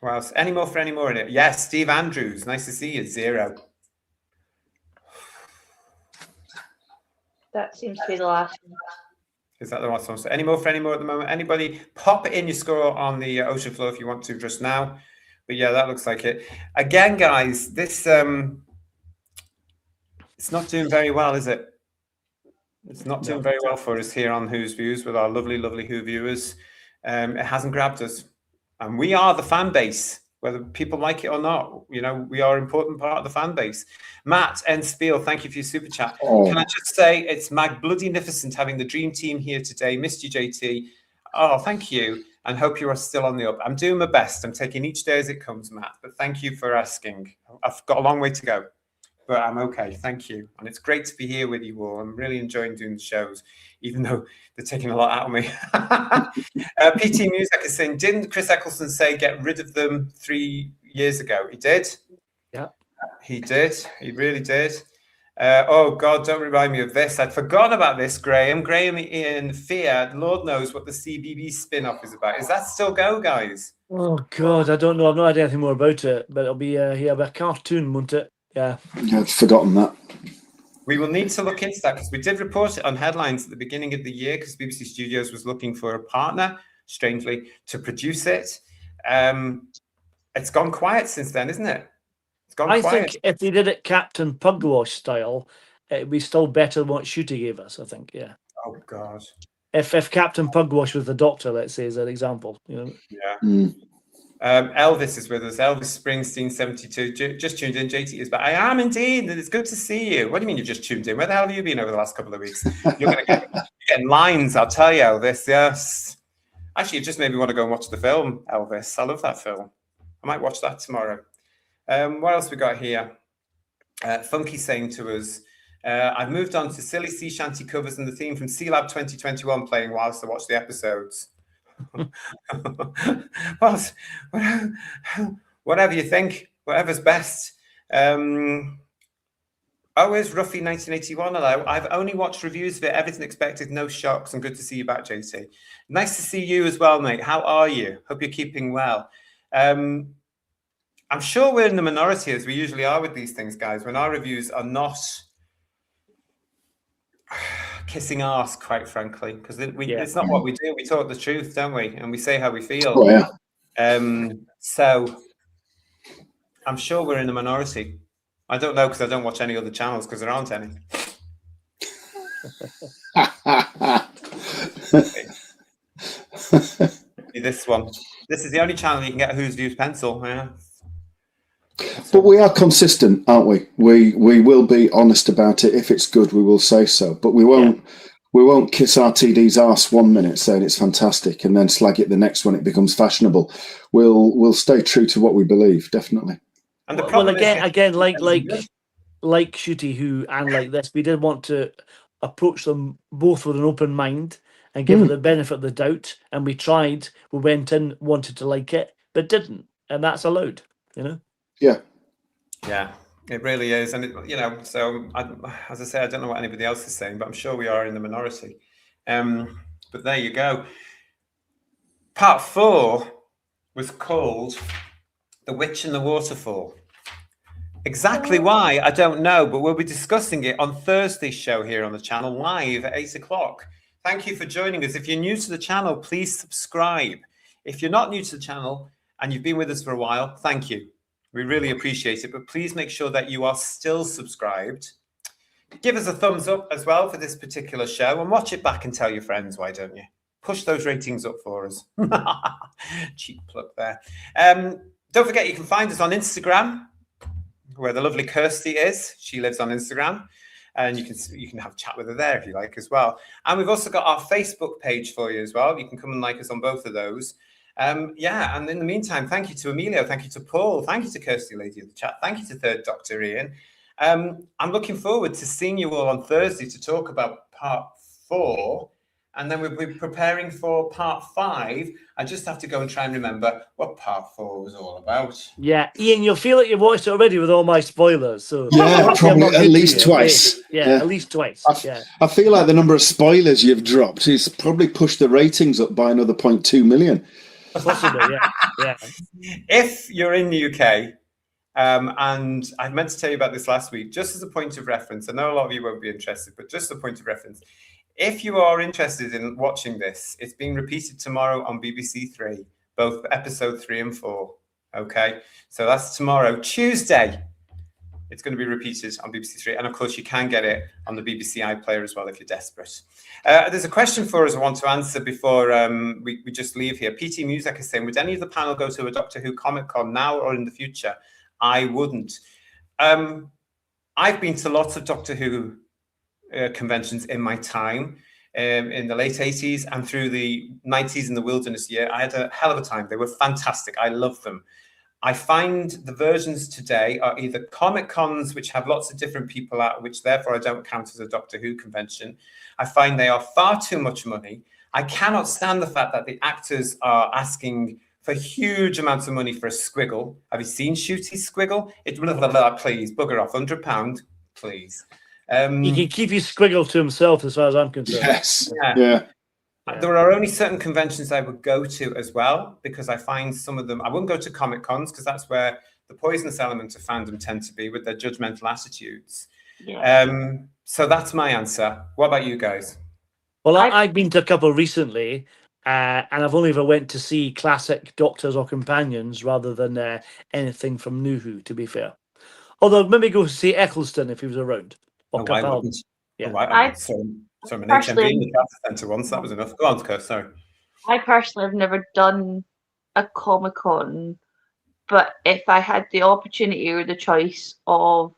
What else? Any more for any more in it? Yes, Steve Andrews. Nice to see you. 0. That seems to be the last one. Is that the last one? So any more for any more at the moment? Anybody pop in your score on the ocean floor if you want to just now. But yeah, that looks like it. Again, guys, this it's not doing very well, is it? It's not doing very well for us here on Who's Views with our lovely, lovely Who viewers. It hasn't grabbed us. And we are the fan base, whether people like it or not. You know, we are an important part of the fan base. Matt N. Spiel, thank you for your super chat. Oh. Can I just say it's mag-bloody-nificent having the dream team here today. Missed you, JT. Oh, thank you. And hope you are still on the up. I'm doing my best. I'm taking each day as it comes, Matt. But thank you for asking. I've got a long way to go, but I'm okay. Thank you. And it's great to be here with you all. I'm really enjoying doing the shows, even though they're taking a lot out of me. PT Music is saying, didn't Chris Eccleston say get rid of them 3 years ago? He did. Yeah. He did. He really did. Oh, God, don't remind me of this. I'd forgotten about this, Graham. Graham in Fear, Lord knows what the CBB spin-off is about. Is that still go, guys? Oh, God, I don't know. I've no idea anything more about it, but it'll be a cartoon, won't it? Yeah. Yeah, I'd forgotten that. We will need to look into that because we did report it on headlines at the beginning of the year because BBC Studios was looking for a partner, strangely, to produce it. It's gone quiet since then, isn't it? It's gone quiet. I think if they did it Captain Pugwash style, it'd be still better than what Shooty gave us, I think, yeah. Oh, God. If Captain Pugwash was the Doctor, let's say, as an example, you know. Yeah. Mm. Elvis is with us. Elvis Springsteen, 72. Just tuned in. JT is back. I am indeed, and it's good to see you. What do you mean you've just tuned in? Where the hell have you been over the last couple of weeks? You're getting lines, I'll tell you, Elvis. Yes. Actually, it just made me want to go and watch the film, Elvis. I love that film. I might watch that tomorrow. What else we got here? Funky saying to us, I've moved on to silly sea shanty covers and the theme from Sea Lab 2021 playing whilst I watch the episodes. Whatever you think, whatever's best. Always Ruffy 1981. Hello. I've only watched reviews of it. Everything expected, no shocks. And good to see you back, JT. Nice to see you as well, mate. How are you? Hope you're keeping well. I'm sure we're in the minority, as we usually are with these things, guys, when our reviews are not kissing arse, quite frankly, because it's not what we do. We talk the truth, don't we? And we say how we feel. Oh, yeah. So I'm sure we're in the minority. I don't know because I don't watch any other channels because there aren't any. This one. This is the only channel you can get Who's Views Pencil. Yeah. But we are consistent, aren't we? We will be honest about it. If it's good, we will say so. But we won't kiss RTD's arse 1 minute saying it's fantastic and then slag it the next when it becomes fashionable. We'll stay true to what we believe, definitely. And the well, again, like Shooty and like this, we did want to approach them both with an open mind and give it the benefit of the doubt. And we went in, wanted to like it, but didn't, and that's allowed, you know. Yeah, it really is, and so as I say, I don't know what anybody else is saying, but I'm sure we are in the minority. But there you go. Part 4 was called "The Witch and the Waterfall." Exactly why, I don't know, but we'll be discussing it on Thursday's show here on the channel, live at 8 o'clock. Thank you for joining us. If you're new to the channel, please subscribe. If you're not new to the channel and you've been with us for a while, thank you. We really appreciate it, but please make sure that you are still subscribed. Give us a thumbs up as well for this particular show and watch it back and tell your friends, why don't you? Push those ratings up for us. Cheap plug there. Don't forget, you can find us on Instagram, where the lovely Kirsty is. She lives on Instagram, and you can have a chat with her there if you like as well. And we've also got our Facebook page for you as well. You can come and like us on both of those. And in the meantime, thank you to Emilio, thank you to Paul, thank you to Kirsty, lady of the chat, thank you to Third Doctor Ian. I'm looking forward to seeing you all on Thursday to talk about part 4, and then we'll be preparing for part 5. I just have to go and try and remember what part 4 was all about. Yeah, Ian, you'll feel like you've watched it already with all my spoilers. So yeah, probably at least twice. Yeah, at least twice. I feel like the number of spoilers you've dropped is probably pushed the ratings up by another 0.2 million. Possibly, yeah. If you're in the UK, and I meant to tell you about this last week, just as a point of reference, I know a lot of you won't be interested, but just a point of reference. If you are interested in watching this, it's being repeated tomorrow on BBC 3, both episode 3 and 4. Okay, so that's tomorrow, Tuesday. It's going to be repeated on BBC Three, and of course you can get it on the BBC iPlayer as well if you're desperate. There's a question for us I want to answer before we just leave here. PT Music is saying, would any of the panel go to a Doctor Who Comic Con now or in the future? I wouldn't. I've been to lots of Doctor Who conventions in my time. In the late 80s and through the 90s in the Wilderness Year. I had a hell of a time. They were fantastic. I love them. I find the versions today are either Comic Cons, which have lots of different people at, which therefore I don't count as a Doctor Who convention. I find they are far too much money. I cannot stand the fact that the actors are asking for huge amounts of money for a squiggle. Have you seen Shooty's squiggle? Please, bugger off, £100, please. He can keep his squiggle to himself as far as I'm concerned. Yes. Yeah. There are only certain conventions I would go to as well, because I find some of them, I wouldn't go to Comic Cons because that's where the poisonous element of fandom tend to be with their judgmental attitudes. Yeah. So that's my answer. What about you guys? Well, I've been to a couple recently, and I've only ever went to see classic Doctors or Companions rather than anything from New Who, to be fair. Although maybe go see Eccleston if he was around. Or Capaldi. Yeah. I saw an HMV in the Theatre Centre once. That was enough. Go on, Kurt, sorry. I personally have never done a Comic-Con, but if I had the opportunity or the choice of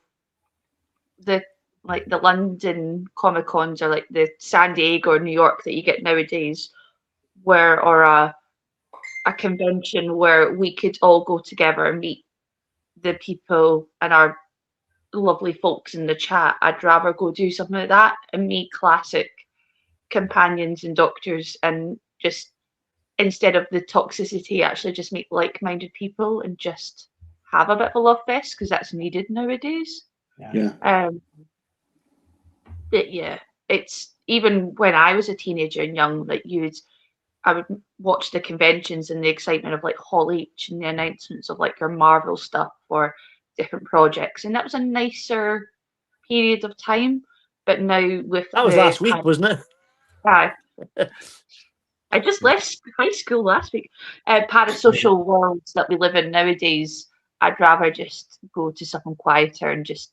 the London Comic-Cons or like the San Diego or New York that you get nowadays, or a convention where we could all go together and meet the people and our lovely folks in the chat, I'd rather go do something like that and meet classic companions and doctors, and just instead of the toxicity, actually just meet like-minded people and just have a bit of a love fest, because that's needed nowadays. But yeah, it's even when I was a teenager and young, I would watch the conventions and the excitement of like Hall H and the announcements of like your Marvel stuff or different projects, and that was a nicer period of time. But now with that was last week, wasn't it? I just left high school last week. Parasocial worlds that we live in nowadays, I'd rather just go to something quieter and just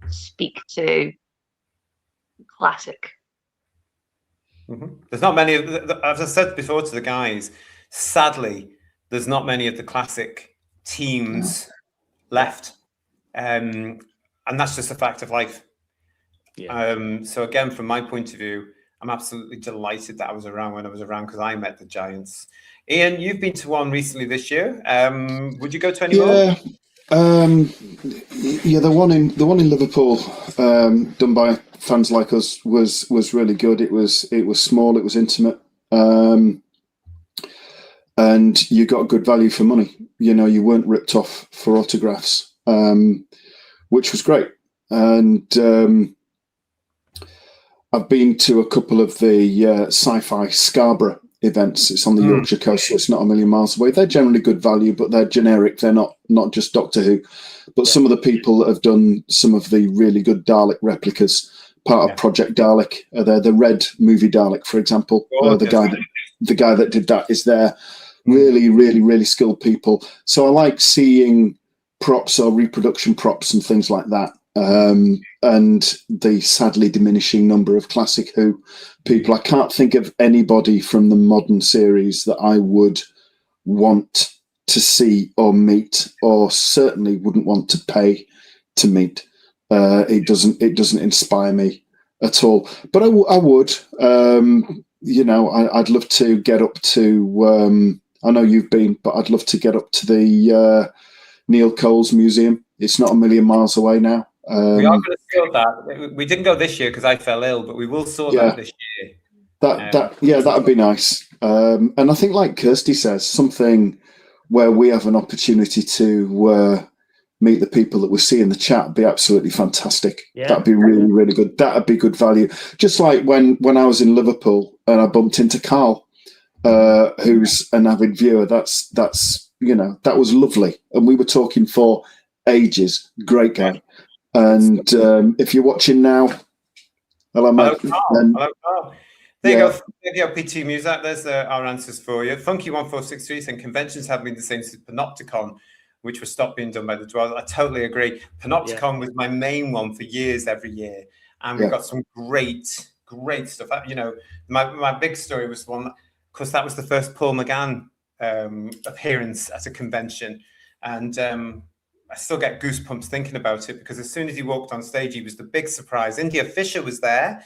speak to classic. There's not many, as I said before to the guys, sadly, there's not many of the classic teams left. And that's just a fact of life. So again, from my point of view, I'm absolutely delighted that I was around when I was around, because I met the giants. Ian, you've been to one recently this year. Would you go to any more? The one in Liverpool, done by fans like us, was really good. It was small, it was intimate, and you got good value for money. You know, you weren't ripped off for autographs, which was great. And I've been to a couple of the sci-fi Scarborough events. It's on the Yorkshire coast, so it's not a million miles away. They're generally good value, but they're generic. They're not just Doctor Who. But some of the people that have done some of the really good Dalek replicas, part of Project Dalek, are the Red movie Dalek, for example. The guy that did that is there. Really, really, really skilled people. So I like seeing props or reproduction props and things like that. And the sadly diminishing number of classic Who people. I can't think of anybody from the modern series that I would want to see or meet, or certainly wouldn't want to pay to meet. It doesn't inspire me at all. But I would. I'd love to get up to. I know you've been, but I'd love to get up to the Neil Coles Museum. It's not a million miles away now. We are going to sort that. We didn't go this year because I fell ill, but we will sort that this year. That'd be nice. And I think, like Kirsty says, something where we have an opportunity to meet the people that we see in the chat would be absolutely fantastic. Yeah. That'd be really, really good. That'd be good value. Just like when I was in Liverpool and I bumped into Carl, who's an avid viewer. That's that was lovely, and we were talking for ages. Great guy. And if you're watching now, hello, mate. Hello, Carl. There you go. There you go, PT Music. There's our answers for you. Funky1463 saying conventions have been the same since Panopticon which was stopped being done by the Dwellers. I totally agree. Panopticon was my main one for years, every year. And we've got some great stuff. You know, my big story was one, because that was the first Paul McGann appearance at a convention. And I still get goosebumps thinking about it, because as soon as he walked on stage, he was the big surprise. India Fisher was there,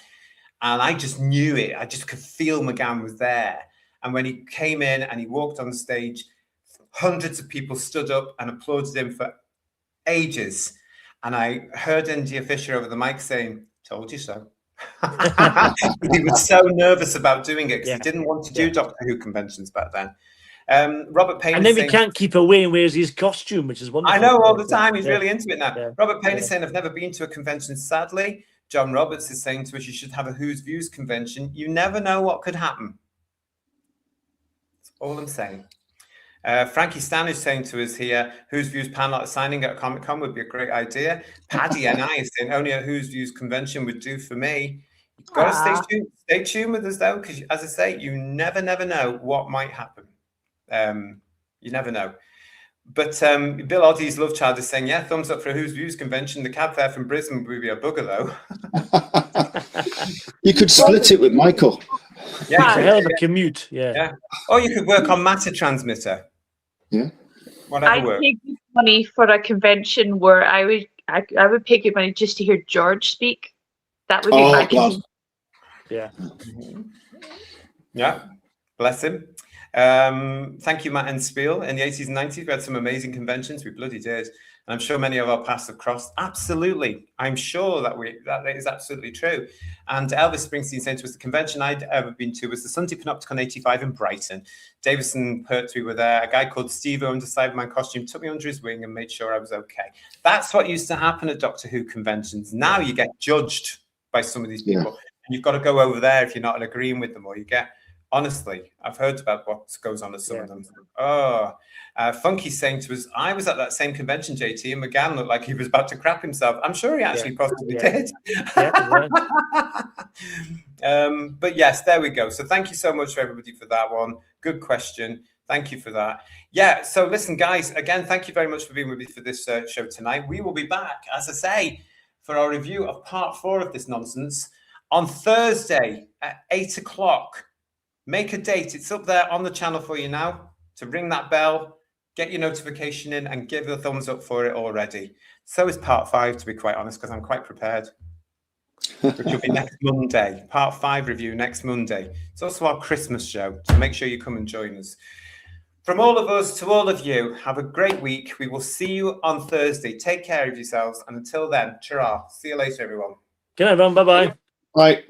and I just knew it. I just could feel McGann was there. And when he came in and he walked on stage, hundreds of people stood up and applauded him for ages. And I heard India Fisher over the mic saying, "Told you so." He was so nervous about doing it, because he didn't want to do Doctor Who conventions back then. Robert Payne, and then we can't keep away and wears his costume, which is wonderful. I know, all the time. He's really into it now. Yeah. Robert Payne is saying, "I've never been to a convention, sadly." John Roberts is saying to us, "You should have a Who's Views convention. You never know what could happen." That's all I'm saying. Frankie Stan is saying to us here, "Who's Views panel at signing at Comic-Con would be a great idea." Paddy and I is saying, "Only a Who's Views convention would do for me." You've got to stay tuned with us, though, because, as I say, you never know what might happen. You never know. But Bill Oddie's love child is saying, "Yeah, thumbs up for a Who's Views convention. The cab fare from Brisbane would be a bugger, though." You could split it with Michael. Yeah, it's a hell of a commute. Yeah. Or you could work on Matter Transmitter. Yeah. I'd pay good money for a convention where I would pay good money just to hear George speak. That would be my convention. Yeah. Yeah. Bless him. Thank you, Matt and Spiel. In the 80s and 90s, we had some amazing conventions. We bloody did. And I'm sure many of our paths have crossed. Absolutely. I'm sure that is absolutely true. And Elvis Springsteen saying to us, the convention I'd ever been to was the Sunday Panopticon 85 in Brighton. Davison Pertwee were there. A guy called Steve Owen, decided my costume, took me under his wing and made sure I was okay. That's what used to happen at Doctor Who conventions. Now you get judged by some of these people. And you've got to go over there if you're not agreeing with them, or you get... Honestly, I've heard about what goes on at some of them. Funky's saying to us, "I was at that same convention, JT, and McGann looked like he was about to crap himself." I'm sure he actually possibly did. But yes, there we go. So thank you so much for everybody for that one. Good question. Thank you for that. Yeah, so listen, guys, again, thank you very much for being with me for this show tonight. We will be back, as I say, for our review of part 4 of this nonsense on Thursday at 8 o'clock. Make a date. It's up there on the channel for you now. To ring that bell, get your notification in, and give the thumbs up for it already. So is part 5, to be quite honest, because I'm quite prepared. Which will be next Monday. Part 5 review next Monday. It's also our Christmas show, so make sure you come and join us. From all of us to all of you, have a great week. We will see you on Thursday. Take care of yourselves, and until then, ta-ra. See you later, everyone. Good night, everyone. Bye-bye. Bye.